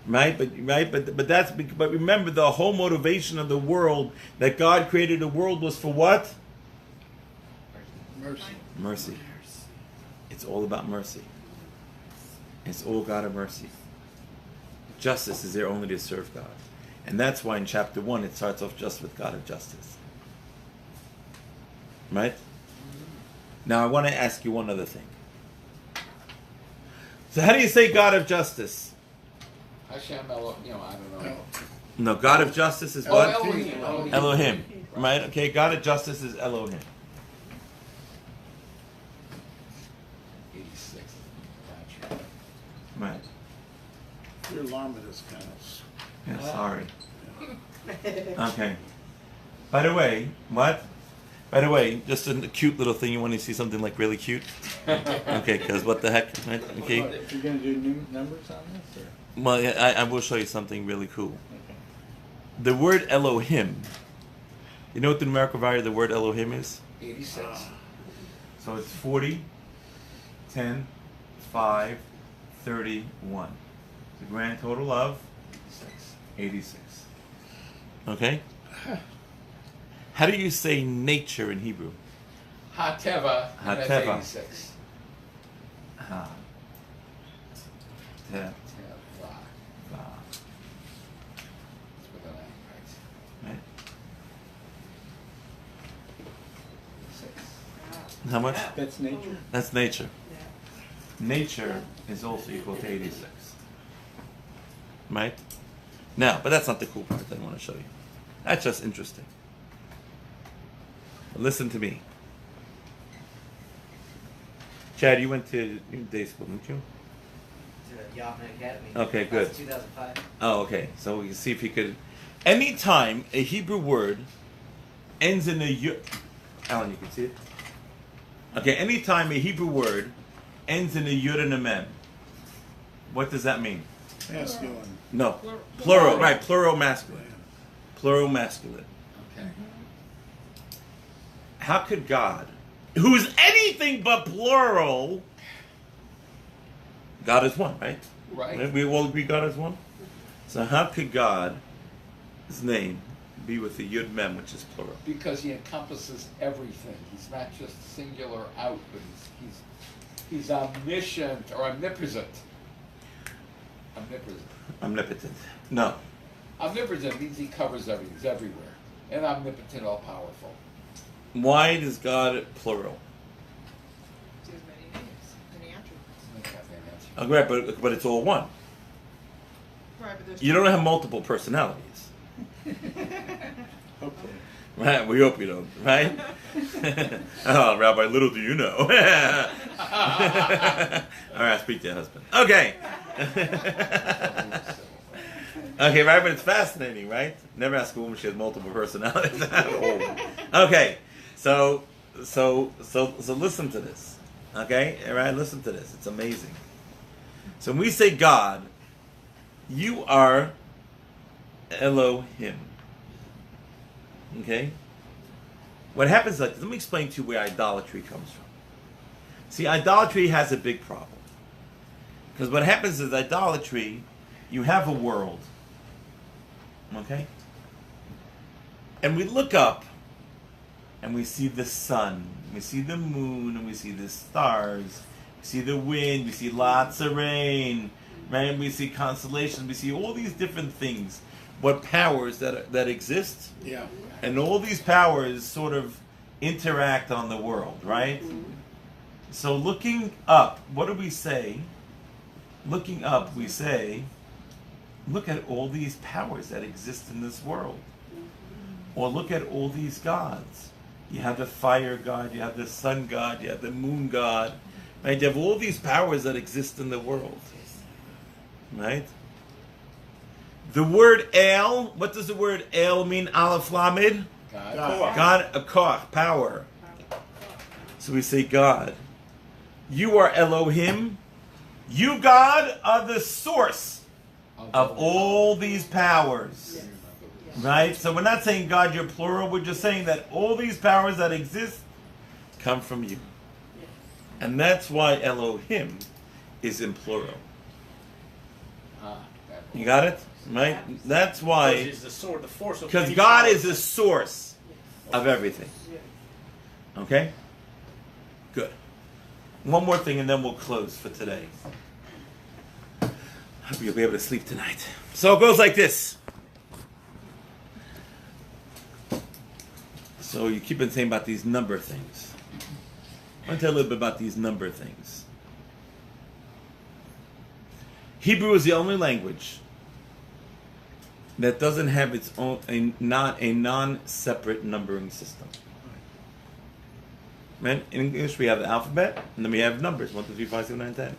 [SPEAKER 1] Right? But remember, the whole motivation of the world that God created the world was for what?
[SPEAKER 6] Mercy.
[SPEAKER 1] Mercy. It's all about mercy. It's all God of mercy. Justice is there only to serve God. And that's why in chapter 1 it starts off just with God of justice. Right? Now I want to ask you one other thing. So how do you say God of justice?
[SPEAKER 3] Hashem, I don't know.
[SPEAKER 1] No, God of justice is what?
[SPEAKER 3] Elohim.
[SPEAKER 1] Elohim. Right? Okay, God of justice is Elohim.
[SPEAKER 3] 86.
[SPEAKER 1] Right.
[SPEAKER 6] Your llama is kind of.
[SPEAKER 1] Yeah, sorry. Okay. By the way, what? By the way, just a cute little thing. You want to see something like really cute? Okay, because what the heck? Right? Okay.
[SPEAKER 2] You're going to do new numbers on this? Or?
[SPEAKER 1] Well, yeah, I will show you something really cool.
[SPEAKER 2] Okay.
[SPEAKER 1] The word Elohim. You know what the numerical value of the word Elohim is?
[SPEAKER 3] 86.
[SPEAKER 1] So it's 40, 10, 5, 31. The grand total of 86. Okay? How do you say nature in Hebrew?
[SPEAKER 3] Ha-teva, and that's
[SPEAKER 1] Ha-teva.
[SPEAKER 3] 86.
[SPEAKER 1] Ha. Te.
[SPEAKER 3] Teva.
[SPEAKER 1] How much?
[SPEAKER 2] That's nature.
[SPEAKER 1] That's nature. Nature is also equal to 86. Right? Now, but that's not the cool part that I want to show you. That's just interesting. Listen to me. Chad, you went to day school, didn't you?
[SPEAKER 11] To Yachman Academy.
[SPEAKER 1] Okay, good.
[SPEAKER 11] 2005.
[SPEAKER 1] Oh, okay. So we can see if he could. Anytime a Hebrew word ends in a yud. Alan, you can see it? Okay, anytime a Hebrew word ends in a yud and a mem, what does that mean?
[SPEAKER 6] Masculine.
[SPEAKER 1] No. Plural, right. Plural masculine. Plural masculine.
[SPEAKER 3] Okay.
[SPEAKER 1] How could God, who's anything but plural, God is one, right?
[SPEAKER 3] Right.
[SPEAKER 1] We all agree God is one? So how could God's name be with the Yud Mem, which is plural?
[SPEAKER 3] Because he encompasses everything. He's not just singular out, but he's omniscient or omnipresent.
[SPEAKER 1] Omnipotent. No.
[SPEAKER 3] Omnipresent means he covers everything. He's everywhere. And omnipotent, all powerful.
[SPEAKER 1] Why is God plural?
[SPEAKER 10] He has many names, many attributes.
[SPEAKER 1] Oh, right, but it's all one.
[SPEAKER 10] Right, but there's
[SPEAKER 1] You don't have multiple personalities.
[SPEAKER 6] Okay.
[SPEAKER 1] Right, we hope you don't, right? Oh, Rabbi, little do you know. All right, speak to your husband. Okay. Okay, right, but it's fascinating, right? Never ask a woman if she has multiple personalities. Okay, so listen to this. Okay, all right, listen to this. It's amazing. So when we say God, you are Elohim. Okay? What happens is, let me explain to you where idolatry comes from. See, idolatry has a big problem. Because what happens is idolatry, you have a world. Okay? And we look up and we see the sun, we see the moon, and we see the stars, we see the wind, we see lots of rain, right? We see constellations, we see all these different things. What powers that exist?
[SPEAKER 6] Yeah.
[SPEAKER 1] And all these powers sort of interact on the world, right? So looking up, what do we say? Looking up, we say, look at all these powers that exist in this world. Or look at all these gods. You have the fire god, you have the sun god, you have the moon god, right? You have all these powers that exist in the world, right? The word El, what does the word El mean? Aleph Lamed? God, a koch, power. So we say God. You are Elohim. You, God, are the source of all these powers. Right? So we're not saying God, you're plural. We're just saying that all these powers that exist come from you. And that's why Elohim is in plural. You got it? Right? That's why. Because God is the source of everything. Okay? Good. One more thing and then we'll close for today. Hope you'll be able to sleep tonight. So it goes like this. So you keep on saying about these number things. I want to tell you a little bit about these number things. Hebrew is the only language that doesn't have its own, a non-separate numbering system. Right? In English, we have the alphabet, and then we have numbers 1, 2, 3, 4, 5, 6, 7, 8, 9, 10.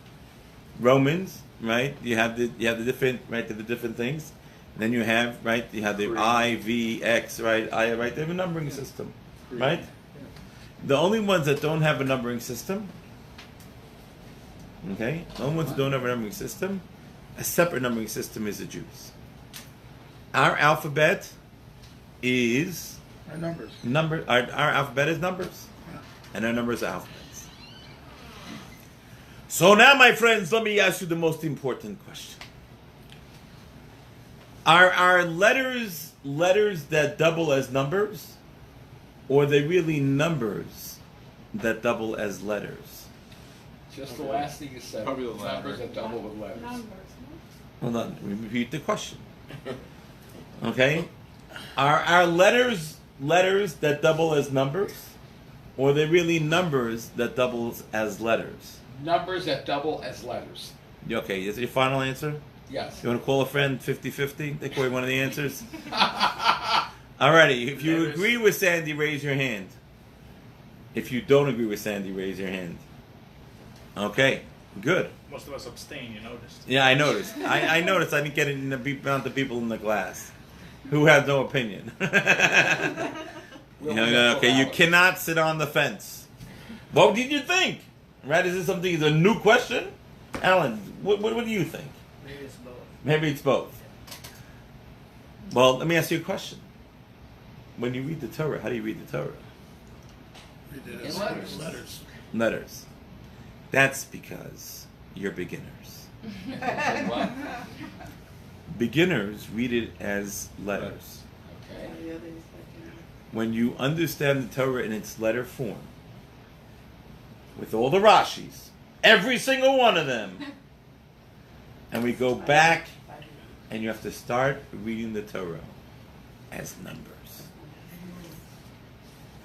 [SPEAKER 1] Romans, right? You have the different, right? The different things. And then you have, right? You have the I, V, X, right? I, right? They have a numbering system, right? The only ones that don't have a numbering system, okay? The only ones who don't have a numbering system, a separate numbering system is the Jews. Our alphabet is
[SPEAKER 6] Our numbers.
[SPEAKER 1] Our alphabet is numbers, and our numbers are alphabets. So now, my friends, let me ask you the most important question: Are our letters that double as numbers, or are they really numbers that double as letters?
[SPEAKER 3] Just the last thing you said.
[SPEAKER 6] Probably the latter.
[SPEAKER 3] Numbers that double with letters.
[SPEAKER 1] Hold on, let me repeat the question. Okay, are our letters that double as numbers, or are they really numbers that doubles as letters?
[SPEAKER 3] Numbers that double as letters.
[SPEAKER 1] Okay, is it your final answer?
[SPEAKER 3] Yes.
[SPEAKER 1] You want to call a friend 50-50? They call you one of the answers? Alrighty, if you agree with Sandy, raise your hand. If you don't agree with Sandy, raise your hand. Okay, good.
[SPEAKER 4] Most of us abstain, you noticed.
[SPEAKER 1] Yeah, I noticed. I noticed I didn't get it in the amount of people in the class who have no opinion. Okay, you cannot sit on the fence. What did you think? Right? Is this something? Is a new question? Alan, what do you think?
[SPEAKER 11] Maybe it's both.
[SPEAKER 1] Maybe it's both. Well, let me ask you a question. When you read the Torah, how do you read the Torah?
[SPEAKER 6] Read it
[SPEAKER 3] In
[SPEAKER 6] as
[SPEAKER 3] letters.
[SPEAKER 6] Letters.
[SPEAKER 1] Letters. That's because you're beginners.
[SPEAKER 3] What?
[SPEAKER 1] Beginners read it as letters.
[SPEAKER 3] Okay.
[SPEAKER 1] When you understand the Torah in its letter form, with all the Rashis, every single one of them, and we go back, and you have to start reading the Torah as numbers.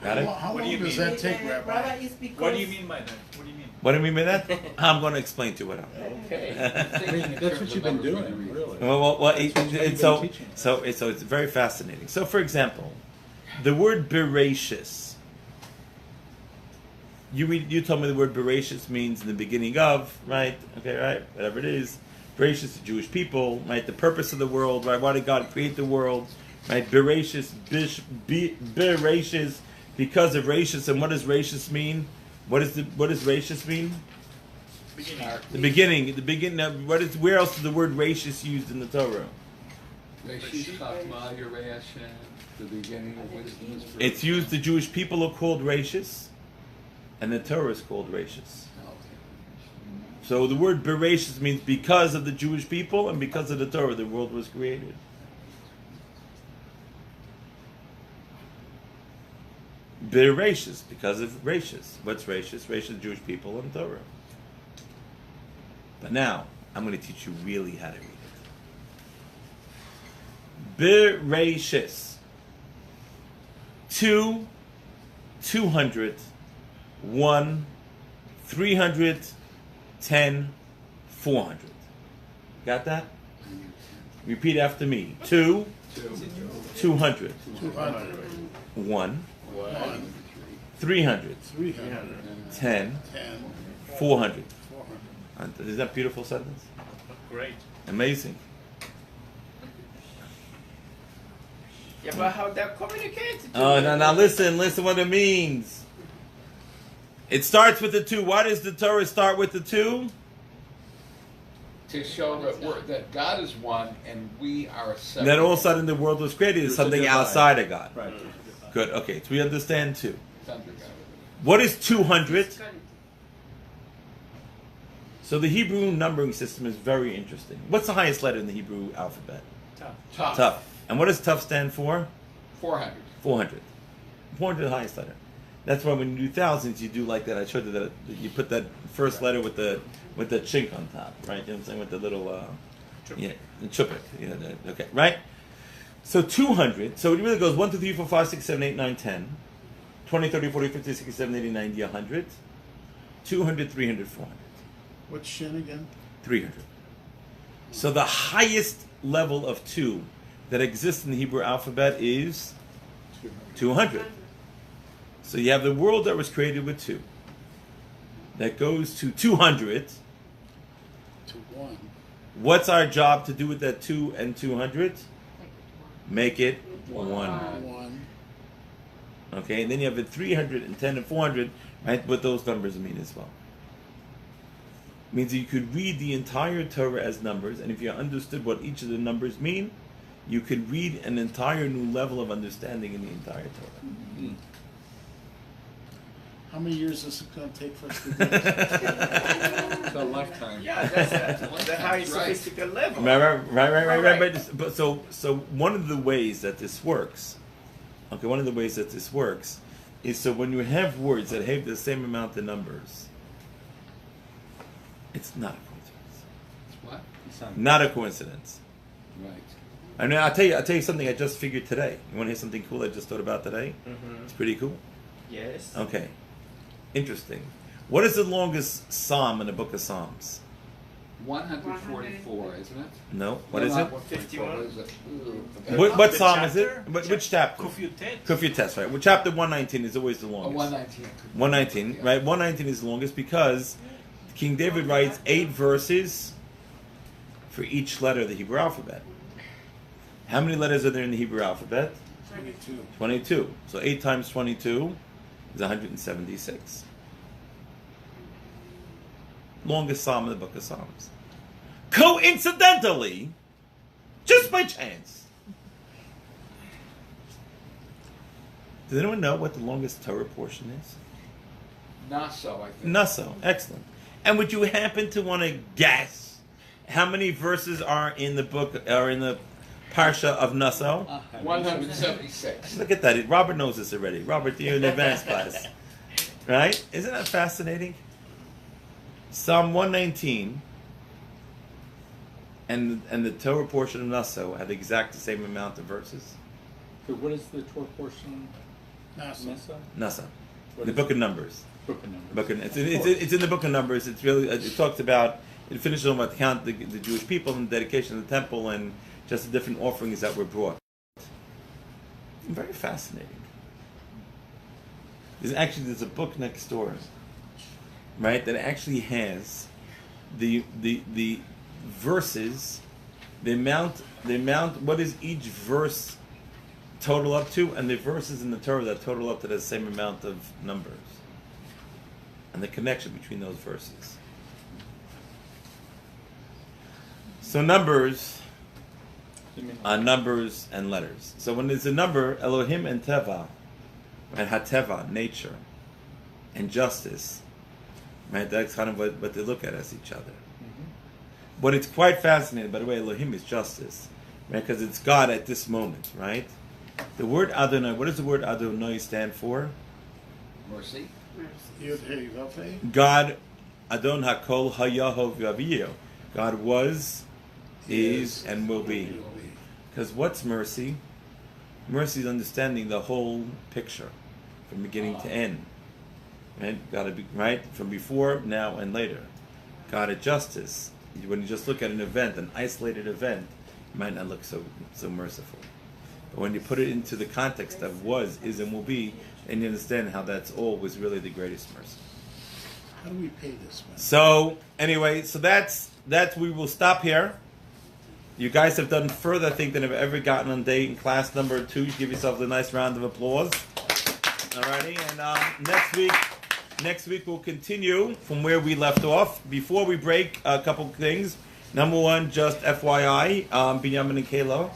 [SPEAKER 1] Got it?
[SPEAKER 6] How
[SPEAKER 4] What do
[SPEAKER 6] long
[SPEAKER 4] you
[SPEAKER 6] does
[SPEAKER 4] mean?
[SPEAKER 6] that take, Rabbi?
[SPEAKER 8] Is because
[SPEAKER 4] What do you mean by that? What do you mean?
[SPEAKER 1] What do you mean by that? I'm going to explain to you what happened.
[SPEAKER 3] Okay.
[SPEAKER 6] That's what you've been doing, really.
[SPEAKER 1] Well,
[SPEAKER 6] That's what you've been
[SPEAKER 1] so
[SPEAKER 6] teaching us.
[SPEAKER 1] it's very fascinating. So, for example, the word Bereishis. You told me the word Bereishis means in the beginning of, right? Okay, right? Whatever it is. Bereishis, the Jewish people, right? The purpose of the world, right? Why did God create the world, right? Bereishis, Bereishis, because of Reishis. And what does Reishis mean? What does Reishis mean?
[SPEAKER 4] Beginning.
[SPEAKER 1] The beginning. Now, where else is the word Reishis used in the Torah?
[SPEAKER 3] The beginning of wisdom is fruit.
[SPEAKER 1] It's used. The Jewish people are called Reishis, and the Torah is called Reishis. So the word Bereishis means because of the Jewish people and because of the Torah, the world was created. Bereishis, because of Reishis. What's Reishis? Reishis, Jewish people and Torah. But now, I'm going to teach you really how to read it. Bereishis. 2, 200, 1, 300, 10, 400. Got that? Repeat after me. 2, 200, 1, 300, 10, 400. Is that a beautiful sentence?
[SPEAKER 4] Great.
[SPEAKER 1] Amazing.
[SPEAKER 5] Yeah, but how that communicates?
[SPEAKER 1] Oh, now listen what it means. It starts with the 2. Why does the Torah start with the 2?
[SPEAKER 3] To show that God is one and we are separate.
[SPEAKER 1] Then all of a sudden the world was created. There's something outside of God.
[SPEAKER 2] Right.
[SPEAKER 1] Good. Okay, so we understand 2.
[SPEAKER 3] It's under God.
[SPEAKER 1] What is 200? So the Hebrew numbering system is very interesting. What's the highest letter in the Hebrew alphabet?
[SPEAKER 3] Tough.
[SPEAKER 1] Tough. And what does tough stand for?
[SPEAKER 3] 400.
[SPEAKER 1] 400. 400 is the highest letter. That's why when you do thousands, you do like that. I showed you that you put that first letter with the chink on top, right? You know what I'm saying? With the little, the chupik. Okay, right? So 200. So it really goes 1, 2, 3, 4, 5, 6, 7, 8, 9, 10. 20, 30, 40, 50, 60, 70, 80, 90, 100. 200, 300, 400.
[SPEAKER 6] What's shin again?
[SPEAKER 1] 300. So the highest level of 2 that exists in the Hebrew alphabet is 200. So you have the world that was created with 2. That goes to 200.
[SPEAKER 6] To 1.
[SPEAKER 1] What's our job to do with that 2 and 200? Make it 1.
[SPEAKER 6] 1.
[SPEAKER 1] Okay, and then you have the 300 and 10 and 400, right? What those numbers mean as well. Means that you could read the entire Torah as numbers, and if you understood what each of the numbers mean, you could read an entire new level of understanding in the entire Torah.
[SPEAKER 6] Mm-hmm. How many years is it going to take for us to do this?
[SPEAKER 2] It's a lifetime.
[SPEAKER 5] Yeah, that's the high sophisticated level.
[SPEAKER 1] Right. But so one of the ways that this works, is so when you have words that have the same amount of numbers, it's not a coincidence.
[SPEAKER 3] It's what?
[SPEAKER 1] Not a coincidence.
[SPEAKER 3] Right.
[SPEAKER 1] I mean, I'll tell you something I just figured today. You want to hear something cool I just thought about today?
[SPEAKER 5] Mm-hmm.
[SPEAKER 1] It's pretty cool.
[SPEAKER 5] Yes.
[SPEAKER 1] Okay. Interesting. What is the longest psalm in the book of Psalms?
[SPEAKER 3] 144, isn't it?
[SPEAKER 1] No. What is it?
[SPEAKER 3] 51. What is it? Ooh.
[SPEAKER 1] What
[SPEAKER 4] The
[SPEAKER 1] psalm is it?
[SPEAKER 4] chapter?
[SPEAKER 1] Which chapter?
[SPEAKER 4] Kufutet.
[SPEAKER 1] Kufutet, right. Well, chapter 119 is always the
[SPEAKER 3] Oh,
[SPEAKER 1] longest.
[SPEAKER 3] 119.
[SPEAKER 1] 119, right? 119 is the longest because King David writes 8 verses for each letter of the Hebrew alphabet. How many letters are there in the Hebrew alphabet?
[SPEAKER 6] 22.
[SPEAKER 1] 22. So 8 times 22 is 176. Longest psalm in the book of Psalms. Coincidentally, just by chance, does anyone know what the longest Torah portion is?
[SPEAKER 3] Naso, I think.
[SPEAKER 1] Naso. Excellent. And would you happen to want to guess how many verses are in the book, or in the Parsha of Naso?
[SPEAKER 3] 176.
[SPEAKER 1] Look at that. Robert knows this already. Robert, you're in advanced class. Right? Isn't that fascinating? Psalm 119 and the Torah portion of Naso have the exact same amount of verses.
[SPEAKER 2] So what is the Torah portion?
[SPEAKER 6] Nasa.
[SPEAKER 1] Nasa.
[SPEAKER 2] What
[SPEAKER 1] The
[SPEAKER 2] is
[SPEAKER 1] book of Numbers.
[SPEAKER 2] Book of Numbers.
[SPEAKER 1] Book of, it's in the book of Numbers. It's really, it talks about, it finishes on about the count the Jewish people and the dedication of the temple and just the different offerings that were brought. Very fascinating. There's a book next door, right, that actually has the verses, the amount, what is each verse total up to, and the verses in the Torah that total up to the same amount of numbers, and the connection between those verses. So numbers are numbers and letters. So when there's a number, Elohim and Teva, and Hateva, nature, and justice, right? That's kind of what they look at as each other. But it's quite fascinating, by the way, Elohim is justice, right? Because it's God at this moment, right? The word Adonai, what does the word Adonai stand for?
[SPEAKER 3] Mercy.
[SPEAKER 6] Yud Hey Vav Hey.
[SPEAKER 1] God, Adon HaKol HaYahov Yaviyo. God was, is, and will be. Because what's mercy? Mercy is understanding the whole picture, from beginning to end. Right? Got to be right from before, now, and later. God at justice. When you just look at an event, an isolated event, it might not look so merciful. But when you put it into the context of was, is, and will be, and you understand how that's all was really the greatest mercy.
[SPEAKER 6] How do we pay this, man?
[SPEAKER 1] So anyway, so that's we will stop here. You guys have done further, I think, than I've ever gotten on day in class number 2. Give yourselves a nice round of applause. Alrighty, and next week we'll continue from where we left off. Before we break, a couple things. Number one, just FYI, Binyamin and Kayla,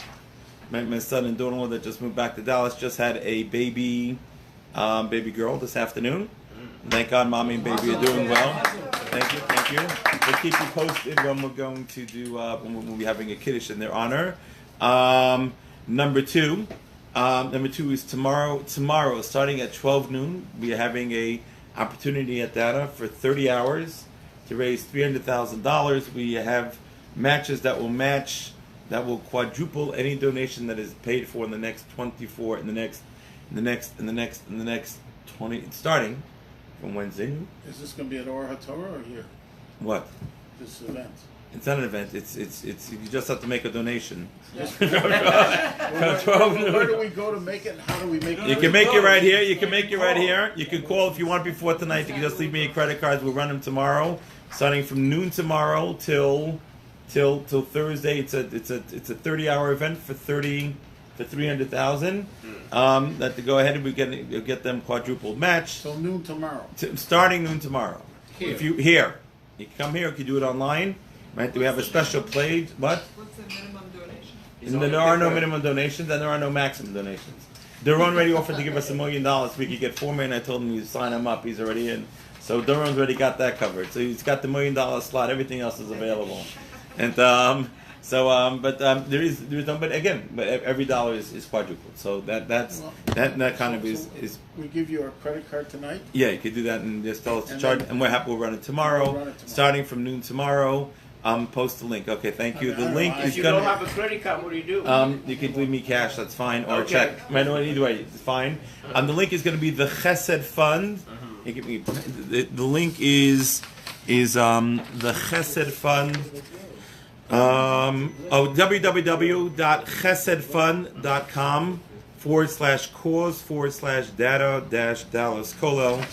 [SPEAKER 1] my son and daughter-in-law that just moved back to Dallas, just had a baby girl this afternoon. Thank God, mommy and baby are doing well. Thank you. We'll keep you posted when we're going to do when we'll be having a kiddush in their honor. Number two is tomorrow. Tomorrow, starting at 12 noon, we are having a opportunity at Data for 30 hours to raise $300,000. We have matches that will quadruple any donation that is paid for in the next 24, in the next 20, starting from Wednesday.
[SPEAKER 6] Is this going to be at Or HaTorah or here?
[SPEAKER 1] What?
[SPEAKER 6] This event?
[SPEAKER 1] It's not an event. It's you just have to make a donation.
[SPEAKER 6] Where
[SPEAKER 1] 12 noon.
[SPEAKER 6] do we go to make it? And how do we make it?
[SPEAKER 1] You can make it right here. You can make it right here. You can call if you want before tonight. You can just leave me your credit cards. We'll run them tomorrow, starting from noon tomorrow till Thursday. It's a 30-hour event for 300,000. That to go ahead and you'll get them quadrupled match.
[SPEAKER 6] So noon tomorrow.
[SPEAKER 1] Starting noon tomorrow.
[SPEAKER 6] Here.
[SPEAKER 1] If you can come here. You can do it online. Right? Do we have a special plate? What?
[SPEAKER 10] What's the minimum donation?
[SPEAKER 1] And there are no minimum donations, and there are no maximum donations. Duron's already offered to give us $1 million. We could get $4 million. I told him you sign him up. He's already in. So Duron's already got that covered. So he's got the $1 million slot. Everything else is available. And there is no. But again, every dollar is quadrupled. So that kind of is.
[SPEAKER 6] We give you our credit card tonight.
[SPEAKER 1] Yeah, you could do that and just tell us to
[SPEAKER 6] And
[SPEAKER 1] charge.
[SPEAKER 6] then-
[SPEAKER 1] And we're happy. We'll run it tomorrow, starting from noon tomorrow. Post the link. Okay, thank you. The link
[SPEAKER 5] If
[SPEAKER 1] is
[SPEAKER 5] you
[SPEAKER 1] gonna.
[SPEAKER 5] don't have a credit card, what do you do?
[SPEAKER 1] You can leave me cash. That's fine, or
[SPEAKER 5] Okay.
[SPEAKER 1] check. Right, either way, it's fine. The link is going to be the Chesed Fund The link is the Chesed Fund. www.chesedfund.com/cause/data-Dallas Kollel.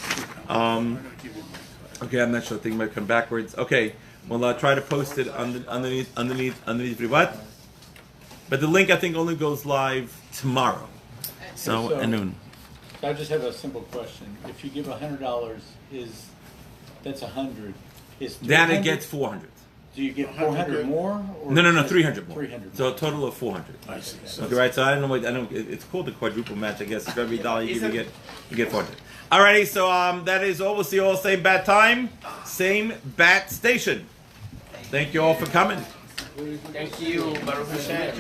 [SPEAKER 1] Okay, I'm not sure. I think it might come backwards. Okay, well, I'll try to post it underneath what? But the link I think only goes live tomorrow. So at noon.
[SPEAKER 2] I just have a simple question. If you give $100, that's 100? Is
[SPEAKER 1] Then it gets 400.
[SPEAKER 2] Do you get 400 more? Or
[SPEAKER 1] No,
[SPEAKER 2] just
[SPEAKER 1] 300 more.
[SPEAKER 2] 300
[SPEAKER 1] So a total of 400.
[SPEAKER 6] I see.
[SPEAKER 1] Okay, right. So I don't know. It's called the quadruple match, I guess. For every dollar you give, you get 400. Alrighty. So that is all. We'll see you all same bat time, same bat station. Thank you all for coming.
[SPEAKER 5] Thank you, Baruch Hashem.